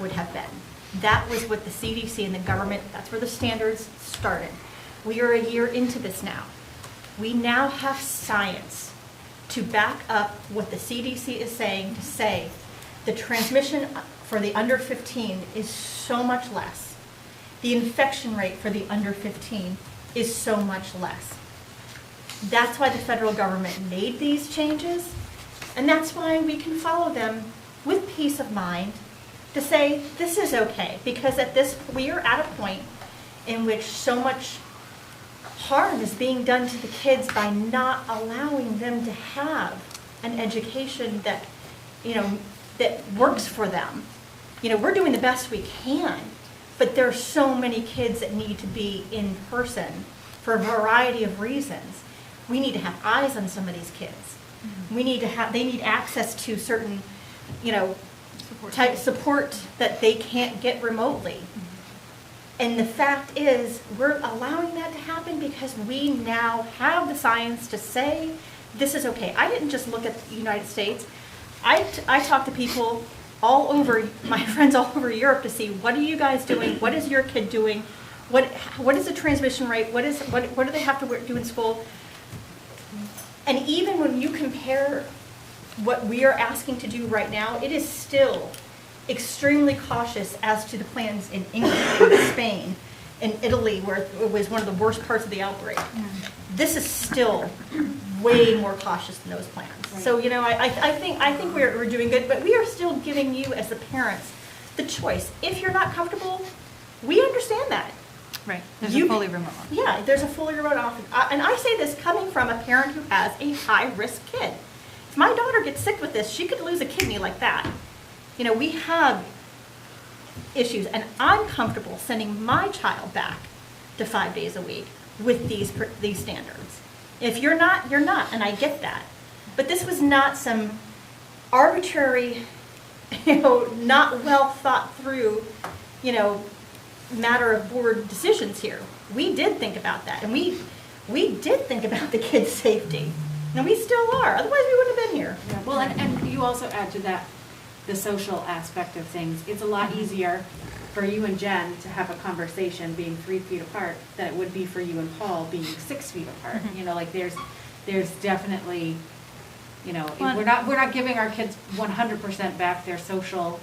S7: would have been. That was what the CDC and the government, that's where the standards started. We are a year into this now. We now have science to back up what the CDC is saying, to say the transmission for the under 15 is so much less. The infection rate for the under 15 is so much less. That's why the federal government made these changes, and that's why we can follow them with peace of mind to say this is okay, because we are at a point in which so much harm is being done to the kids by not allowing them to have an education that, you know, that works for them. You know, we're doing the best we can, but there are so many kids that need to be in person for a variety of reasons. We need to have eyes on some of these kids. We need to have, they need access to certain, you know, type support that they can't get remotely. And the fact is, we're allowing that to happen because we now have the science to say this is okay. I didn't just look at the United States. I talked to people all over, my friends all over Europe, to see what are you guys doing? What is your kid doing? What is the transmission rate? What do they have to do in school? And even when you compare what we are asking to do right now, it is still extremely cautious as to the plans in England, in Spain, in Italy, where it was one of the worst parts of the outbreak. This is still way more cautious than those plans. So, you know, I think we're doing good, but we are still giving you, as the parents, the choice. If you're not comfortable, we understand that.
S2: Right, there's a fully remote option.
S7: Yeah, there's a fully remote option. And I say this coming from a parent who has a high-risk kid. If my daughter gets sick with this, she could lose a kidney like that. You know, we have issues, and I'm comfortable sending my child back to 5 days a week with these standards. If you're not, you're not, and I get that. But this was not some arbitrary, you know, not well thought through, you know, matter of board decisions here. We did think about that, and we did think about the kids' safety, and we still are. Otherwise, we wouldn't have been here.
S10: Yeah, well, and you also add to that the social aspect of things. It's a lot easier for you and Jen to have a conversation being 3 feet apart than it would be for you and Paul being 6 feet apart.
S2: Mhm.
S10: You know, like there's definitely, you know,
S2: Well,
S10: we're not giving our kids 100% back their social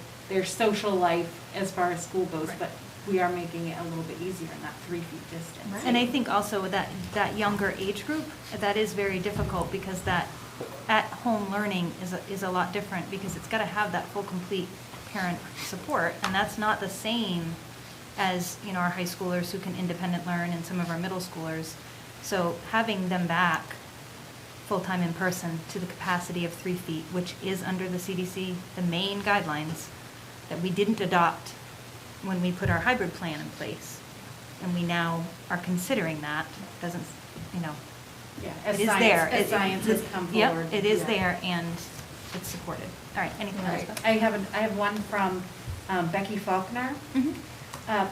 S10: life as far as school goes,
S2: Right.
S10: but we are making it a little bit easier in that 3 feet distance.
S2: And I think also with that younger age group, that is very difficult because that at-home learning is a lot different because it's got to have that full, complete parent support, and that's not the same as, you know, our high schoolers who can independent learn and some of our middle schoolers. So having them back full-time in person to the capacity of 3 feet, which is under the CDC, the main guidelines that we didn't adopt when we put our hybrid plan in place, and we now are considering that, doesn't, you know,
S10: Yeah,
S2: it is there.
S10: As science has come forward.
S2: Yep, it is
S10: yeah.
S2: there, and it's supported. All right, anything
S10: All
S2: else?
S10: right. I have one from Becky Faulkner.
S2: Mhm.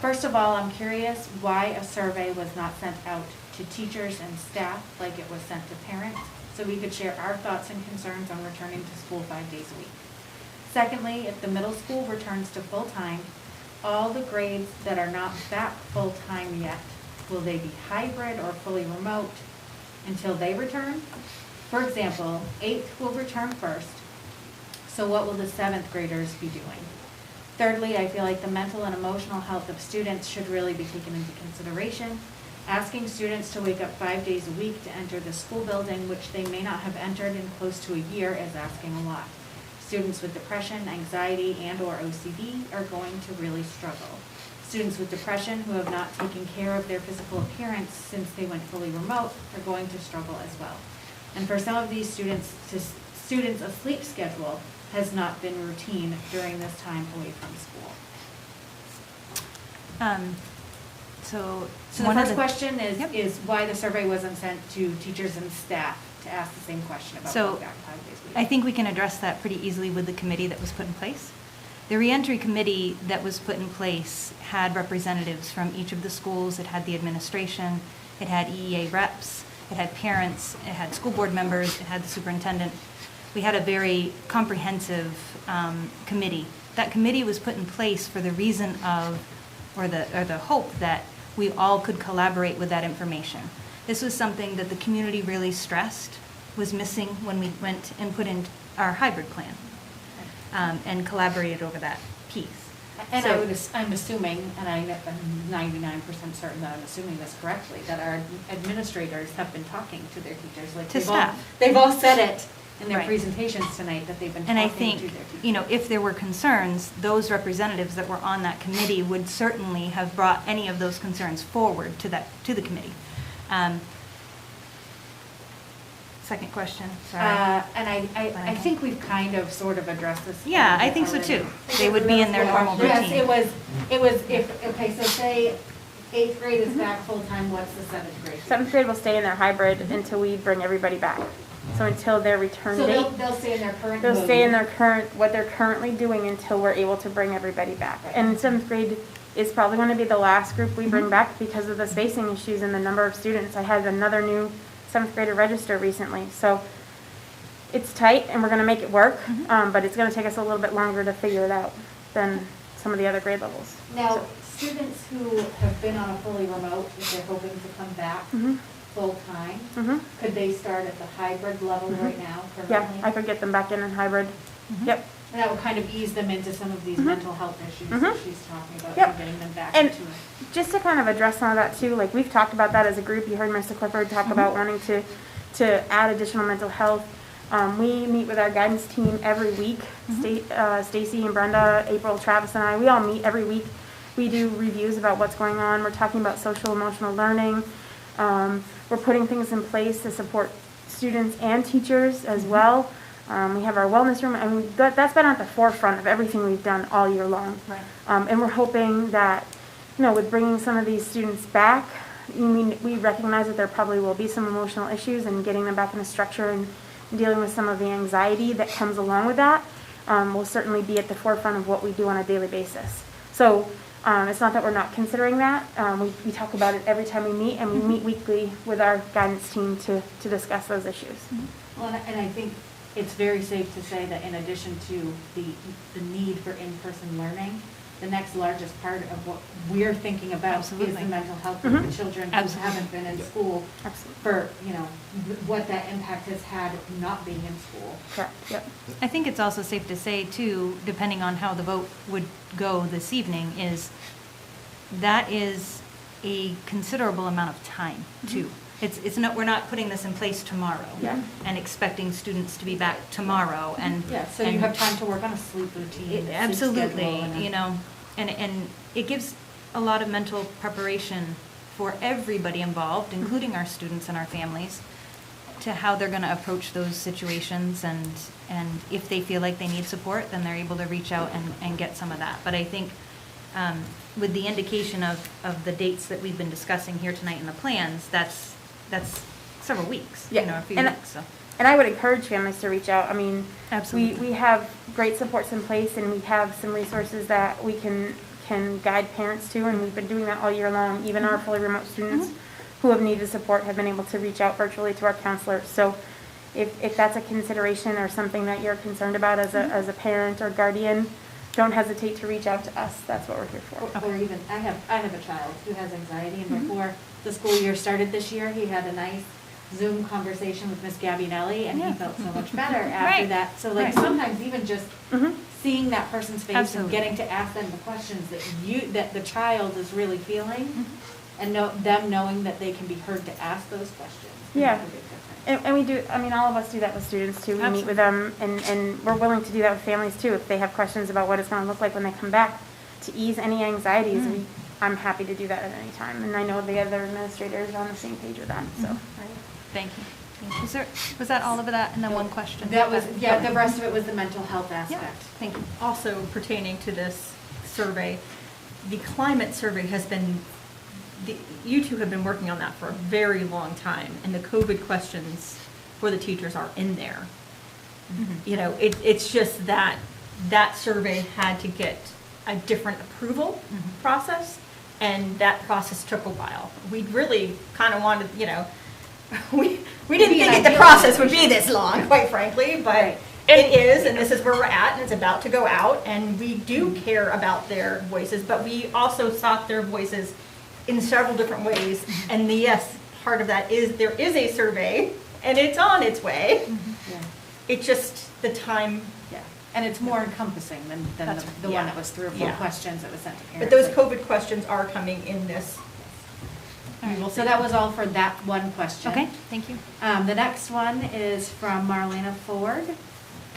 S10: First of all, I'm curious why a survey was not sent out to teachers and staff like it was sent to parents, so we could share our thoughts and concerns on returning to school 5 days a week. Secondly, if the middle school returns to full-time, all the grades that are not back full-time yet, will they be hybrid or fully remote until they return? For example, 8th will return first, so what will the 7th graders be doing? Thirdly, I feel like the mental and emotional health of students should really be taken into consideration. Asking students to wake up 5 days a week to enter the school building, which they may not have entered in close to a year, is asking a lot. Students with depression, anxiety, and/or OCD are going to really struggle. Students with depression who have not taken care of their physical appearance since they went fully remote are going to struggle as well. And for some of these students, a sleep schedule has not been routine during this time away from school.
S2: So
S10: So the
S2: one of
S10: first question
S2: Yep.
S10: is why the survey wasn't sent to teachers and staff to ask the same question about
S2: So,
S10: going back 5 days a week?
S2: I think we can address that pretty easily with the committee that was put in place. The reentry committee that was put in place had representatives from each of the schools. It had the administration, it had EEA reps, it had parents, it had school board members, it had the superintendent. We had a very comprehensive committee. That committee was put in place for the reason of, or the hope that we all could collaborate with that information. This was something that the community really stressed was missing when we went and put in our hybrid plan and collaborated over that piece.
S10: And
S2: So-
S10: I'm assuming, and I'm 99% certain that I'm assuming this correctly, that our administrators have been talking to their teachers. Like
S2: To
S10: they've all-
S2: staff.
S10: They've all said it in their
S2: Right.
S10: presentations tonight, that they've been
S2: And
S10: talking
S2: I
S10: to
S2: think,
S10: their teachers.
S2: you know, if there were concerns, those representatives that were on that committee would certainly have brought any of those concerns forward to the committee. Second question, sorry.
S10: And I think we've kind of sort of addressed this.
S2: Yeah, I think so
S10: already.
S2: too. They would be in their normal routine.
S10: Yes, it was, okay, so say 8th grade is back full-time, what's the 7th grade?
S9: 7th grade will stay in their hybrid until we bring everybody back. So until their return
S10: So
S9: date,
S10: they'll stay in their current.
S9: they'll stay in
S10: mode.
S9: their current, what they're currently doing until we're able to bring everybody back. And 7th grade is probably going to be the last group we bring back because of the spacing issues and the number of students. I had another new 7th grader register recently, so it's tight and we're going to make it work, but it's going to take us a little bit longer to figure it out than some of the other grade levels.
S10: Now, students who have been on a fully remote, if they're hoping to come back
S9: Mhm.
S10: full-time,
S9: Mhm.
S10: could they start at the hybrid level right now
S9: Yeah,
S10: currently?
S9: I could get them back in hybrid.
S2: Mhm.
S9: Yep.
S10: And that would kind of ease them into some of these
S9: Mhm.
S10: mental health issues
S9: Mhm.
S10: that she's talking about,
S9: Yep.
S10: and getting them back
S9: And
S10: into it.
S9: just to kind of address some of that too, like we've talked about that as a group. You heard Mr. Clifford talk about wanting to add additional mental health. We meet with our guidance team every week. Stacy and Brenda, April, Travis, and I, we all meet every week. We do reviews about what's going on. We're talking about social emotional learning. We're putting things in place to support students and teachers as well. We have our wellness room. I mean, that's been at the forefront of everything we've done all year long.
S2: Right.
S9: And we're hoping that, you know, with bringing some of these students back, we recognize that there probably will be some emotional issues, and getting them back in a structure and dealing with some of the anxiety that comes along with that will certainly be at the forefront of what we do on a daily basis. So it's not that we're not considering that. We talk about it every time we meet, and we meet weekly with our guidance team to discuss those issues.
S10: Well, and I think it's very safe to say that in addition to the need for in-person learning, the next largest part of what we're thinking about is the
S2: Absolutely.
S10: mental health of the children who
S2: Absolutely.
S10: haven't been in school for, what that impact has had not being in school.
S9: Correct, yep.
S2: I think it's also safe to say too, depending on how the vote would go this evening, is that is a considerable amount of time too. It's not, we're not putting this in place tomorrow.
S9: Yeah.
S2: And expecting students to be back tomorrow and.
S10: Yeah, so you
S2: and-
S10: have time to work on a sleep routine. a sleep
S2: Absolutely,
S10: schedule, and a-
S2: and it gives a lot of mental preparation for everybody involved, including our students and our families, to how they're gonna approach those situations, and if they feel like they need support, then they're able to reach out and get some of that. But I think, with the indication of the dates that we've been discussing here tonight in the plans, that's several weeks, a few
S9: And-
S2: weeks, so.
S9: And I would encourage families to reach out. I mean,
S2: Absolutely.
S9: we have great supports in place, and we have some resources that we can guide parents to, and we've been doing that all year long. Even our fully remote students who have needed support have been able to reach out virtually to our counselors. So if that's a consideration or something that you're concerned about as a parent or guardian, don't hesitate to reach out to us. That's what we're here for.
S10: Or even, I have a child who has anxiety, and before the school year started this year, he had a nice Zoom conversation with Miss Gabinelli, and he
S2: Yeah.
S10: felt so much better after
S2: Right.
S10: that. So like,
S2: Right.
S10: sometimes even just seeing that person's face
S2: Absolutely.
S10: and getting to ask them the questions that the child is really feeling, and them knowing that they can be heard to ask those questions. can
S9: Yeah.
S10: make a big difference.
S9: And we do, I mean, all of us do that with students too. We meet with them, and we're willing to do that with families too. If they have questions about what it's going to look like when they come back, to ease any anxieties, I'm happy to do that at any time. And I know the other administrators are on the same page with that, so.
S2: Thank you. Was that all of that, and then one question?
S10: That was, yeah, the rest of it was the mental health
S2: Yeah,
S10: aspect.
S2: thank you.
S7: Also pertaining to this survey, the climate survey has been, you two have been working on that for a very long time, and the COVID questions for the teachers are in there. It's just that survey had to get a different approval process, and that process took a while. We really kind of wanted, we didn't think that the process would be this long, quite frankly, but it is, and this is where we're at, and it's about to go out, and we do care about their voices, but we also sought their voices in several different ways, and yes, part of that is, there is a survey, and it's on its way.
S10: Yeah.
S7: It's just the time.
S10: Yeah, and it's more encompassing than
S7: That's
S10: the
S7: right.
S10: one
S7: Yeah.
S10: that was 3 or 4
S7: Yeah.
S10: questions that was sent to parents.
S7: But those COVID questions are coming in this. We will
S10: So
S7: see.
S10: that was all for that one question.
S2: Okay, thank you.
S10: The next one is from Marlena Ford.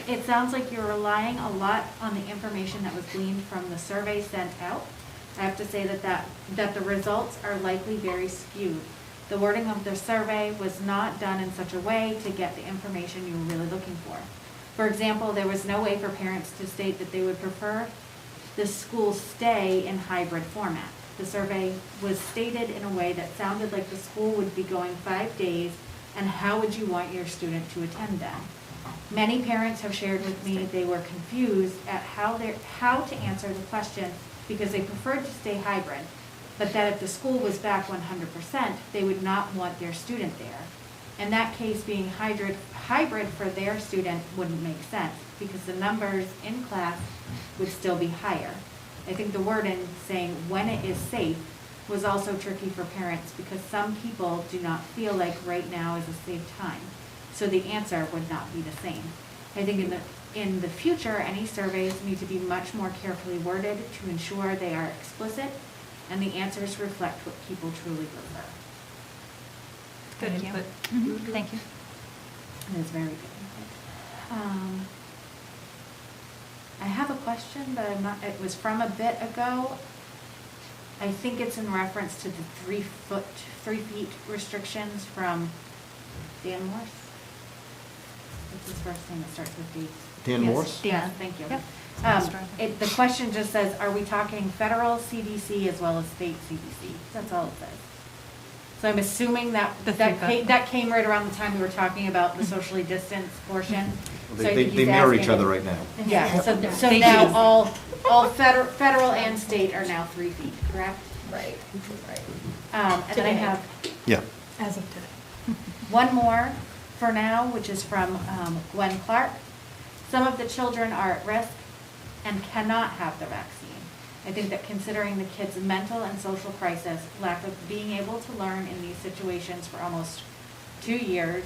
S10: It sounds like you're relying a lot on the information that was gleaned from the survey sent out. I have to say that the results are likely very skewed. The wording of the survey was not done in such a way to get the information you were really looking for. For example, there was no way for parents to state that they would prefer the school stay in hybrid format. The survey was stated in a way that sounded like the school would be going 5 days, and how would you want your student to attend them? Many parents have shared with me they were confused at how to answer the question because they preferred to stay hybrid, but that if the school was back 100%, they would not want their student there. In that case, being hybrid for their student wouldn't make sense because the numbers in class would still be higher. I think the wording saying when it is safe was also tricky for parents because some people do not feel like right now is a safe time. So the answer would not be the same. I think in the future, any surveys need to be much more carefully worded to ensure they are explicit and the answers reflect what people truly prefer.
S2: Good
S7: Thank
S2: input.
S7: you.
S2: Thank you.
S10: It is very good. I have a question, but it was from a bit ago. I think it's in reference to the 3 feet restrictions from Dan Morse. What's his first name that starts with D?
S3: Dan
S10: Yes,
S3: Morse?
S10: Yes, thank you.
S2: Yep.
S10: The question just says, are we talking federal CDC as well as state CDC? That's all it says. So I'm assuming that came right around the time we were talking about the socially distanced portion. So I think
S3: They
S10: he's
S3: mirror each
S10: asking-
S3: other right now.
S10: Yeah, so
S2: Thank
S10: now
S2: you.
S10: all federal and state are now 3 feet, correct?
S7: Right, right.
S10: And then I
S7: Today.
S10: have
S3: Yeah.
S7: As of today.
S10: one more for now, which is from Gwen Clark. Some of the children are at risk and cannot have the vaccine. I think that considering the kids' mental and social crisis, lack of being able to learn in these situations for almost 2 years,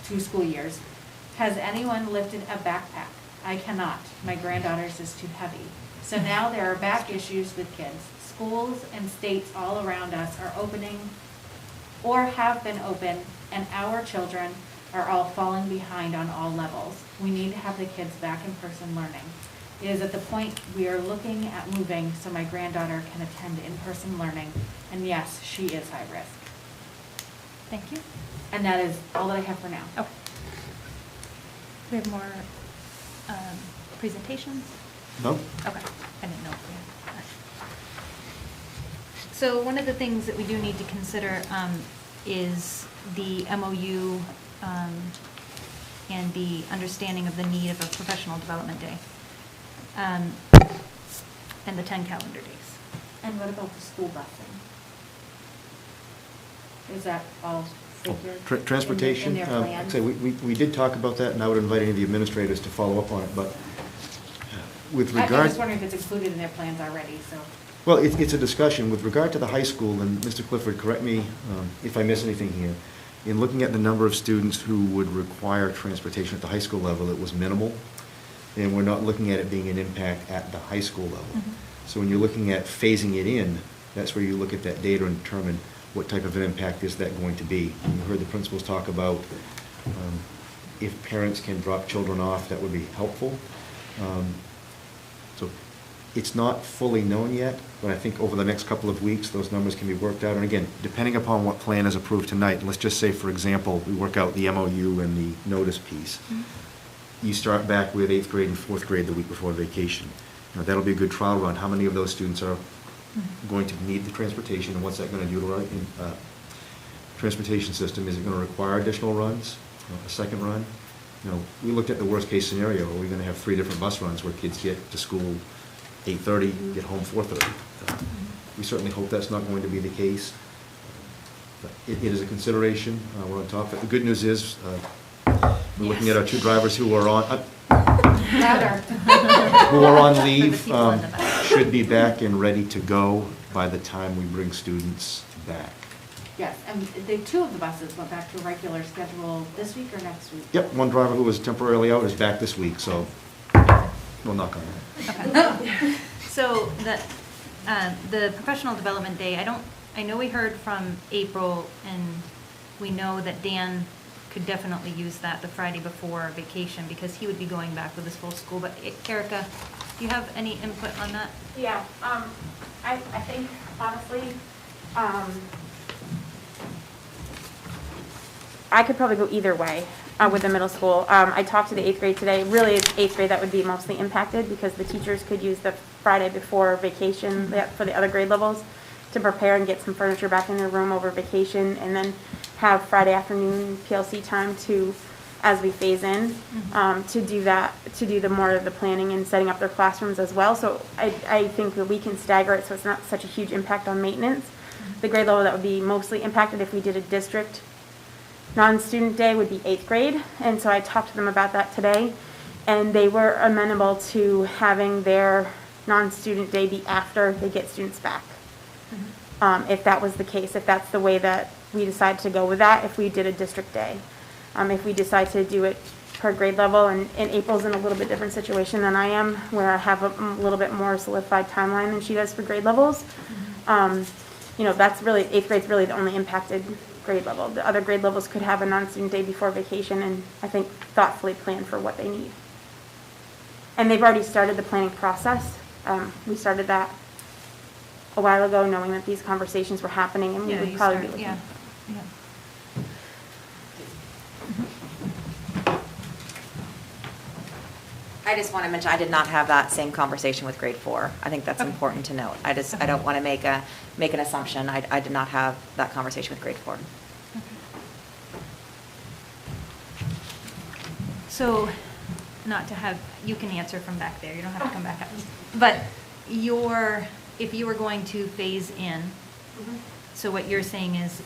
S10: 2 school years, has anyone lifted a backpack? I cannot. My granddaughter's is too heavy. So now there are back issues with kids. Schools and states all around us are opening or have been open, and our children are all falling behind on all levels. We need to have the kids back in person learning. It is at the point we are looking at moving so my granddaughter can attend in-person learning, and yes, she is high risk.
S2: Thank you.
S10: And that is all that I have for now.
S2: Okay. We have more presentations?
S3: No?
S2: Okay, I didn't know if we had that. So one of the things that we do need to consider is the MOU and the understanding of the need of a professional development day and the 10 calendar days.
S10: And what about the school busing? Is that all figured?
S3: Transportation,
S10: in their plans?
S3: we did talk about that, and I would invite any of the administrators to follow up on it, but with
S10: I'm
S3: regard...
S10: just wondering if it's included in their plans already, so.
S3: Well, it's a discussion. With regard to the high school, and Mr. Clifford, correct me if I miss anything here, in looking at the number of students who would require transportation at the high school level, it was minimal, and we're not looking at it being an impact at the high school level. So when you're looking at phasing it in, that's where you look at that data and determine what type of an impact is that going to be. And you heard the principals talk about if parents can drop children off, that would be helpful. So it's not fully known yet, but I think over the next couple of weeks, those numbers can be worked out. And again, depending upon what plan is approved tonight, let's just say, for example, we work out the MOU and the notice piece. You start back with 8th grade and 4th grade the week before vacation. Now, that'll be a good trial run. How many of those students are going to need the transportation, and what's that going to do to our transportation system? Is it going to require additional runs, a second run? We looked at the worst-case scenario. Are we going to have 3 different bus runs where kids get to school 8:30, get home 4:30? We certainly hope that's not going to be the case. But it is a consideration. We're on top of it. The good news is we're looking at our 2 drivers who are on who are on leave, should be back and ready to go by the time we bring students back.
S10: Yes, and the 2 of the buses went back to a regular schedule this week or next week?
S3: Yep, one driver who was temporarily out is back this week, so we'll knock on that.
S2: Okay. So the professional development day, I know we heard from April, and we know that Dan could definitely use that the Friday before vacation because he would be going back with his full school. But Erica, do you have any input on that?
S9: Yeah, I think honestly, I could probably go either way with the middle school. I talked to the 8th grade today. Really, it's 8th grade that would be mostly impacted because the teachers could use the Friday before vacation for the other grade levels to prepare and get some furniture back in their room over vacation, and then have Friday afternoon PLC time to, as we phase in, to do that, to do the more of the planning and setting up their classrooms as well. So I think that we can stagger it so it's not such a huge impact on maintenance. The grade level that would be mostly impacted if we did a district non-student day would be 8th grade, and so I talked to them about that today, and they were amenable to having their non-student day be after they get students back. If that was the case, if that's the way that we decide to go with that, if we did a district day. If we decide to do it per grade level, and April's in a little bit different situation than I am, where I have a little bit more solidified timeline than she does for grade levels. That's really, 8th grade's really the only impacted grade level. The other grade levels could have a non-student day before vacation and I think thoughtfully plan for what they need. And they've already started the planning process. We started that a while ago, knowing that these conversations were happening, and we would probably be looking.
S2: Yeah.
S1: I just want to mention, I did not have that same conversation with grade 4. I think that's important to note. I don't want to make an assumption. I did not have that conversation with grade 4.
S2: So, not to have, you can answer from back there, you don't have to come back up. But if you were going to phase in, so what you're saying is,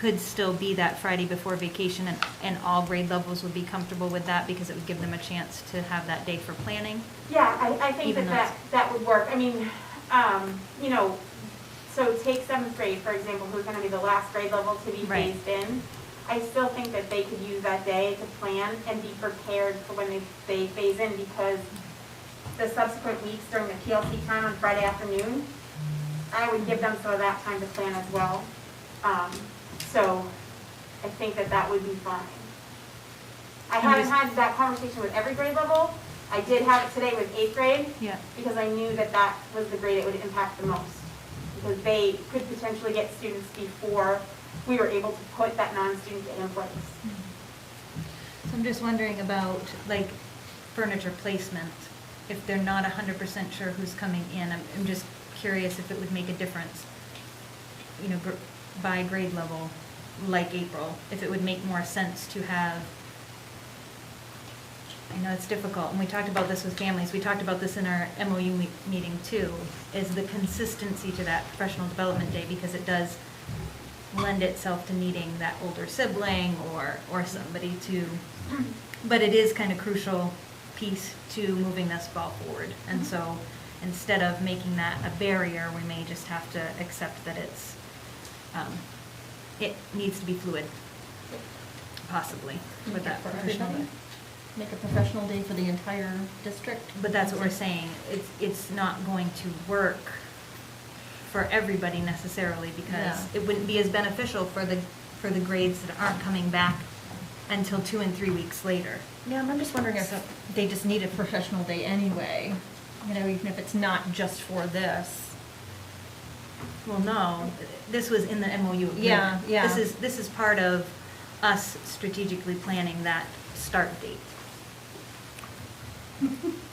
S2: could still be that Friday before vacation, and all grade levels would be comfortable with that because it would give them a chance to have that day for planning?
S9: Yeah, I think
S2: Even
S9: that would work. I mean, you know, so take seventh grade, for example, who's gonna be the last grade level to be
S2: Right.
S9: phased in. I still think that they could use that day to plan and be prepared for when they phase in, because the subsequent weeks during the PLC time on Friday afternoon, I would give them some of that time to plan as well. So I think that would be fine. I haven't had that conversation with every grade level. I did have it today with 8th grade.
S2: Yeah.
S9: Because I knew that was the grade it would impact the most. Because they could potentially get students before we were able to put that non-student day in place.
S2: So I'm just wondering about, like, furniture placement. If they're not 100% sure who's coming in, I'm just curious if it would make a difference, you know, by grade level, like April, if it would make more sense to have, I know it's difficult, and we talked about this with families, we talked about this in our MOU meeting too, is the consistency to that professional development day, because it does lend itself to needing that older sibling or somebody to, but it is kind of crucial piece to moving this ball forward. And so instead of making that a barrier, we may just have to accept that it needs to be fluid, possibly, with that professional day.
S7: Make a professional day for the entire district.
S2: But that's what we're saying, it's not going to work for everybody necessarily, because
S7: Yeah.
S2: it wouldn't be as beneficial for the grades that aren't coming back until 2 and 3 weeks later.
S7: Yeah, I'm just wondering if they just need a professional day anyway, you know, even if it's not just for this.
S2: Well, no, this was in the MOU agreement.
S7: Yeah, yeah.
S2: This is part of us strategically planning that start date.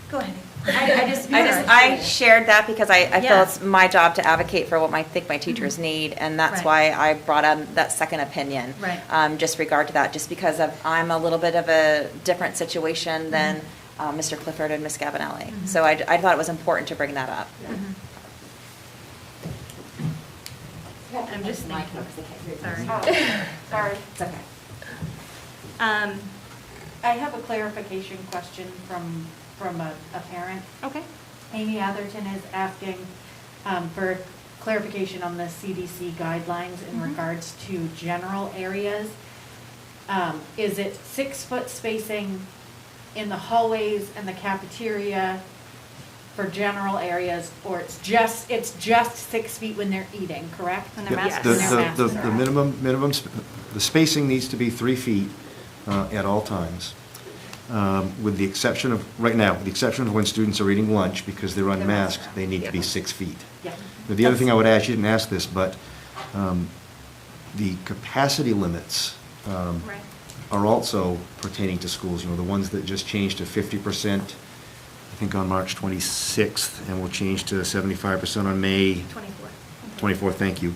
S2: Go ahead.
S1: I shared that because I feel
S2: Yeah.
S1: it's my job to advocate for what I think my teachers need, and that's
S2: Right.
S1: why I brought up that second opinion.
S2: Right.
S1: Just regard to that, just because I'm a little bit of a different situation than Mr. Clifford and Ms. Gavinelli. So I thought it was important to bring that up.
S2: I'm just thinking, sorry.
S9: Oh, sorry.
S1: It's okay.
S4: I have a clarification question from a parent.
S2: Okay.
S4: Amy Atherton is asking for clarification on the CDC guidelines in regards to general areas. Is it 6-foot spacing in the hallways and the cafeteria for general areas, or it's just 6 feet when they're eating, correct?
S2: When they're
S3: Yeah,
S2: masks.
S3: the-
S4: When they're
S3: the-
S4: masks
S3: the
S4: are on.
S3: minimum, the spacing needs to be 3 feet at all times, with the exception of, right now, with the exception of when students are eating lunch, because they're unmasked, they need to be 6 feet.
S4: Yeah.
S3: But the other thing I would ask, you didn't ask this, but the capacity limits
S2: Right.
S3: are also pertaining to schools, you know, the ones that just changed to 50%, I think on March 26th, and will change to 75% on May 24th, thank you.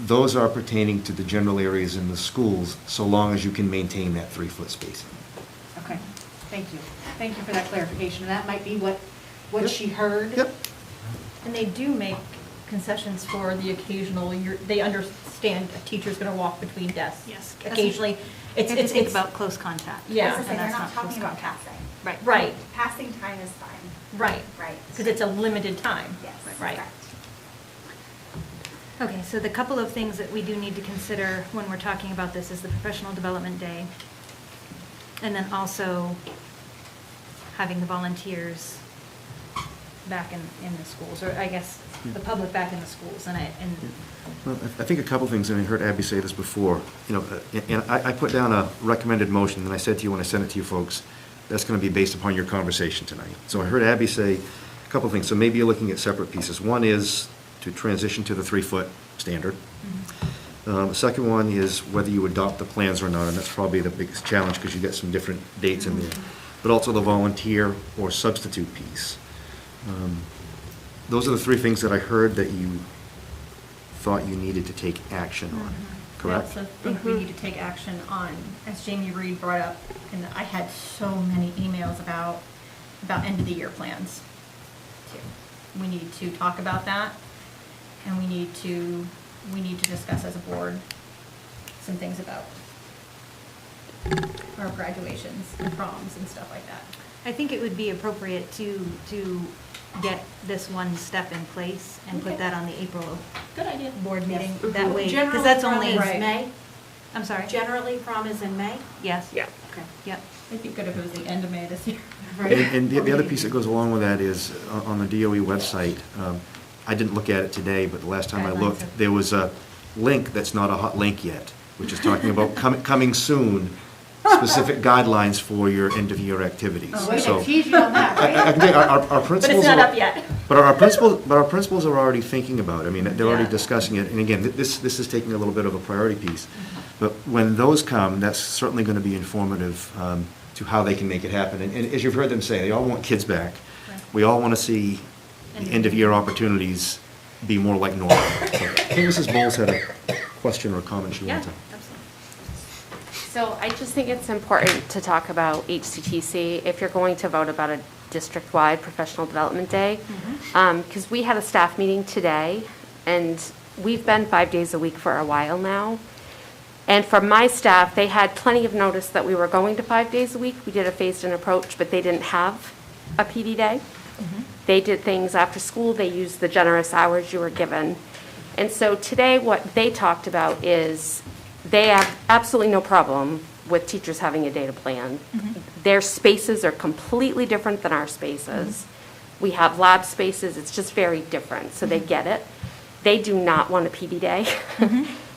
S3: Those are pertaining to the general areas in the schools, so long as you can maintain that 3-foot spacing.
S4: Okay, thank you. Thank you for that clarification. That might be what
S3: Yep.
S4: she heard.
S3: Yep.
S7: And they do make concessions for the occasional, they understand a teacher's gonna walk between desks.
S2: Yes.
S7: Occasionally,
S2: It's, think
S7: it's,
S2: about close contact.
S7: Yeah.
S11: I was gonna say,
S2: And
S11: they're
S2: that's
S11: not talking
S2: close
S11: about
S2: contact.
S11: passing.
S2: Right.
S7: right,
S11: Passing time is fine.
S7: right,
S11: Right.
S7: because it's a limited time.
S11: Yes.
S7: Right.
S11: correct.
S2: Okay, so the couple of things that we do need to consider when we're talking about this is the professional development day, and then also having the volunteers back in the schools, or I guess, the public back in the schools, and
S3: Well, I think a couple things, and I heard Abby say this before, you know, and I put down a recommended motion, and I said to you when I sent it to you folks, that's going to be based upon your conversation tonight. So I heard Abby say a couple things, so maybe you're looking at separate pieces. One is to transition to the 3-foot standard. The second one is whether you adopt the plans or not, and that's probably the biggest challenge, because you get some different dates in there. But also the volunteer or substitute piece. Those are the 3 things that I heard that you thought you needed to take action on, correct?
S7: I also think we need to take action on, as Jamie Reed brought up, and I had so many emails about end of the year plans too. We need to talk about that, and we need to discuss as a board some things about our graduations and proms and stuff like that.
S2: I think it would be appropriate to get this one step in place and put that on the April
S7: Good idea.
S2: board meeting
S10: Yes.
S2: that way,
S10: Generally,
S2: because that's
S10: prom
S2: only,
S10: is May.
S2: I'm sorry?
S10: Generally, prom is in May.
S2: Yes.
S6: Yeah.
S10: Okay.
S2: Yep.
S7: It'd be good if it was the end of May this year.
S3: And the other piece that goes along with that is, on the DOE website, I didn't look at it today, but the last time I
S2: Guidelines
S3: looked,
S2: of-
S3: there was a link that's not a hot link yet, which is talking about coming soon, specific guidelines for your end-of-year activities.
S10: Oh, way
S3: So
S10: to tease you on that,
S3: I
S10: right?
S3: can tell you, our
S7: But
S3: principals
S7: it's not
S3: are-
S7: up yet.
S3: But our principals are already thinking about it. I mean, they're already discussing it. And again, this is taking a little bit of a priority piece. But when those come, that's certainly going to be informative to how they can make it happen. And as you've heard them say, they all want kids back.
S2: Right.
S3: We all want to see the end-of-year opportunities be more like normal. So, I think Mrs. Bowles had a question or a comment she wanted to.
S2: Absolutely.
S9: So I just think it's important to talk about HCTC if you're going to vote about a district-wide professional development day. Because we had a staff meeting today, and we've been 5 days a week for a while now. And for my staff, they had plenty of notice that we were going to 5 days a week. We did a phased-in approach, but they didn't have a PD day. They did things after school. They used the generous hours you were given. And so today, what they talked about is they have absolutely no problem with teachers having a day to plan. Their spaces are completely different than our spaces. We have lab spaces. It's just very different. So they get it. They do not want a PD day.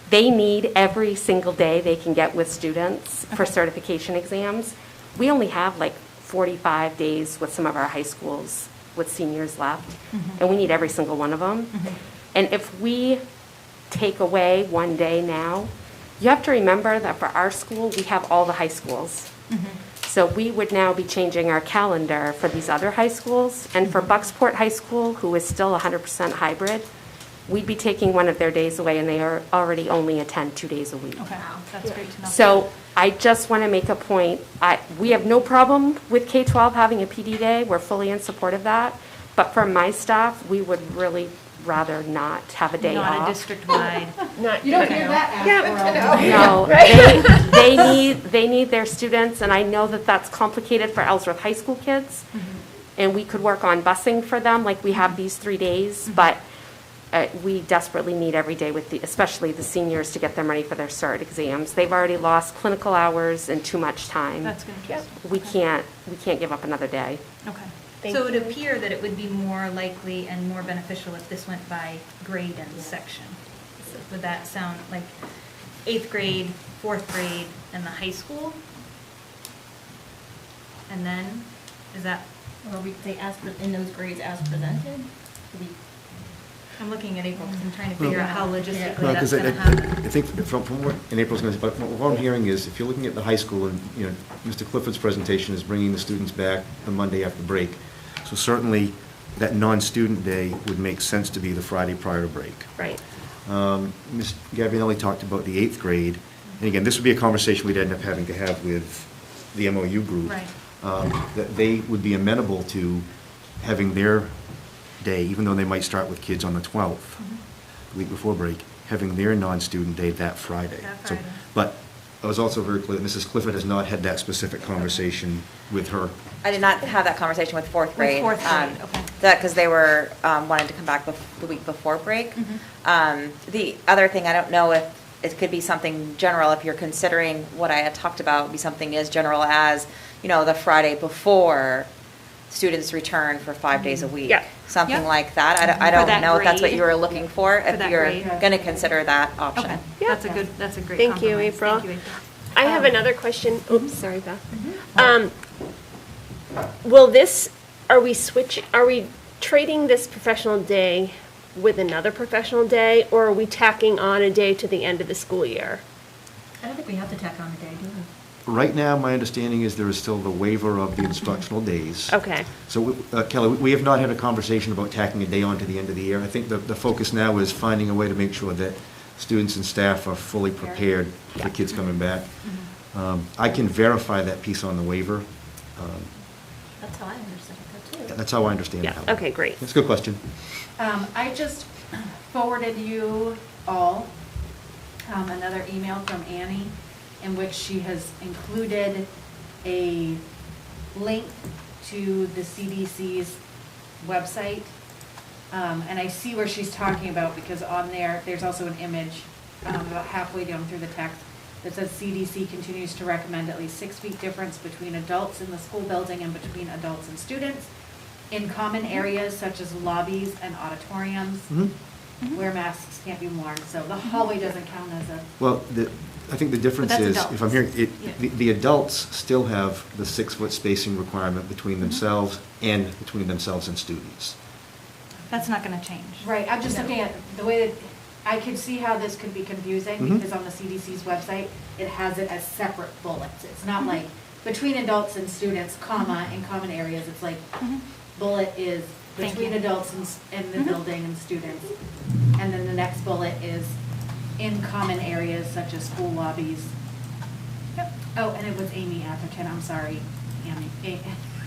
S9: They need every single day they can get with students for certification exams. We only have like 45 days with some of our high schools with seniors left, and we need every single one of them. And if we take away one day now, you have to remember that for our school, we have all the high schools. So we would now be changing our calendar for these other high schools. And for Bucksport High School, who is still 100% hybrid, we'd be taking one of their days away, and they are already only attend 2 days a week.
S2: Okay, that's great to know.
S9: So I just want to make a point. We have no problem with K-12 having a PD day. We're fully in support of that. But for my staff, we would really rather not have a day off.
S2: Not a district-wide.
S6: Not,
S10: You don't hear that after
S9: No, they need their students, and I know that that's complicated for Ellsworth High School kids. And we could work on busing for them, like we have these 3 days, but we desperately need every day with especially the seniors to get them ready for their cert exams. They've already lost clinical hours and too much time.
S2: That's interesting.
S9: We can't give up another day.
S2: Okay.
S6: Thank
S2: So it would
S6: you.
S2: appear that it would be more likely and more beneficial if this went by grade and section. So would that sound like 8th grade, 4th grade, and the high school? And then, is that,
S7: Or we say in those grades as presented?
S2: I'm looking at April because I'm trying to figure out how logistically
S3: Well,
S2: that's
S3: 'cause
S2: going to happen.
S3: I think from what, and April's going to, but what I'm hearing is, if you're looking at the high school, and, Mr. Clifford's presentation is bringing the students back the Monday after break. So certainly, that non-student day would make sense to be the Friday prior to break.
S6: right.
S3: Ms. Gabrielli talked about the 8th grade, and again, this would be a conversation we'd end up having to have with the MOU group.
S2: Right.
S3: That they would be amenable to having their day, even though they might start with kids on the 12th, the week before break, having their non-student day that Friday.
S2: That
S3: So,
S2: Friday.
S3: but I was also very clear that Mrs. Clifford has not had that specific conversation with her.
S1: I did not have that conversation with fourth grade.
S2: fourth grade, okay.
S1: Because they were wanting to come back the week before break. The other thing, I don't know if it could be something general, if you're considering what I had talked about, be something as general as, the Friday before students return for 5 days a week.
S6: Yeah.
S1: Something
S2: Yep.
S1: like that. I
S2: For
S1: don't
S2: that
S1: know if that's what
S2: grade.
S1: you were looking for,
S2: For
S1: if
S2: that
S1: you're
S2: grade.
S1: going to consider that option.
S2: Okay,
S6: Yeah.
S2: that's a great
S6: Thank you,
S2: compromise.
S6: April.
S2: Thank you, April.
S6: I have another question. Oops, sorry, Beth. Will this, are we trading this professional day with another professional day, or are we tacking on a day to the end of the school year?
S7: I don't think we have to tack on a day, do we?
S3: Right now, my understanding is there is still the waiver of the instructional days.
S6: Okay.
S3: So, Kelly, we have not had a conversation about tacking a day on to the end of the year. I think the focus now is finding a way to make sure that students and staff are fully prepared for kids coming back. I can verify that piece on the waiver.
S7: That's how I understand it too.
S3: That's how I understand it.
S6: Yeah,
S3: Helen.
S6: okay, great.
S3: That's a good question.
S10: I just forwarded you all another email from Annie in which she has included a link to the CDC's website. And I see where she's talking about, because on there, there's also an image about halfway down through the text that says CDC continues to recommend at least 6 feet difference between adults in the school building and between adults and students in common areas such as lobbies and auditoriums where masks can't be worn. So the hallway doesn't count as a.
S3: Well, I think the difference
S2: But that's
S3: is, if I'm hearing,
S2: adults.
S3: the adults still have the 6-foot spacing requirement between themselves and between themselves and students.
S2: That's not going to change.
S10: Right, I'm just
S2: No.
S10: looking at the way that, I could see how this could be confusing,
S3: Mhm.
S10: because on the CDC's website, it has it as separate bullets. It's not like between adults and students, comma, in common areas, it's like, bullet is
S2: Thank
S10: between
S2: you.
S10: adults and the building and students. And then the next bullet is in common areas such as school lobbies.
S2: Yep.
S10: Oh, and it was Amy Atherton, I'm sorry, Amy.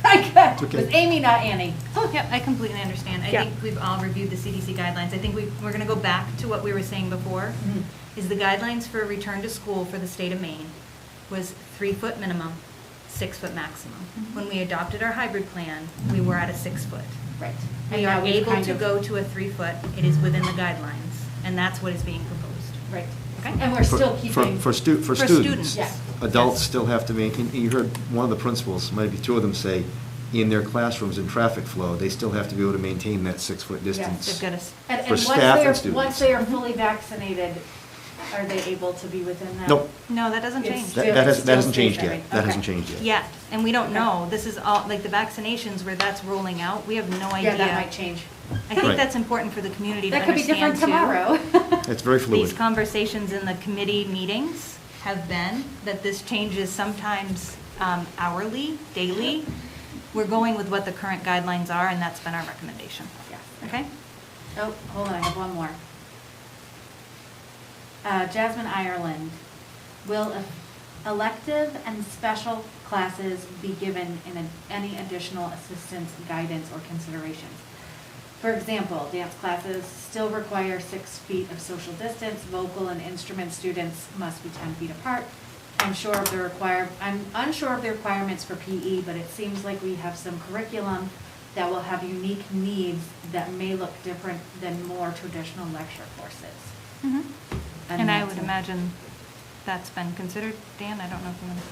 S10: It was Amy, not Annie.
S2: Yep, I completely understand. I
S6: Yeah.
S2: think we've all reviewed the CDC guidelines. I think we're going to go back to what we were saying before, is the guidelines for return to school for the state of Maine was 3-foot minimum, 6-foot maximum. When we adopted our hybrid plan, we were at a 6-foot.
S10: Right.
S2: We
S10: And
S2: are
S10: now we've
S2: able
S10: kind
S2: to
S10: of-
S2: go to a 3-foot. It is within the guidelines, and that's what is being proposed.
S10: Right.
S2: Okay?
S10: And we're still keeping.
S3: For
S2: For
S3: students,
S2: students.
S10: Yeah.
S3: adults still have to maintain, you heard one of the principals, maybe 2 of them say, in their classrooms in traffic flow, they still have to be able to maintain that 6-foot distance.
S2: They've got us.
S10: And
S3: for
S10: once
S3: staff
S10: they're-
S3: and students.
S10: Once they are fully vaccinated, are they able to be within that?
S3: Nope.
S2: No, that doesn't
S10: It's
S2: change.
S10: still-
S3: That
S10: it still
S3: hasn't
S10: stays
S3: changed
S10: that
S3: yet.
S10: way.
S3: That hasn't
S10: Okay.
S3: changed yet.
S2: Yet, and we don't
S10: Okay.
S2: know. This is all, like the vaccinations where that's rolling out, we have no idea.
S10: Yeah, that might change.
S2: I think
S3: Right.
S2: that's important for the community to
S10: That could be
S2: understand
S10: different
S2: too.
S10: tomorrow.
S3: It's very
S2: These
S3: fluid.
S2: conversations in the committee meetings have been that this changes sometimes hourly, daily. We're going with what the current guidelines are, and that's been our recommendation.
S10: Yeah.
S2: Okay?
S10: Oh, hold on, I have one more. Jasmine Ireland, will elective and special classes be given in any additional assistance, guidance, or considerations? For example, dance classes still require 6 feet of social distance, vocal and instrument students must be 10 feet apart. I'm unsure of the requirements for PE, but it seems like we have some curriculum that will have unique needs that may look different than more traditional lecture courses.
S2: And I
S10: that's
S2: would
S10: it.
S2: imagine that's been considered. Dan, I don't know if you want to.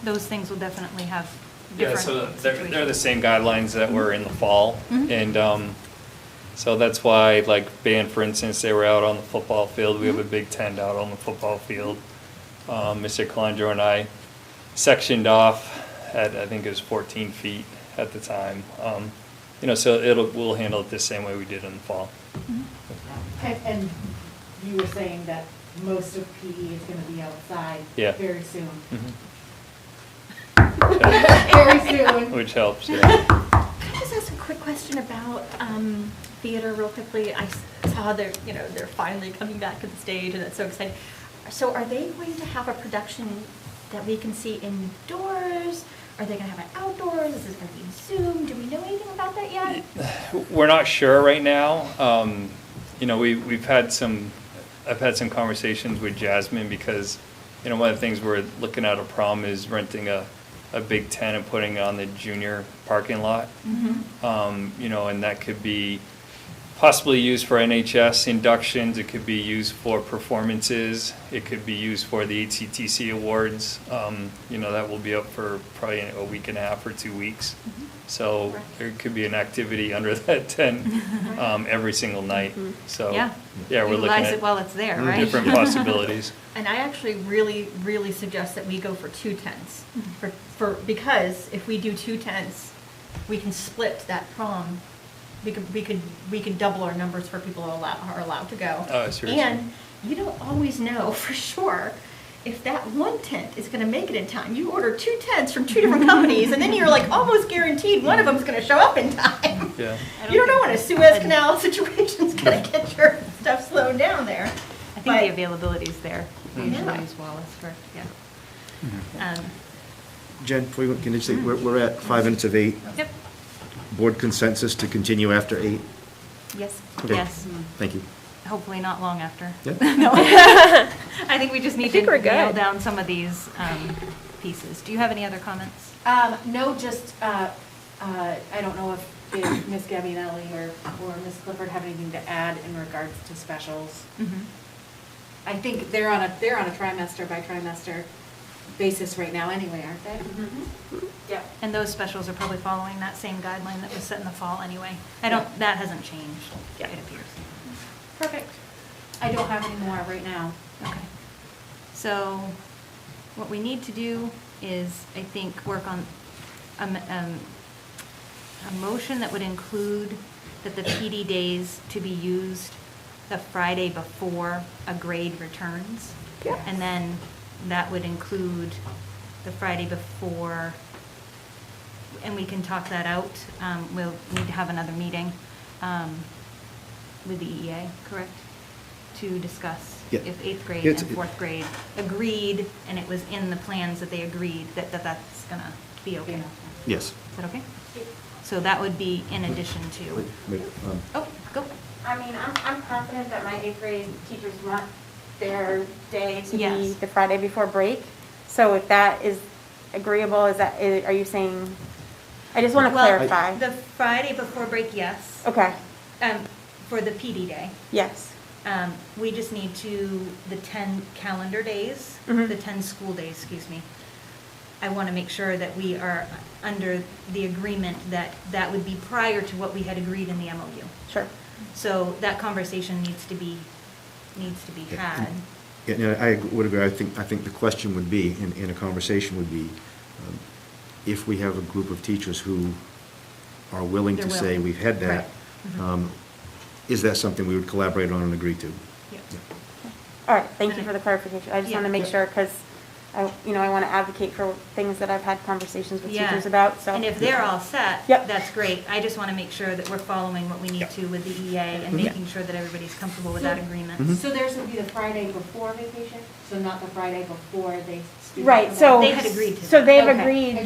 S2: Those things will definitely have
S5: Yeah,
S2: different
S5: so
S2: situations.
S5: they're the same guidelines that were in the fall. And so that's why, like band, for instance, they were out on the football field. We have a big tent out on the football field. Mr. Calandro and I sectioned off at, I think it was 14 feet at the time. So we'll handle it the same way we did in the fall.
S10: And you were saying that most of PE is going to be outside
S5: Yeah.
S10: very soon.
S5: Mhm.
S10: Very soon.
S5: Which helps, yeah.
S7: Can I just ask a quick question about theater real quickly? I saw they're finally coming back to the stage, and that's so exciting. So are they going to have a production that we can see indoors? Are they going to have it outdoors? Is it going to be Zoom? Do we know anything about that yet?
S5: We're not sure right now. I've had some conversations with Jasmine because, one of the things we're looking at a problem is renting a big tent and putting it on the junior parking lot. And that could be possibly used for NHS inductions. It could be used for performances. It could be used for the HCTC awards. That will be up for probably a week and a half or 2 weeks. So there could be an activity under that tent every single night. So,
S2: Yeah.
S5: we're looking
S2: Utilize
S5: at
S2: it while it's there, right?
S5: different possibilities.
S7: And I actually really, really suggest that we go for 2 tents. Because if we do 2 tents, we can split that prom. We could double our numbers for people who are allowed to go.
S5: Oh, seriously?
S7: And you don't always know for sure if that one tent is going to make it in time. You order 2 tents from 2 different companies, and then you're like almost guaranteed one of them's going to show up in time.
S5: Yeah.
S7: You don't know when a Suez Canal situation's going to get your stuff slowed down there.
S2: I think
S7: But-
S2: the availability is there. We
S7: Yeah.
S2: usually use Wallace for, yeah.
S3: Jen, before you can you say, we're at 5 minutes of 8.
S2: Yep,
S3: Board consensus to continue after 8?
S2: yes,
S3: Okay.
S2: yes.
S3: Thank you.
S2: hopefully not long after.
S3: Yeah.
S2: No. I think we just need to
S6: think we're
S2: nail
S6: good.
S2: down some of these pieces. Do you have any other comments?
S10: No, just, I don't know if Ms. Gabinelli or Ms. Clifford have anything to add in regards to specials. I think they're on a trimester by trimester basis right now anyway, aren't they?
S9: Yep.
S2: And those specials are probably following that same guideline that was set in the fall anyway. That hasn't changed, it appears.
S10: Perfect. I don't have any more right now.
S2: Okay. So what we need to do is, I think, work on a motion that would include that the PD days to be used the Friday before a grade returns.
S6: Yeah.
S2: And then that would include the Friday before, and we can talk that out. We'll need to have another meeting with the EEA, correct? To discuss
S3: Yeah.
S2: if 8th grade
S3: It's-
S2: and 4th grade agreed, and it was in the plans that they agreed that that's gonna be okay.
S3: Yes.
S2: Is that okay? So that would be in addition to,
S3: Wait,
S2: oh, go.
S9: I mean, I'm confident that my 8th grade teachers want their day to be
S2: Yes.
S9: the Friday before break. So if that is agreeable, are you saying, I just want to
S2: Well,
S9: clarify.
S2: The Friday before break, yes.
S9: Okay,
S2: For the PD day.
S9: yes.
S2: We just need the 10 calendar days,
S9: Mhm.
S2: the 10 school days, excuse me. I want to make sure that we are under the agreement that that would be prior to what we had agreed in the MOU.
S9: Sure.
S2: So that conversation needs to be had.
S3: Yeah, no, I would agree. I think the question would be, in a conversation would be, if we have a group of teachers who are willing to
S2: They're
S3: say,
S2: willing.
S3: we've had that,
S2: Right.
S3: is that something we would collaborate on and agree to?
S2: Yep.
S9: All right, thank you for the clarification. I just want to make
S2: Yeah.
S9: sure, because I want to advocate for things that I've had conversations with
S2: Yeah.
S9: teachers about, so.
S2: And if they're all set,
S9: Yep.
S2: that's great. I just want to make sure that we're following what we need to with the EA and making sure that everybody's comfortable with that agreement.
S10: So theirs would be the Friday before vacation, so not the Friday before they. students
S9: Right,
S10: come
S9: so.
S10: back?
S2: They had agreed to
S9: So
S2: that.
S9: they've
S10: Okay.
S9: agreed.
S10: I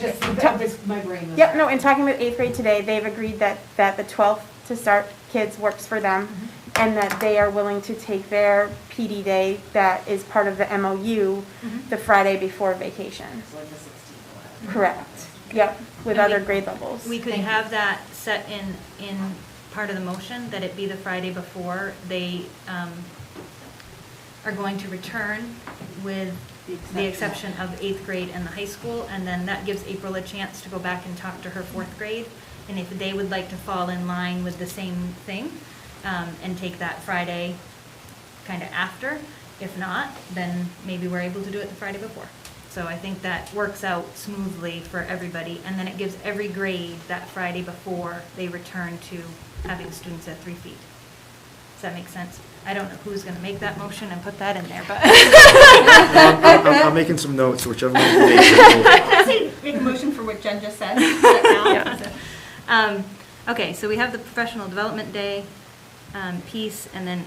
S10: just, my brain was.
S9: Yep, no, in talking with 8th grade today, they've agreed that the 12th to start kids works for them, and that they are willing to take their PD day that is part of the MOU the Friday before vacation.
S10: So like the 16th.
S9: Correct. Yep, with
S2: And we-
S9: other grade levels.
S2: We could
S10: Thank you.
S2: have that set in part of the motion, that it be the Friday before they are going to return, with the exception of 8th grade and the high school, and then that gives April a chance to go back and talk to her 4th grade, and if they would like to fall in line with the same thing, and take that Friday kind of after. If not, then maybe we're able to do it the Friday before. So I think that works out smoothly for everybody, and then it gives every grade that Friday before they return to having students at 3 feet. Does that make sense? I don't know who's going to make that motion and put that in there, but.
S3: I'm making some notes, whichever one you make.
S7: I say make a motion for what Jen just said.
S2: Okay, so we have the professional development day piece, and then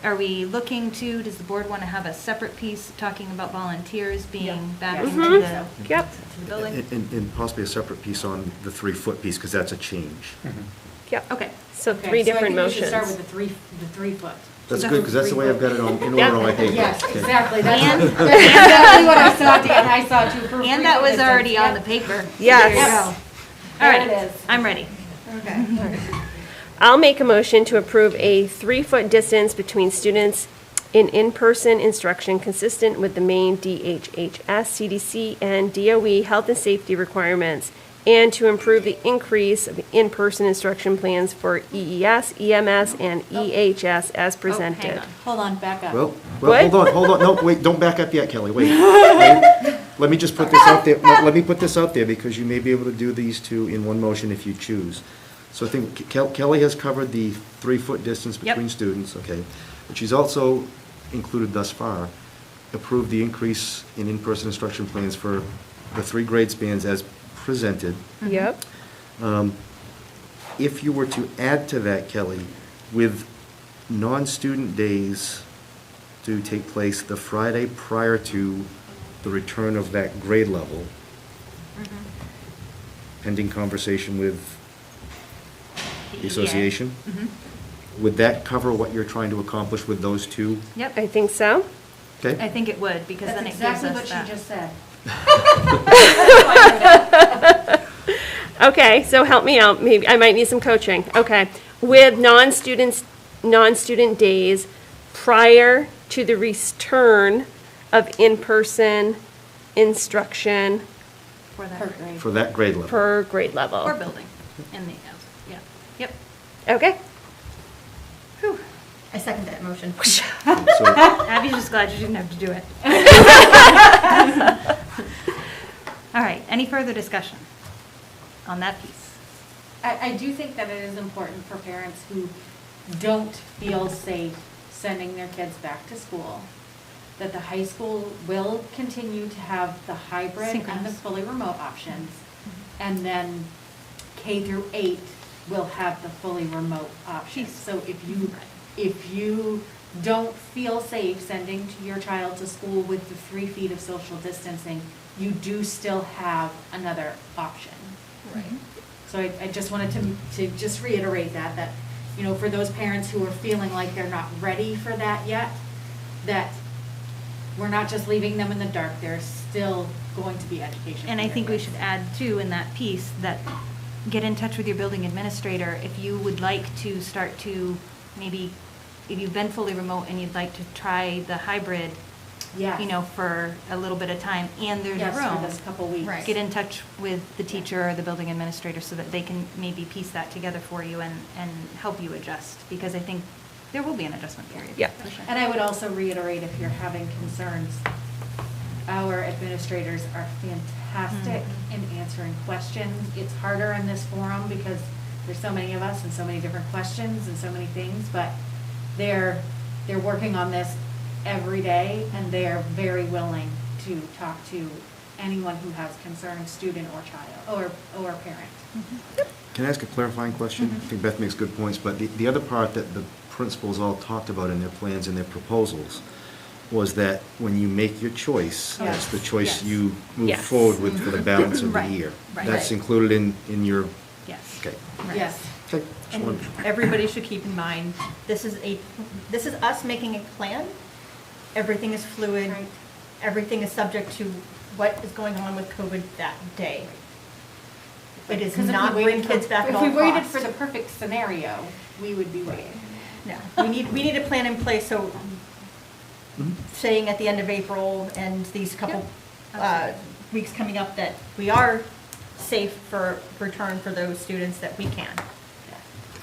S2: are we looking to, does the board want to have a separate piece talking about volunteers being back into the
S6: Yep.
S2: to the building?
S3: And possibly a separate piece on the 3-foot piece, because that's a change.
S6: Yep.
S2: Okay.
S6: So
S10: Okay,
S6: three
S10: so I
S6: different
S10: think we should start
S6: motions.
S10: with the 3 foot.
S3: That's good, because that's the way I've got it in
S6: Yeah.
S3: order on my paper.
S10: Yes,
S3: Okay.
S10: exactly. That's
S2: And-
S10: that's exactly what I saw, Dan. I saw too. for
S2: And that was
S10: frequent
S2: already on the
S10: instance.
S2: paper.
S6: Yes.
S2: There you
S10: Yep.
S2: go. All
S10: There
S2: right,
S10: it is.
S2: I'm ready.
S10: Okay.
S6: I'll make a motion to approve a 3-foot distance between students in-person instruction consistent with the main DHHS, CDC, and DOE health and safety requirements, and to improve the increase of in-person instruction plans for EES, EMS, and EHS as
S2: Oh, hang
S6: presented.
S2: on.
S10: Hold on, back up.
S3: Well,
S6: What?
S3: hold on, no, wait, don't back up yet, Kelly, wait. Let me just put this out there, no, let me put this out there, because you may be able to do these two in one motion if you choose. So I think Kelly has covered the 3-foot distance
S2: Yep.
S3: between students, okay? But she's also included thus far, approved the increase in in-person instruction plans for the 3 grade spans as presented.
S6: Yep.
S3: If you were to add to that, Kelly, with non-student days to take place the Friday prior to the return of that grade level, pending conversation with the association, Would that cover what you're trying to accomplish with those two?
S2: Yep,
S6: I think so.
S2: I
S3: Okay?
S2: think it would, because
S10: That's
S2: then it gives
S10: exactly
S2: us
S10: what
S2: that.
S10: she just said.
S6: Okay, so help me out, maybe, I might need some coaching. Okay. With non-student days prior to the return of in-person instruction
S2: For that,
S10: Per grade.
S3: For that grade level?
S6: per grade level.
S2: or building, in the, yeah, yep.
S6: Okay.
S7: I second that motion.
S3: So,
S2: Abby's just glad you didn't have to do it. All right, any further discussion on that piece?
S10: I do think that it is important for parents who don't feel safe sending their kids back to school, that the high school will continue to have the hybrid and the
S2: Synchronous.
S10: fully remote options. And then K through 8 will have the fully remote options. So if you don't feel safe sending your child to school with the 3 feet of social distancing, you do still have another option.
S2: Right.
S10: So I just wanted to just reiterate that, you know, for those parents who are feeling like they're not ready for that yet, that we're not just leaving them in the dark, there's still going to be education.
S2: And
S10: for
S2: I
S10: their
S2: think we
S10: kids.
S2: should add too in that piece that get in touch with your building administrator if you would like to start to maybe, if you've been fully remote and you'd like to try the hybrid,
S10: Yes.
S2: you know, for a little bit of time and there's
S10: Yes,
S2: room.
S10: for this couple weeks.
S7: Right.
S2: Get in touch with the teacher or the building administrator so that they can maybe piece that together for you and help you adjust, because I think there will be an adjustment period.
S6: Yeah.
S2: for sure.
S10: And I would also reiterate, if you're having concerns, our administrators are fantastic in answering questions. It's harder in this forum because there's so many of us and so many different questions and so many things, but they're working on this every day, and they're very willing to talk to anyone who has concerns, student or child, or parent.
S3: Can I ask a clarifying question? I think Beth makes good points, but the other part that the principals all talked about in their plans and their proposals was that when you make your choice, that's the choice
S2: Yes.
S3: you move
S6: Yes.
S3: forward with for the balance of the
S2: Right,
S3: year.
S2: right.
S3: That's
S7: Right.
S3: included in your,
S2: Yes.
S3: okay.
S2: Right.
S10: Yes.
S3: Okay. Just
S7: And
S3: wanted-
S7: everybody should keep in mind, this is us making a plan. Everything is fluid.
S10: Right.
S7: Everything is subject to what is going on with COVID that day. It is
S10: 'Cause if we
S7: not bring
S10: waited
S7: kids back at all
S10: If we waited
S7: costs.
S10: for the perfect scenario, we would be waiting.
S7: No, we need a plan in place, so saying at the end of April and these couple weeks coming up that we are safe for return for those students that we can.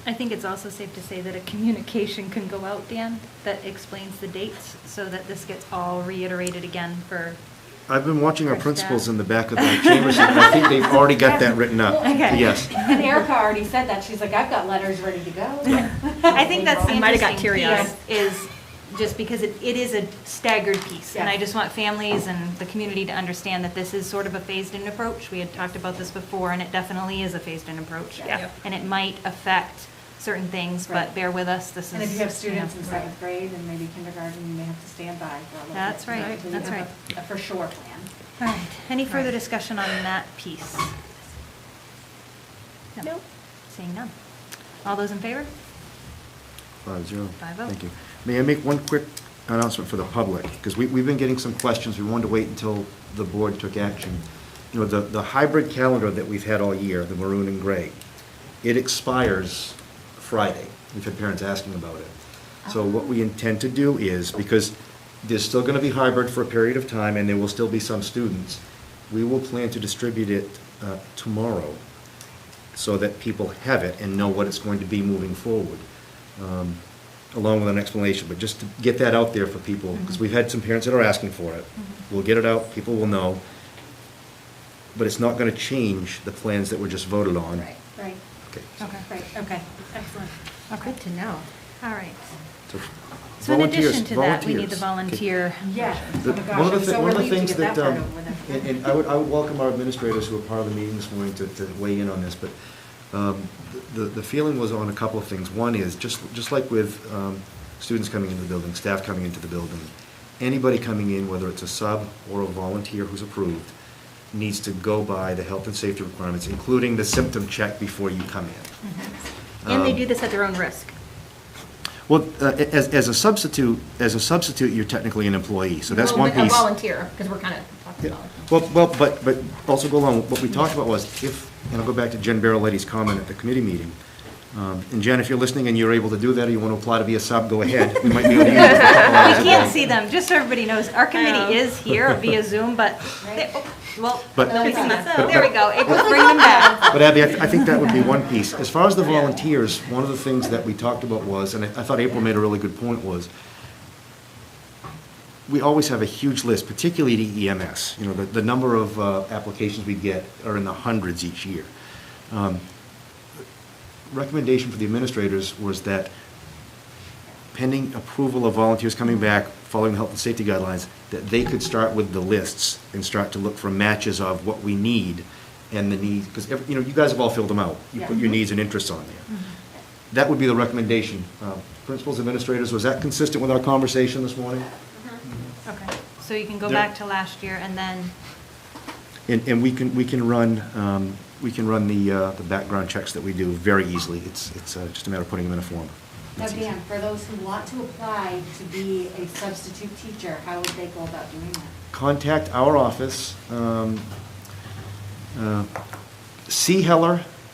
S2: I think it's also safe to say that a communication can go out, Dan, that explains the dates so that this gets all reiterated again for,
S3: I've been watching our
S2: For
S3: principals
S2: staff.
S3: in the back of the chambers, and I think they've already got that written up.
S2: Okay.
S3: Yes.
S10: And Erica already said that, she's like, I've got letters ready to go.
S2: I think that's the
S7: I might have got
S2: interesting
S7: teary-eyed.
S2: piece, is just because it is a staggered piece. And I
S10: Yeah.
S2: just want families and the community to understand that this is sort of a phased-in approach. We had talked about this before, and it definitely is a phased-in approach.
S10: Yeah.
S2: And it might affect certain things, but
S10: Right.
S2: bear with us, this is.
S10: And if you have students in
S2: know.
S10: 7th grade and maybe kindergarten, you may have to stand by for a little bit.
S2: That's right,
S10: until you
S2: that's
S10: have
S2: right.
S10: A for sure plan.
S2: All right, any further discussion on that piece?
S6: No.
S2: Seeing none. All those in favor?
S3: 5-0.
S2: 5-0.
S3: Thank you. May I make one quick announcement for the public? Because we've been getting some questions. We wanted to wait until the board took action. You know, the hybrid calendar that we've had all year, the maroon and gray, it expires Friday. We've had parents asking about it. So what we intend to do is, because there's still going to be hybrid for a period of time, and there will still be some students, we will plan to distribute it tomorrow so that people have it and know what it's going to be moving forward, along with an explanation. But just to get that out there for people, because we've had some parents that are asking for it. We'll get it out, people will know. But it's not going to change the plans that were just voted on.
S10: Right.
S3: Okay.
S2: Okay.
S10: Right, okay, excellent.
S7: Good to know.
S2: All right.
S3: So
S2: So in
S3: volunteers-
S2: addition to that, we need the
S3: volunteers.
S2: volunteer.
S10: Yeah, oh
S3: The-
S10: my
S3: one
S10: gosh,
S3: of
S10: I'm
S3: the
S10: so
S3: one of the
S10: relieved to
S3: things
S10: get
S3: that,
S10: that part over with.
S3: and I would welcome our administrators who were part of the meeting this morning to weigh in on this, but the feeling was on a couple of things. One is, just like with students coming into the building, staff coming into the building, anybody coming in, whether it's a sub or a volunteer who's approved, needs to go by the health and safety requirements, including the symptom check before you come in.
S7: And they do this at their own risk.
S3: Well, as a substitute, you're technically an employee, so that's
S7: Well,
S3: one
S7: but a
S3: piece.
S7: volunteer, because we're kind of talking
S3: Yeah.
S7: about.
S3: Well, but also go along, what we talked about was if, and I'll go back to Jen Barrelletti's comment at the committee meeting. And Jen, if you're listening and you're able to do that, or you want to apply to be a sub, go ahead. We might be able to use it for a couple hours a
S2: We can't
S3: day.
S2: see them, just so everybody knows, our committee is here via Zoom, but, well,
S3: But-
S2: no, we can,
S3: but-
S2: there we go, April's bringing them back.
S3: But Abby, I think that would be one piece. As far as the volunteers, one of the things that we talked about was, and I thought April made a really good point, was we always have a huge list, particularly to EMS. You know, the number of applications we get are in the hundreds each year. Recommendation for the administrators was that pending approval of volunteers coming back, following the health and safety guidelines, that they could start with the lists and start to look for matches of what we need and the need, because, you know, you guys have all filled them out. You put your needs and interests on there. That would be the recommendation. Principals, administrators, was that consistent with our conversation this morning?
S2: Okay, so you can go
S3: There-
S2: back to last year and then,
S3: And we can run the background checks that we do very easily. It's just a matter of putting them in a form.
S10: Now,
S3: It's easy.
S10: Dan, for those who want to apply to be a substitute teacher, how would they go about doing that?
S3: Contact our office,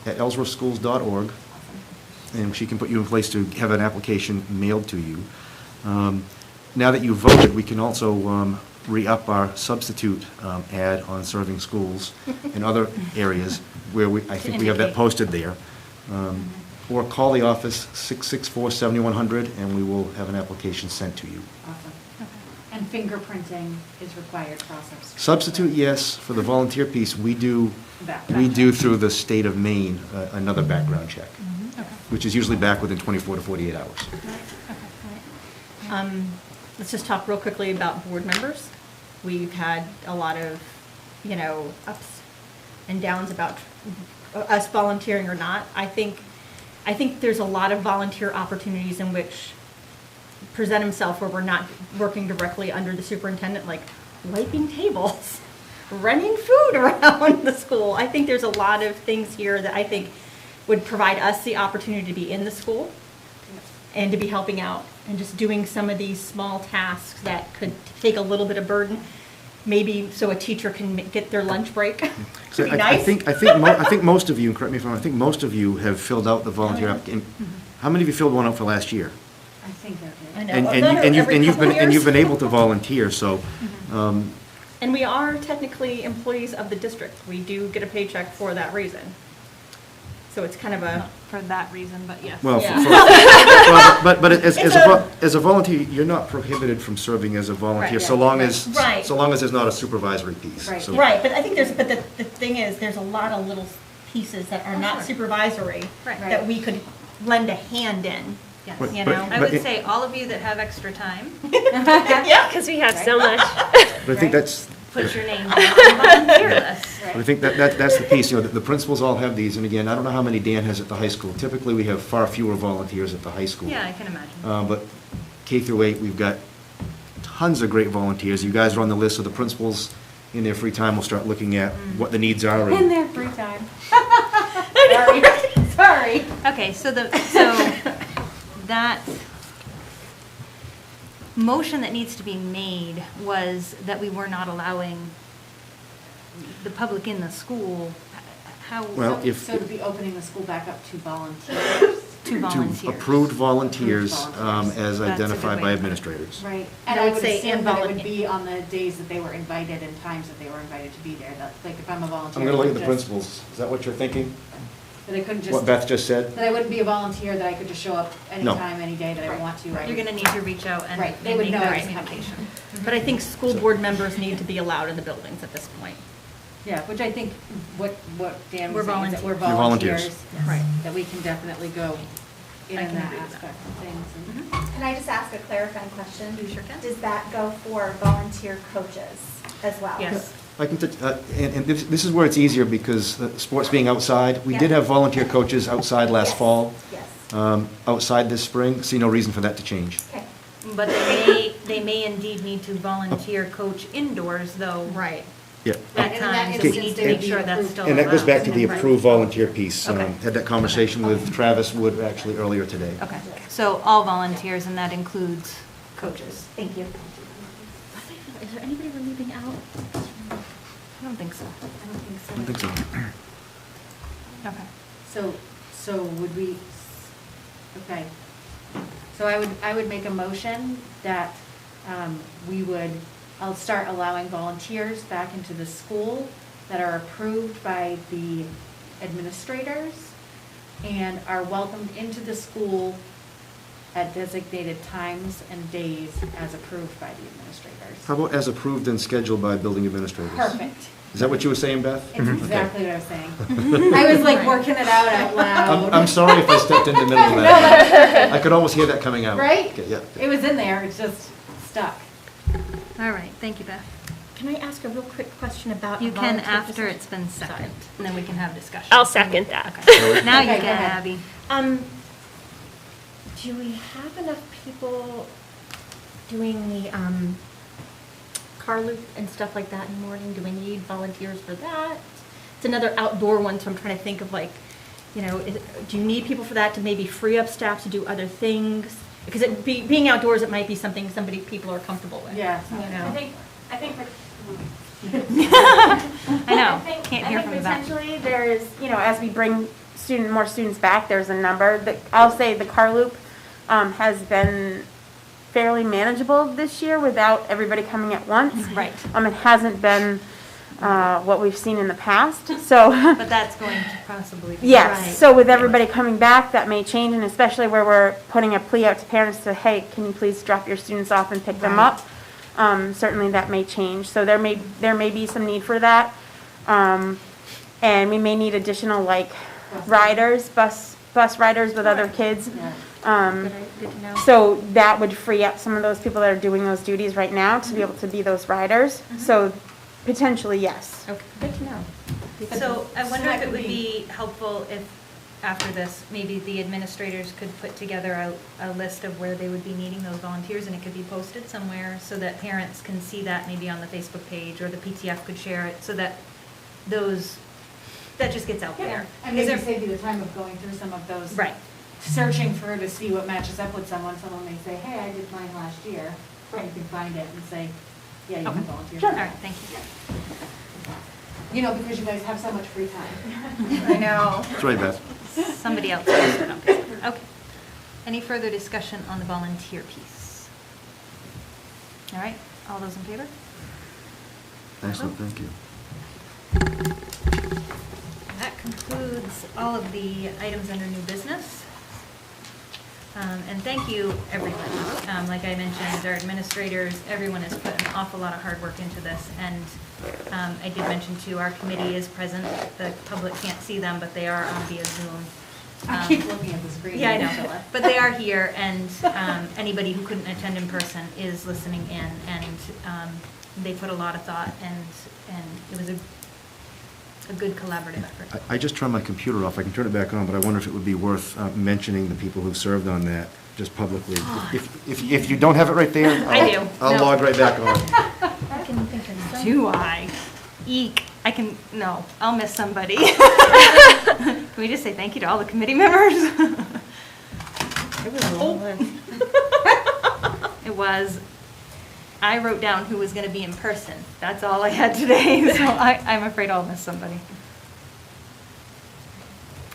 S3: cheller@ellsworthschools.org, and she can put you in place to have an application mailed to you. Now that you've voted, we can also re-up our substitute ad on serving schools in other areas where I think we have that
S2: indicate.
S3: posted there. Or call the office, 664-7100, and we will have an application sent to you.
S10: Awesome. And fingerprinting is required for all substitutes?
S3: Substitute, yes. For the volunteer piece, we do through the state of Maine, another background check, which is usually back within 24 to 48 hours.
S7: Let's just talk real quickly about board members. We've had a lot of, ups and downs about us volunteering or not. I think there's a lot of volunteer opportunities in which present themselves where we're not working directly under the superintendent, like wiping tables, running food around the school. I think there's a lot of things here that I think would provide us the opportunity to be in the school and to be helping out and just doing some of these small tasks that could take a little bit of burden, maybe so a teacher can get their lunch break.
S3: So
S7: Would be
S3: I
S7: nice.
S3: think most of you, and correct me if I'm wrong, I think most of you have filled out the volunteer application. How many of you filled one out for last year?
S10: I think that
S7: I
S10: is.
S7: know.
S3: And
S7: Every
S3: you've
S7: couple
S3: been
S7: years.
S3: able to volunteer, so,
S7: And we are technically employees of the district. We do get a paycheck for that reason. So it's kind of a,
S2: not for that reason, but yes.
S3: well,
S7: Yeah.
S3: but as
S7: It's
S3: as a volunteer, you're not prohibited from serving as a volunteer,
S7: Right.
S3: so long as,
S7: Right.
S3: so long as there's not a supervisory piece.
S10: Right.
S3: So-
S7: right, but I think but the thing is, there's a lot of little pieces that are not supervisory
S2: Right.
S7: that we could lend a hand in,
S2: Yes.
S3: But-
S7: you
S3: but-
S7: know?
S2: I
S3: but
S2: would
S3: it-
S2: say all of you that have extra time,
S7: Yeah.
S6: Because we have so much.
S3: But I think that's,
S2: put your name on the volunteer list.
S3: but I think that's the piece, the principals all have these, and again, I don't know how many Dan has at the high school. Typically, we have far fewer volunteers at the high school.
S2: Yeah, I can imagine.
S3: But K through 8, we've got tons of great volunteers. You guys are on the list, so the principals, in their free time, will start looking at what the needs are.
S9: In
S3: and-
S9: their free time.
S7: Sorry.
S2: Okay, so that motion that needs to be made was that we were not allowing the public in the school. How?
S3: Well, if-
S10: So to be opening the school back up to volunteers?
S2: To
S3: To
S2: volunteers.
S3: approved volunteers,
S10: Approved volunteers.
S3: as
S2: That's a good
S3: identified
S2: way
S3: by
S2: to put it.
S3: administrators.
S10: Right.
S7: And
S10: And
S7: I
S10: I
S7: would
S10: would
S7: say
S10: assume
S7: and
S10: that it
S7: volun-
S10: would be on the days that they were invited and times that they were invited to be there. Like if I'm a volunteer.
S3: I'm going to look at the
S10: just-
S3: principals. Is that what you're thinking?
S10: That I couldn't just.
S3: What Beth just said?
S10: That I wouldn't be a volunteer, that I could just show up anytime, any day that I want to.
S2: You're gonna need to reach out and
S10: Right, they
S2: and
S10: would
S2: make
S10: know
S2: that
S10: I was coming.
S2: communication.
S7: But I think school board members need to be allowed in the buildings at this point.
S10: Yeah, which I think what Dan
S7: We're
S10: was saying is that we're
S3: You're volunteers.
S10: volunteers.
S7: Right.
S10: That we can definitely go in
S2: I can
S10: that
S2: agree with that.
S10: aspect of things. and-
S11: Can I just ask a clarifying question?
S2: You sure can.
S11: Does that go for volunteer coaches as well?
S2: Yes.
S3: I can, and this is where it's easier because sports being outside, we did
S11: Yeah.
S3: have volunteer coaches outside last
S11: Yes.
S3: fall,
S11: Yes.
S3: outside this spring. See no reason for that to change.
S11: Okay.
S2: But they may indeed need to volunteer coach indoors, though.
S7: Right.
S3: Yeah.
S2: at
S10: And
S2: times,
S10: that
S2: we
S10: is
S2: need to
S10: since
S2: make
S10: they
S2: sure that's
S10: approved.
S2: still
S3: And that goes back to
S2: allowed.
S3: the
S2: Right.
S3: approved volunteer piece.
S2: Okay.
S3: Had that conversation with Travis Wood actually earlier today.
S2: Okay, so all volunteers, and that includes coaches?
S11: Thank you.
S7: Is there anybody we're leaving out?
S2: I don't think so.
S11: I don't think so.
S3: I don't think so.
S2: Okay.
S4: So would we, okay. So I would make a motion that I'll start allowing volunteers back into the school that are approved by the administrators and are welcomed into the school at designated times and days as approved by the administrators.
S3: How about as approved and scheduled by building administrators?
S4: Perfect.
S3: Is that what you were saying, Beth?
S4: It's
S3: Okay.
S4: exactly what I was saying. I was like working it out loud.
S3: I'm sorry if I stepped in the middle of that. I could almost hear that coming out.
S4: Right?
S3: Okay, yeah.
S4: It was in there, it's just stuck.
S2: All right, thank you, Beth.
S7: Can I ask a real quick question about?
S2: You
S7: a
S2: can
S7: volunteer
S2: after
S7: position?
S2: it's been seconded, and then we can have discussion.
S6: I'll second that.
S2: Okay. Now you
S4: Okay,
S2: can,
S4: go ahead.
S2: Abby.
S7: Do we have enough people doing the car loop and stuff like that in the morning? Do we need volunteers for that? It's another outdoor one, so I'm trying to think of like, do you need people for that to maybe free up staff to do other things? Because being outdoors, it might be something people are comfortable with.
S4: Yeah.
S7: You know?
S11: I think
S2: I know,
S9: I think-
S2: can't hear from the back.
S9: I think potentially there is, as we bring more students back, there's a number. I'll say the car loop has been fairly manageable this year without everybody coming at once.
S2: Right.
S9: It hasn't been what we've seen in the past, so.
S2: But that's going to possibly be.
S9: Yes,
S2: Right.
S9: so with everybody coming back, that may change, and especially where we're putting a plea out to parents to, hey, can you please drop your students off and pick them up? Certainly that may change, so there may be some need for that. And we may need additional, riders, bus riders with other kids.
S7: Good to know.
S9: So that would free up some of those people that are doing those duties right now to be able to be those riders. So potentially, yes.
S7: Okay, good to know.
S2: So I wonder
S4: that
S2: if it
S4: could
S2: would
S4: be-
S2: be helpful if, after this, maybe the administrators could put together a list of where they would be needing those volunteers, and it could be posted somewhere so that parents can see that maybe on the Facebook page, or the PTF could share it, so that that just gets out there.
S4: And
S2: Is
S4: maybe
S2: there-
S4: save you the time of going through some of those.
S2: Right.
S4: Searching for to see what matches up with someone. Someone may say, hey, I did mine last year. And you can find it and say, yeah, you can
S2: Okay.
S4: volunteer.
S2: All right, thank you.
S4: Because you guys have so much free time.
S11: I know.
S3: That's right, Beth.
S2: Somebody else. Okay. Any further discussion on the volunteer piece? All right, all those in favor?
S3: Excellent, thank you.
S2: That concludes all of the items under new business. And thank you, everybody. Like I mentioned, our administrators, everyone has put an awful lot of hard work into this. And I did mention too, our committee is present. The public can't see them, but they are on via Zoom.
S4: I keep looking at the screen.
S2: Yeah, I know, but they are here, and anybody who couldn't attend in person is listening in, and they put a lot of thought, and it was a good collaborative effort.
S3: I just turned my computer off. I can turn it back on, but I wonder if it would be worth mentioning the people who've served on that, just publicly. If you don't have it right there,
S2: I do.
S3: I'll
S2: No.
S3: log right back on.
S7: I can think of some.
S2: Do I? Eek. No, I'll miss somebody. Can we just say thank you to all the committee members?
S7: It was a long one.
S2: It was. I wrote down who was going to be in person. That's all I had today, so I'm afraid I'll miss somebody.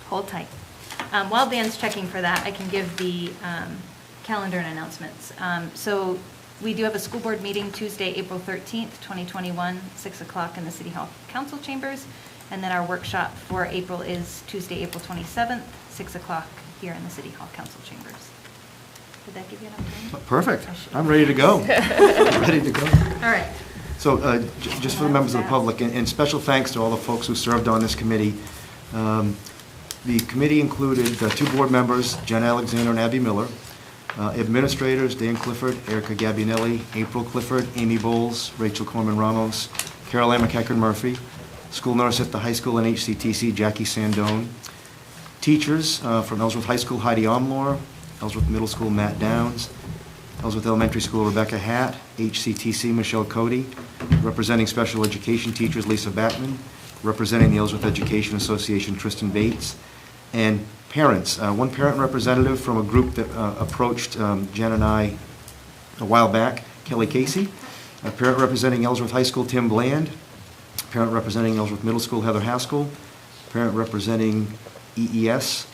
S2: Hold tight. While Dan's checking for that, I can give the calendar and announcements. So we do have a school board meeting Tuesday, April 13th, 2021, 6 o'clock in the City Hall Council Chambers. And then our workshop for April is Tuesday, April 27th, 6 o'clock here in the City Hall Council Chambers. Did that give you enough time?
S3: Perfect. I'm ready to go. I'm ready to go.
S2: All right.
S3: So just for the members of the public, and special thanks to all the folks who served on this committee. The committee included 2 board members, Jen Alexander and Abby Miller, administrators, Dan Clifford, Erica Gabinelli, April Clifford, Amy Bowles, Rachel Corman Ramos, Carol Amakecker Murphy, school nurse at the high school and HCTC, Jackie Sandone, teachers from Ellsworth High School, Heidi Omlor, Ellsworth Middle School, Matt Downs, Ellsworth Elementary School, Rebecca Hatt. HCTC, Michelle Cody. Representing special education teachers, Lisa Backman. Representing the Ellsworth Education Association, Tristan Bates. And parents, one parent representative from a group that approached Jen and I a while back, Kelly Casey. A parent representing Ellsworth High School, Tim Bland. Parent representing Ellsworth Middle School, Heather Haskell. Parent representing EES,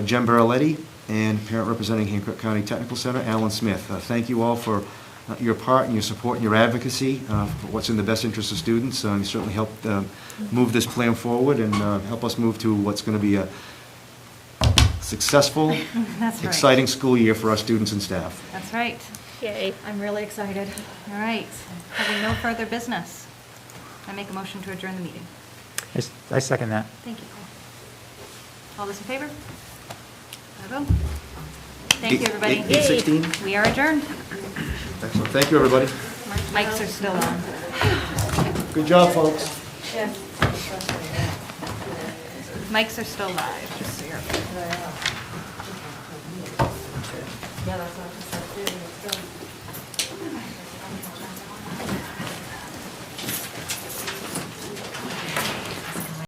S3: Jen Baraletti. And parent representing Hancock County Technical Center, Alan Smith. Thank you all for your part and your support and your advocacy for what's in the best interest of students. You certainly helped move this plan forward and help us move to what's going to be a successful,
S2: That's right.
S3: exciting school year for our students and staff.
S2: That's right.
S6: Yay.
S7: I'm really excited.
S2: All right. Having no further business, I make a motion to adjourn the meeting.
S8: I second that.
S2: Thank you. All those in favor? 5-0. Thank you, everybody.
S3: 8:16.
S2: We are adjourned.
S3: Excellent. Thank you, everybody.
S2: Mics are still on.
S3: Good job, folks.
S2: Mics are still live, just so you're aware.
S11: Yeah, that's what I was